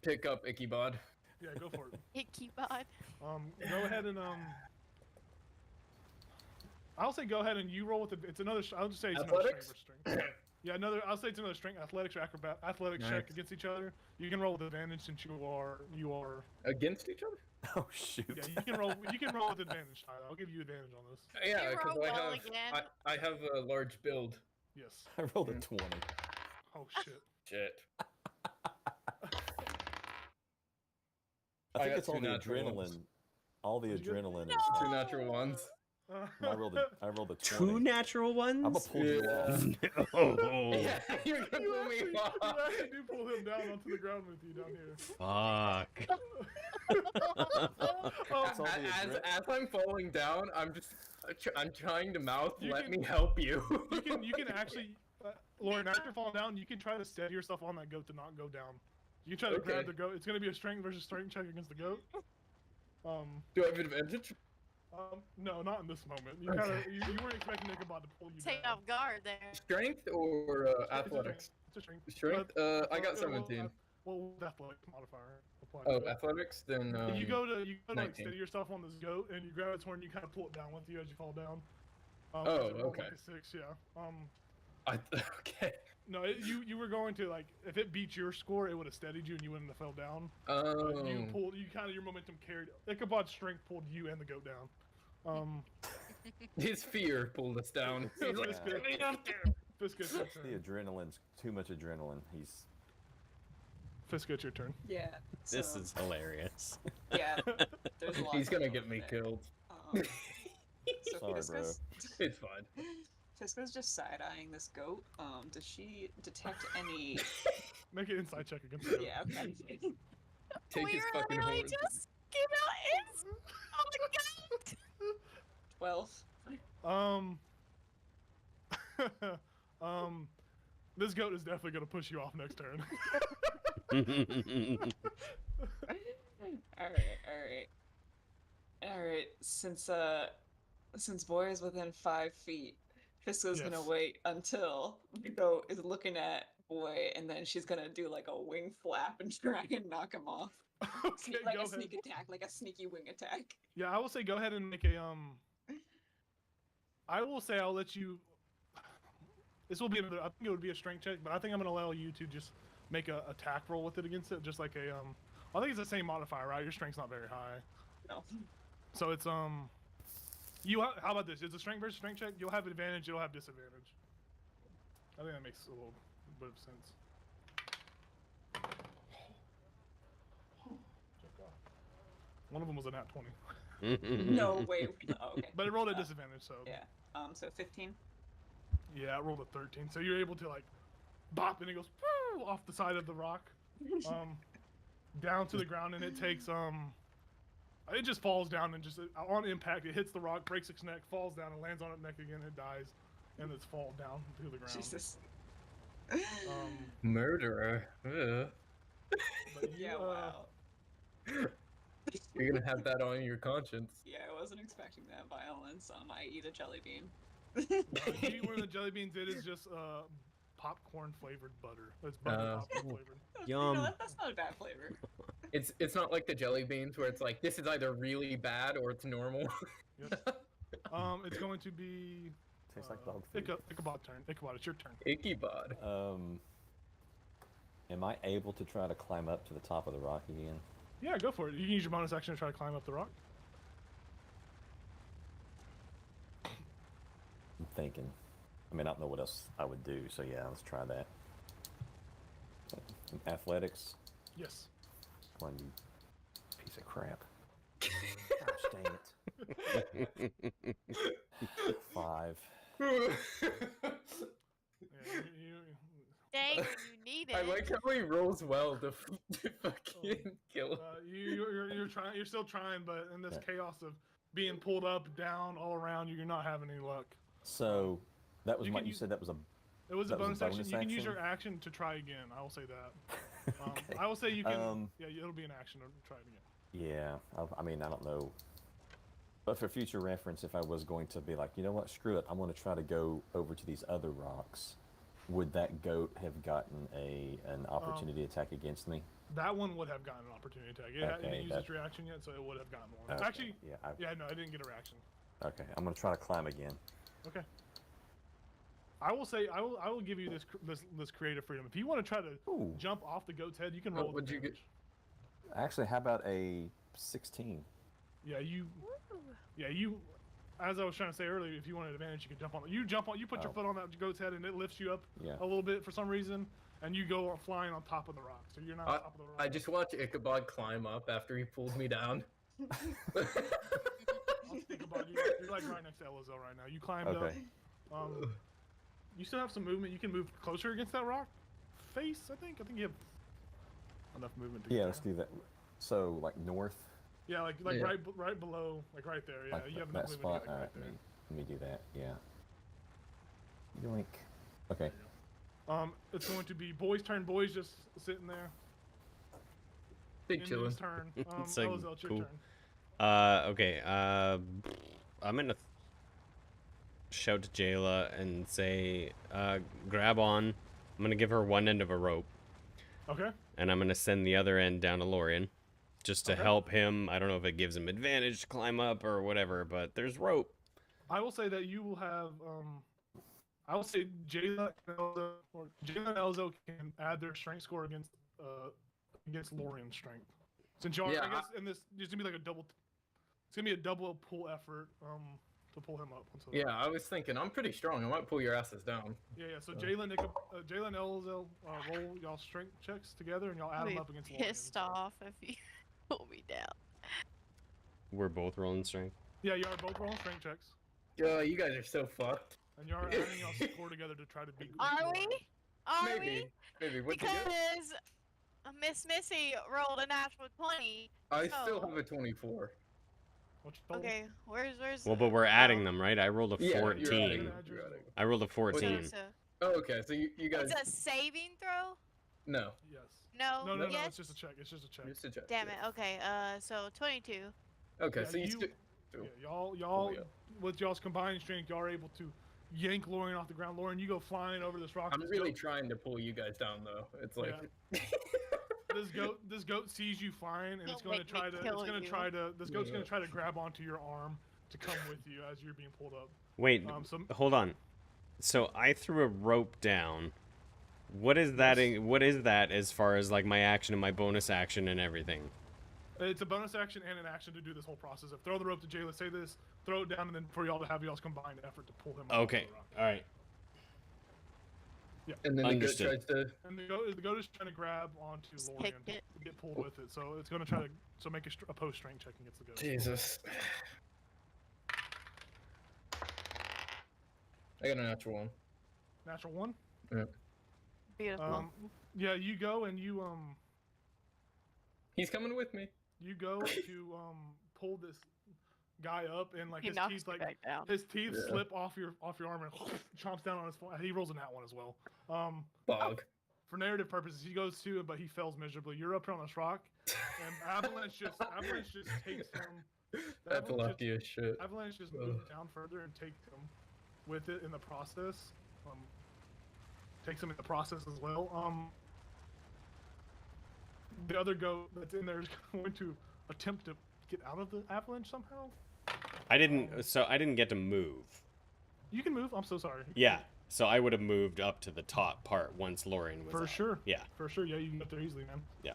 pick up Ichabod. Yeah, go for it. Ichabod. Go ahead and I'll say go ahead and you roll with it. It's another. I'll just say it's Athletics? another strength versus strength. Yeah, another. I'll say it's another strength, athletics or athletics Nice. check against each other. You can roll with advantage since you are. Against each other? Oh shoot. Yeah, you can roll. You can roll with advantage, Tyler. I'll give you advantage on this. Yeah, You because roll I well have again. I have a large build. Yes. I rolled a 20. Oh shit. Shit. I I think got it's all two the natural adrenaline. ones. All the What'd you get? adrenaline is. Two natural ones. I rolled a 20. 2 natural ones? I'm gonna pull you off. Oh, Yeah, you're gonna You pull me actually, off. you actually do pull him down onto the ground with you down here. fuck. It's all the As I'm falling down, I'm trying to mouth, You let can- me help you. You can actually, Lauren, after falling down, you can try to steady yourself on that goat to not go down. You can try to grab Okay. the goat. It's gonna be a strength versus strength check against the goat. Do I have advantage? No, not in this moment. You kind of you weren't expecting Ichabod to pull you Take down. off guard there. Strength or It's a athletics? It's a strength. Strength? I got 17. Well, with athletics modifier. apply Oh, to it. athletics? Then You go to like 19. steady yourself on this goat, and you grab its horn. You kind of pull it down with you as you fall down. Oh, it rolled okay. Like a 6, yeah. okay. No, you were going to like if it beat your score, it would have steadied you and you wouldn't have fell down. Oh. You pulled. You kind of your momentum carried. Ichabod's strength pulled you and the goat down. His fear pulled us down. He's like, Fiska, "Get me up there." Fiska, it's your The turn. adrenaline's too much adrenaline. He's Fiska, it's your turn. Yeah. This so, is hilarious. Yeah. There's a lot He's gonna going get on me there. killed. So Sorry, Fiska's- It's fine. Fiska's just side-eyeing this goat. Does she detect any... Make an insight check against the goat. Yeah, okay. Take we his were fucking literally horns. just give out Oh my god! 12. This goat is definitely gonna push you off next turn. Alright. Since boy is within 5 feet, Fiska's gonna Yes. wait until the goat is looking at boy, and then she's gonna do like a wing flap and try and knock him off. Okay, Like go a ahead. sneak attack, like a sneaky wing attack. Yeah, I will say go ahead and make a I will say I'll let you. This will be another. I think it would be a strength check, but I think I'm gonna allow you to just make a attack roll with it against it, just like a I think it's the same modifier, right? Your strength's not very high, No. so it's You how about this? It's a strength versus strength check. You'll have advantage. You'll have disadvantage. I think that makes a little bit of sense. One of them was a nat 20, No, wait. Oh, okay. but it rolled at disadvantage, so Yeah. So 15. yeah, it rolled a 13. So you're able to like bop, and it goes woo, off the side of the rock, down to the ground, and it takes it just falls down and just on impact, it hits the rock, breaks its neck, falls down, and lands on its neck again. It dies, and it's fall down to the ground. Jesus. Murderer. Ugh. But you, Yeah, wow. You're gonna have that on your conscience. Yeah, I wasn't expecting that violence. I eat a jelly bean. You eat one of the jelly beans. It is just popcorn flavored butter. It's butter popcorn flavored. You know, Yum. that's not a bad flavor. It's not like the jelly beans where it's like this is either really bad or it's normal. Yes. It's going to be Tastes like dog food. Ichabod turn. Ichabod, it's your turn. Ichabod. Am I able to try to climb up to the top of the rock again? Yeah, go for it. You can use your bonus action to try to climb up the rock. I'm thinking. I mean, I don't know what else I would do, so yeah, let's try that. Athletics. Yes. Come on, you piece of crap. Gosh, dang it. 5. Yeah, Dang, when you need it. I like how he rolls well to fucking kill. you're trying. You're still trying, but in this chaos of being pulled up, down, all around you, you're not having any luck. So that was You my. can You use- said that was a. It was a That was bonus a action. bonus You can use action? your action to try again. I will say that. Okay. I will say you can. Yeah, it'll be an action to try it again. Yeah, I mean, I don't know. But for future reference, if I was going to be like, you know what, screw it, I'm going to try to go over to these other rocks, would that goat have gotten an opportunity attack against me? That one would have gotten an opportunity attack. It Okay, didn't use that- its reaction yet, so it would have gotten one. Okay, Actually, yeah, no, it didn't get a reaction. okay, I'm going to try to climb again. Okay. I will say I will give you this creative freedom. If you want to try to Ooh. jump off the goat's head, you can What roll. would you get? advantage. Actually, how about a 16? Yeah, you. As I was trying to say earlier, if you wanted advantage, you could jump on. You jump on. You put your Oh. foot on that goat's head, and it lifts you up Yeah. a little bit for some reason, and you go flying on top of the rock. So you're not on top of the rock. I just watch Ichabod climb up after he pulls me down. I'll think about you. You're like right next to Elizel right now. You climbed Okay. up. You still have some movement. You can move closer against that rock face. I think you have enough movement to get Yeah, there. let's do that. So, like north? Yeah, like Yeah. right below, like right there. Yeah, Like you have that enough movement spot? to get like, Alright, right there. let me do that, yeah. Yoink. Okay. It's going to be boys' turn. Boys just sitting there. Big Indian's chillin'. turn. It's like, Elizel, it's your cool. turn. Okay. I'm gonna shout to Jayla and say, grab on. I'm gonna give her one end of a rope, Okay. and I'm gonna send the other end down to Lorian, just to Okay. help him. I don't know if it gives him advantage to climb up or whatever, but there's rope. I will say that you will have. I will say Jayla and Elzo can add their strength score against Lorian's strength. Since y'all, Yeah, I guess, in this, there's gonna be like a double. It's gonna be a double pull effort to pull him up. So, Yeah, I was thinking I'm pretty strong. I might pull your asses down. Yeah. So Jayla and Elzo roll y'all strength checks together, and y'all add I'll them be up against Lorian. pissed off if you pull me down. We're both rolling strength. Yeah, you are both rolling strength checks. Yo, you guys are so fucked. And you're adding y'all score together to try to beat. Are we? Are Maybe. we? Maybe. What do you get? Because Miss Missy rolled a natural 20. I so- still have a 24. What's your total? Okay, where's? Well, but we're adding them, right? I rolled a Yeah, 14. you're adding them, Add you're yours. adding them. I rolled a So 14. it's a, Oh, okay. So you guys. it's a saving throw? No. Yes. No. No, Yes? it's just a check. It's just a check. Just a check. Damn it. Okay. So 22. Okay, Yeah, so you. Yeah, y'all, Fully up. with y'all's combined strength, y'all are able to yank Lorian off the ground. Lorian, you go flying over this rock. I'm This really goat- trying to pull you guys down though. It's like. this goat sees you flying, and it's Don't going to make me try to. It's kill going to you. try to. This goat's Yeah. going to try to grab onto your arm to come with you as you're being pulled up. Wait, So hold on. So I threw a rope down. What is that? What is that as far as like my action and my bonus action and everything? it's a bonus action and an action to do this whole process. Of throw the rope to Jay. Let's say this. Throw it down, and then for y'all to have y'all's combined effort to pull him. Off Okay. the rock. All right. And then Understood. the goat tries to. And the goat is trying to grab onto Just Lorian picked it. to get pulled with it. So it's going to try to make a opposed strength check against the goat. Jesus. I got a natural one. Natural one. Beautiful. Yeah, you go and you He's coming with me. you go to pull this guy up, and like he his knocks teeth me like back down. his teeth Yeah. slip off your arm and chomps down on his. He rolls in that one as well. Bog. For narrative purposes, he goes to it, but he fails miserably. You're up here on this rock, and Avalanche just takes him. That's lucky as shit. Avalanche just moves down further and takes him with it in the process. Takes him in the process as well. The other goat that's in there is going to attempt to get out of the avalanche somehow. I didn't get to move. You can move. I'm so sorry. Yeah. So I would have moved up to the top part once Lorian was For out. sure. Yeah. For sure. Yeah, you can get there easily, man. Yeah.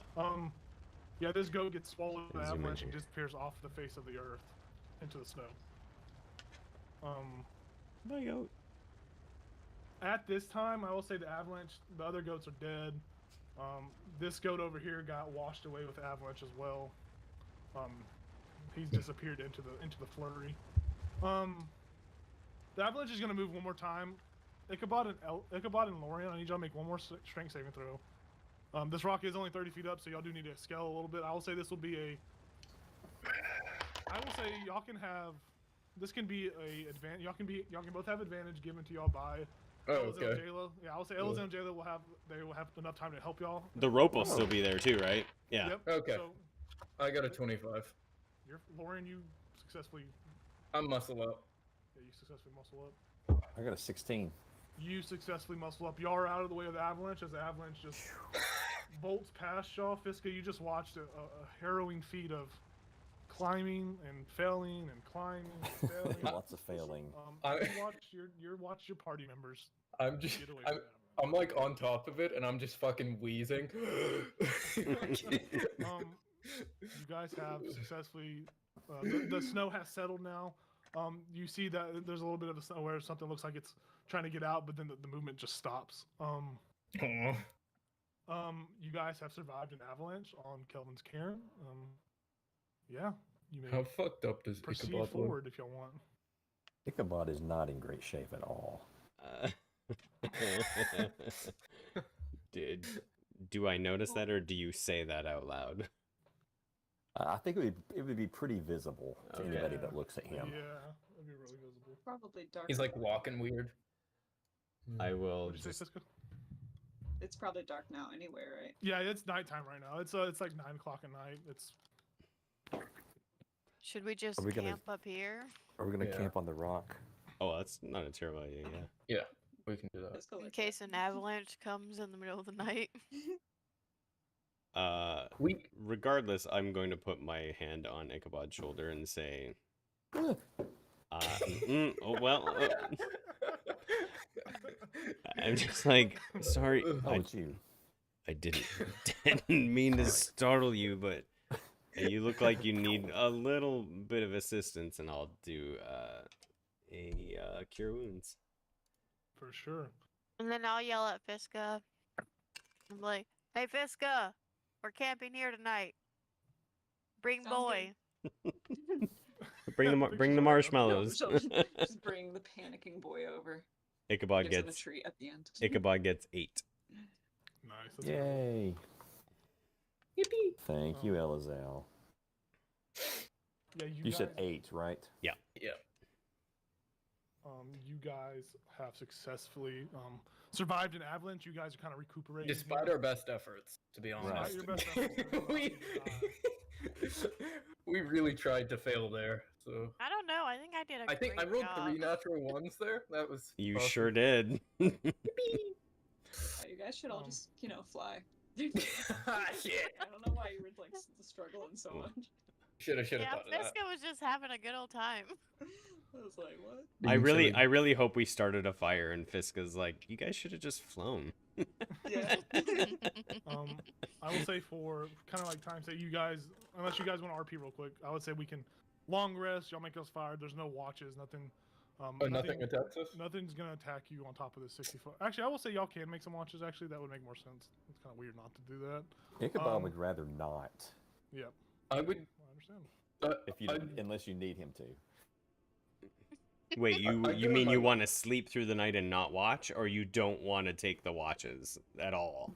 Yeah, this goat gets swallowed by the Zoom in avalanche and here. disappears off the face of the earth into the snow. My goat. At this time, I will say the avalanche, the other goats are dead. This goat over here got washed away with the avalanche as well. He's disappeared into the flurry. The avalanche is gonna move one more time. Ichabod and Lorian, I need y'all to make one more strength saving throw. This rock is only 30 feet up, so y'all do need to scale a little bit. I will say this will be a. I will say y'all can have. This can be a advantage. Y'all can both have advantage given to y'all by. Oh, Elizabeth okay. and Jayla. Yeah, I will say Elizabeth and Jayla will have enough time to help y'all. The rope will still be there too, right? Yeah. Yep. Okay. So, I got a 25. Lauren, you successfully. I'm muscle up. Yeah, you successfully muscle up. I got a 16. You successfully muscle up. Y'all are out of the way of the avalanche as the avalanche just bolts past y'all. Fiska, you just watched a harrowing feat of climbing and failing and climbing and failing. Lots of failing. You watch your party members I'm just. get away I'm, from I'm like on top of it, and I'm just fucking wheezing. You guys have successfully. The snow has settled now. You see that there's a little bit of a snow where something looks like it's trying to get out, but then the movement just stops. Aw. You guys have survived an avalanche on Kelvin's cairn. Yeah, you may How fucked up does proceed Ichabod look? forward if y'all want. Ichabod is not in great shape at all. Do I notice that, or do you say that out loud? I think it would be pretty visible to Okay. anybody that looks at him. Yeah, it'd be really visible. Probably dark. He's like walking weird. I will What'd you say, just. Siska? It's probably dark now anyway, right? Yeah, it's nighttime right now. It's like 9 o'clock at night. It's Should we just Are we gonna- camp up here? Are we gonna Yeah. camp on the rock? Oh, that's not a terrible idea. Yeah. Yeah, we can do that. Let's go In like case that. an avalanche comes in the middle of the night. We Regardless, I'm going to put my hand on Ichabod's shoulder and say, oh well. I'm just like, sorry, Oh, it's you. I didn't mean to startle you, but you look like you need a little bit of assistance, and I'll do a cure wounds. for sure. And then I'll yell at Fiska. I'm like, hey Fiska, we're camping here tonight. Bring Sounds boy. good. bring the marshmallows. Just bring the panicking boy over. Ichabod Gives him a gets treat at the end. Ichabod gets 8. Nice. That's pretty cool. Yay! Yippee! Thank you, Elazal. Yeah, You said guys- 8, right? Yeah. You guys have successfully survived an avalanche. You guys are kind of recuperating. Despite here. our best efforts, to be Right. honest. Despite your best efforts, we really tried to fail there. So I don't know. I think I did a I think I great rolled job. 3 natural ones there. That was You awesome. sure did. Oh, you guys should all just, fly. Shit. I don't know why you were like struggling so much. Should have Yeah, thought of that. Fiska was just having a good old time. I was like, what? I Being silly. really hope we started a fire and Fiska's like, you guys should have just flown. Yeah. I will say for kind of like time, say you guys, unless you guys want to RP real quick, I would say we can long rest. Y'all make us fire. There's no watches, nothing. Nothing attacks us? Nothing's gonna attack you on top of the 60 foot. Actually, I will say y'all can make some watches. Actually, that would make more sense. It's kind of weird not to do that. Ichabod would rather not. Yep, I would. I understand. If you unless you need him to. Wait, you I you do mean have you a- want to sleep through the night and not watch, or you don't want to take the watches at all?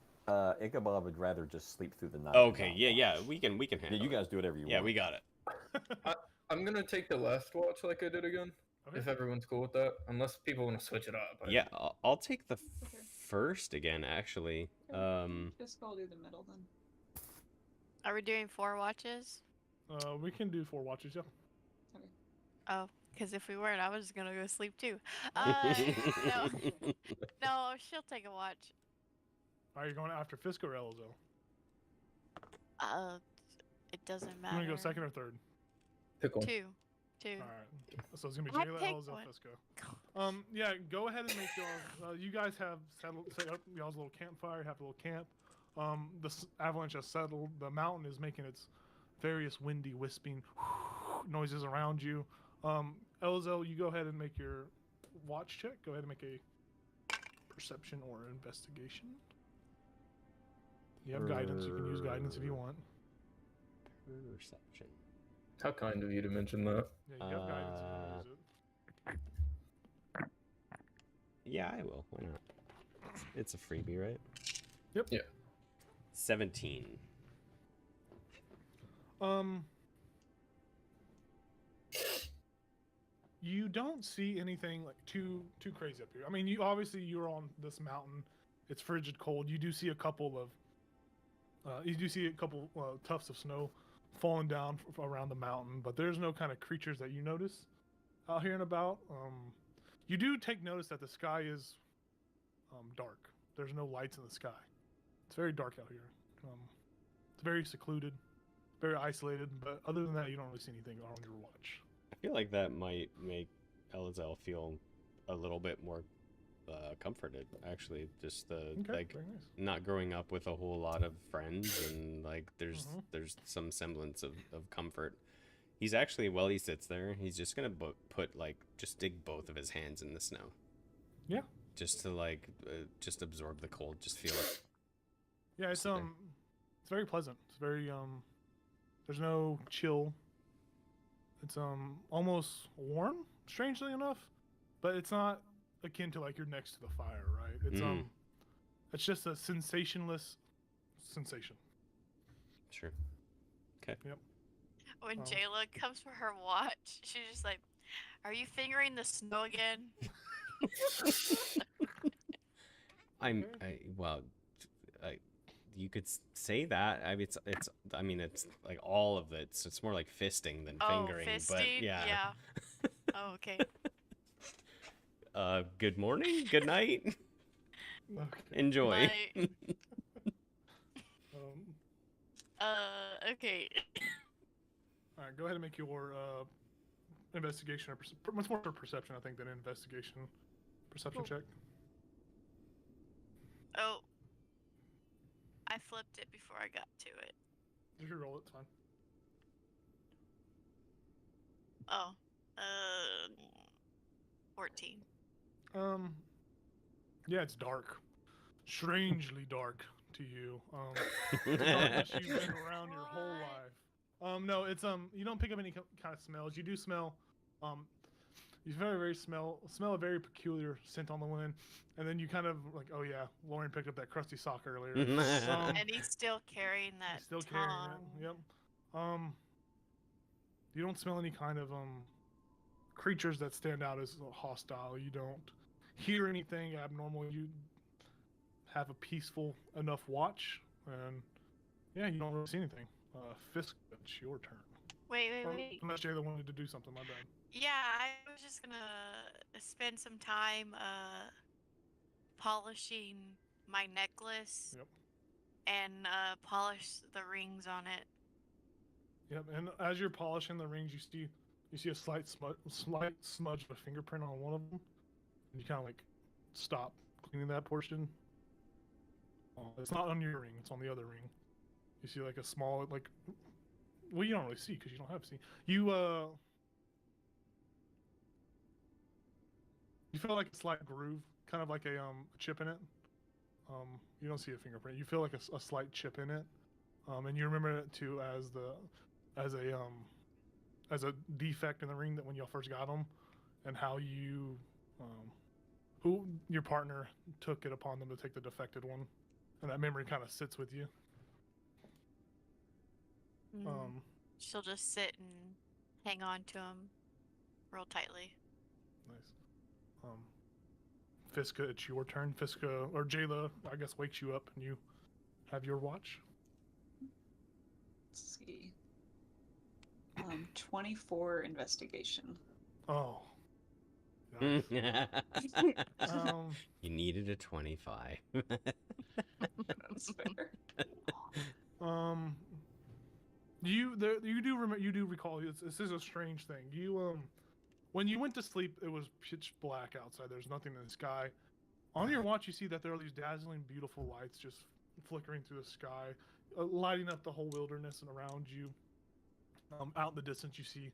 Ichabod would rather just sleep through the night. Okay, and not yeah, watch. we can Yeah, handle you it. guys do whatever you Yeah, want. we got it. I'm gonna take the last watch like I did again. Okay. If everyone's cool with that, unless people want to switch it up. Yeah, I'll take the first again. Actually, Just go do the middle then. Are we doing 4 watches? We can do 4 watches. Yeah. Oh, because if we weren't, I was just gonna go sleep too. No, no, she'll take a watch. Are you going after Fisk or Elzo? It doesn't You matter. want to go second or third? Pick one. 2. All right. So it's gonna be I Jayla, picked Elzo, one. Fisco. Yeah, go ahead and make y'all. You guys have set up y'all's little campfire. You have a little camp. Avalanche has settled. The mountain is making its various windy, wisping noises around you. Elzo, you go ahead and make your watch check. Go ahead and make a perception or investigation. You have guidance. You can use guidance if you want. Perception. How kind of you to mention that. Yeah, you have guidance. If you want to use it. Yeah, I will. Why not? It's a freebie, right? Yep. Yeah. 17. You don't see anything like too crazy up here. I mean, you're on this mountain. It's frigid cold. You do see a couple tufts of snow falling down around the mountain, but there's no kind of creatures that you notice out here and about. You do take notice that the sky is dark. There's no lights in the sky. It's very dark out here. It's very secluded, very isolated, but other than that, you don't really see anything on your watch. I feel like that might make Elazar feel a little bit more comforted. Actually, just the Okay, very nice. not growing up with a whole lot of friends and like there's some semblance of comfort. He's actually, while he sits there, he's just gonna just dig both of his hands in the snow. Yeah. Just to just absorb the cold, just feel it. Yeah, it's Sit there. it's very pleasant. It's very there's no chill. It's almost warm, strangely enough, but it's not akin to like you're next to the fire, right? It's it's just a sensationless sensation. Sure. When Oh. Jayla comes for her watch, she's just like, "Are you fingering the snow again?" You could say that. I mean, it's like all of it. So it's more like fisting than fingering. fisting? But yeah. Oh, okay. Good morning. Good night. Okay. Enjoy. Like, Um, okay. all right, go ahead and make your investigation or much more for perception, I think, than investigation. Perception Cool. check. Oh. I flipped it before I got to it. You can roll it. It's fine. Oh. 14. Yeah, it's dark. Strangely dark to you. The darkness you've been around your whole What? life. No, it's you don't pick up any kind of smells. You do smell, you very smell a very peculiar scent on the wind, and then you kind of like, oh yeah, Lauren picked up that crusty sock earlier. And he's still carrying that. Still carrying it. Yep. You don't smell any kind of creatures that stand out as hostile. You don't hear anything abnormal. You have a peaceful enough watch, and yeah, you don't really see anything. Fisk, it's your turn. Wait. Unless Jayla wanted to do something, my bad. Yeah, I was just gonna spend some time polishing my necklace. Yep. And polish the rings on it. Yep, and as you're polishing the rings, you see a slight smudge of a fingerprint on one of them, and you kind of like stop cleaning that portion. It's not on your ring; it's on the other ring. You see like a small well, you don't really see because you don't have to see. You feel like a slight groove, kind of like a chip in it. You don't see a fingerprint. You feel like a slight chip in it, and you remember it too as a defect in the ring that when y'all first got them, and how you who your partner took it upon them to take the defected one, and that memory kind of sits with you. She'll just sit and hang on to him real tightly. Nice. Fiska, it's your turn. Fiska, or Jayla, I guess, wakes you up and you have your watch. Let's see. 24 investigation. Oh. Nice. You needed a 25. That's fair. You do recall this is a strange thing. You when you went to sleep, it was pitch black outside. There's nothing in the sky. On your watch, you see that there are these dazzling, beautiful lights just flickering through the sky, lighting up the whole wilderness and around you. Out in the distance, you see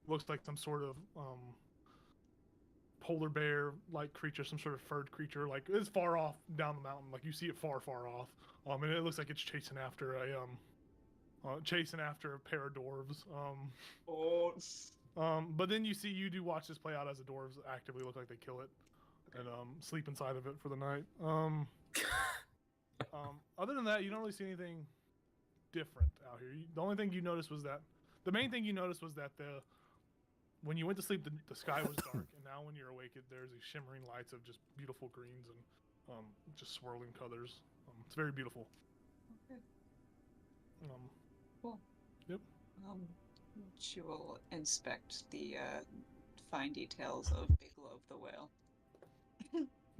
looks like some sort of polar bear-like creature, some sort of furred creature. Like it's far off down the mountain. Like you see it far off. And it looks like it's chasing after a pair of dwarves. But then you do watch this play out as the dwarves actively look like they kill it and sleep inside of it for the night. Other than that, you don't really see anything different out here. The only thing you noticed was that the main thing you noticed was that when you went to sleep, the sky was dark, and now when you're awake, there's these shimmering lights of just beautiful greens and just swirling colors. It's very beautiful. Okay. Cool. Yep. She will inspect the fine details of Big Love the Whale.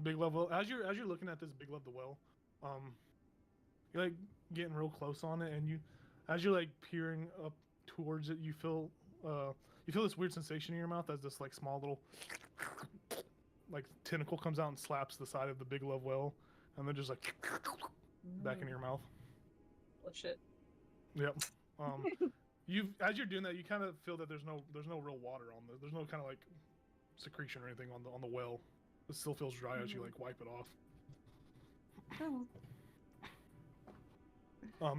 Big Love Whale. As you're looking at this Big Love the Whale, you're like getting real close on it, and as you're like peering up towards it, you feel this weird sensation in your mouth as this like small little like tentacle comes out and slaps the side of the Big Love Whale, and then just like back into your mouth. Bullshit. Yep. As you're doing that, you kind of feel that there's no real water on this. There's no kind of like secretion or anything on the well. It still feels dry as you like wipe it off. Oh.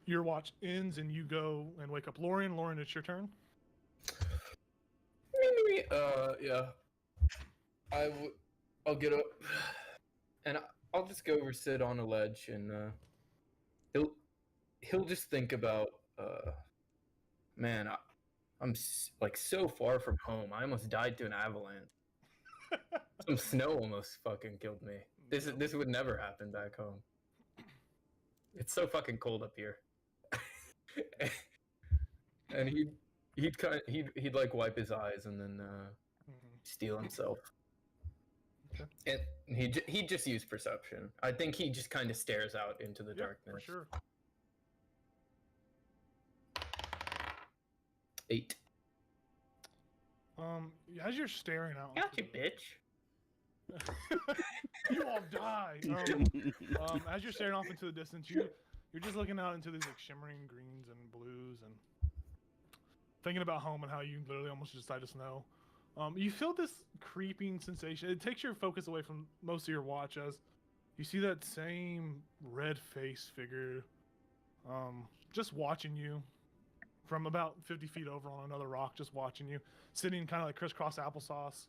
Your watch ends and you go and wake up Lauren. Lauren, it's your turn. Yeah. I'll get up, and I'll just go over, sit on a ledge, and he'll just think about, man, I'm like so far from home. I almost died to an avalanche. Some snow almost fucking killed me. This would never happen back home. It's so fucking cold up here. And he'd like wipe his eyes and then steal himself. Okay. And he just used perception. I think he just kind of stares out into the darkness. For sure. 8. As you're staring out, Gotcha, bitch. you all die. As you're staring off into the distance, you're just looking out into these like shimmering greens and blues and thinking about home and how you literally almost just died of snow. You feel this creeping sensation. It takes your focus away from most of your watch as you see that same red face figure just watching you from about 50 feet over on another rock, just watching you, sitting kind of like crisscross applesauce,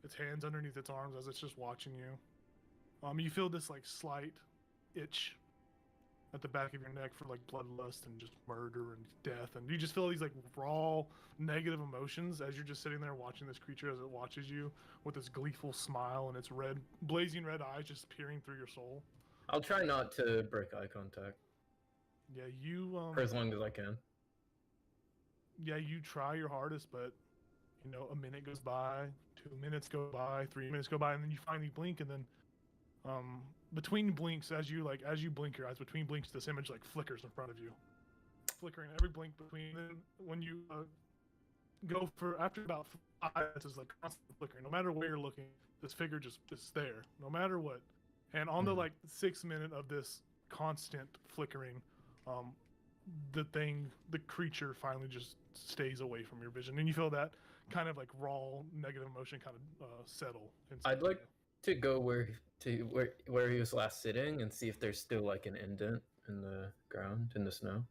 its hands underneath its arms as it's just watching you. You feel this like slight itch at the back of your neck for like bloodlust and just murder and death, and you just feel these like raw negative emotions as you're just sitting there watching this creature as it watches you with this gleeful smile and its blazing red eyes just peering through your soul. I'll try not to break eye contact Yeah, you for as long as I can. yeah, you try your hardest, but you know, a minute goes by, 2 minutes go by, 3 minutes go by, and then you finally blink, and then between blinks, as you blink your eyes, between blinks, this image like flickers in front of you, flickering every blink between. Then when you go for after about 5 minutes, it's like constant flickering. No matter where you're looking, this figure just is there, no matter what. And on the like 6th minute of this constant flickering, the creature finally just stays away from your vision, and you feel that kind of like raw negative emotion kind of settle inside. I'd like to go where he was last sitting and see if there's still like an indent in the ground, in the snow.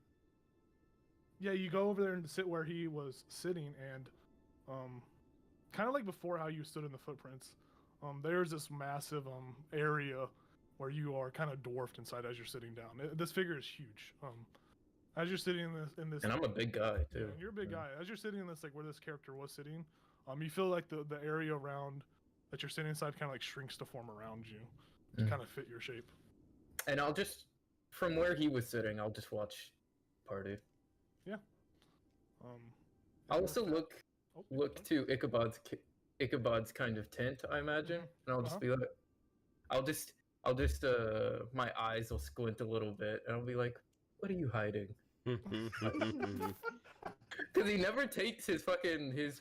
Yeah, you go over there and sit where he was sitting, and kind of like before how you stood in the footprints, there's this massive area where you are kind of dwarfed inside as you're sitting down. This figure is huge. As you're sitting in this, And I'm a big guy too. Yeah, you're a big guy. As you're sitting in this, like where this character was sitting, you feel like the area around that you're sitting inside kind of like shrinks to form around you, to kind of fit your shape. And I'll just, from where he was sitting, I'll just watch party. Yeah. I'll also look to Ichabod's kind of tent, I imagine, and I'll just be like, I'll just my eyes will squint a little bit, and I'll be like, "What are you hiding?" Because he never takes his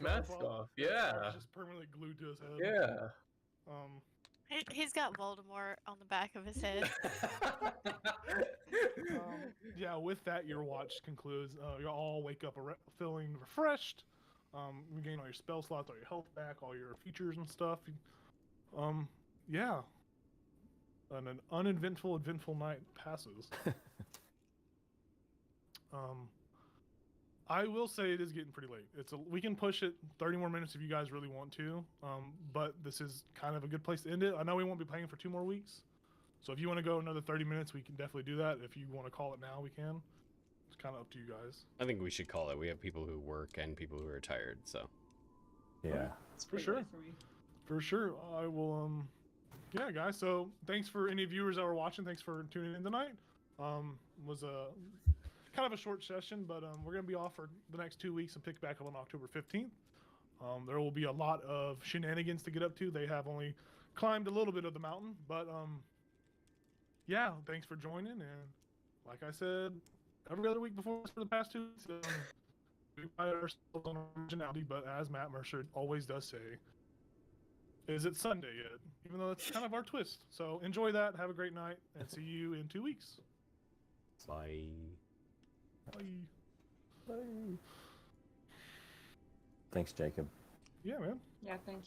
mask off. Yeah. It's just permanently glued to his head. Yeah. He's got Voldemort on the back of his head. Yeah, with that, your watch concludes. You all wake up feeling refreshed. Regain all your spell slots, all your health back, all your features and stuff. Yeah. And an uneventful, eventful night passes. I will say it is getting pretty late. We can push it 30 more minutes if you guys really want to. But this is kind of a good place to end it. I know we won't be playing for 2 more weeks. So if you want to go another 30 minutes, we can definitely do that. If you want to call it now, we can. It's kind of up to you guys. I think we should call it. We have people who work and people who are tired, so. Yeah. It's For pretty sure. late for me. For sure. I will, yeah, guys. So thanks for any viewers that were watching. Thanks for tuning in tonight. Was a kind of a short session, but we're going to be off for the next 2 weeks and pick back up on October 15th. There will be a lot of shenanigans to get up to. They have only climbed a little bit of the mountain, but yeah, thanks for joining. And like I said, every other week before for the past 2 weeks, we pride ourselves on originality, but as Matt Mercer always does say, is it Sunday yet? Even though that's kind of our twist. So enjoy that. Have a great night, and see you in 2 weeks. Bye. Bye. Bye. Thanks, Jacob. Yeah, man. Yeah, thank you.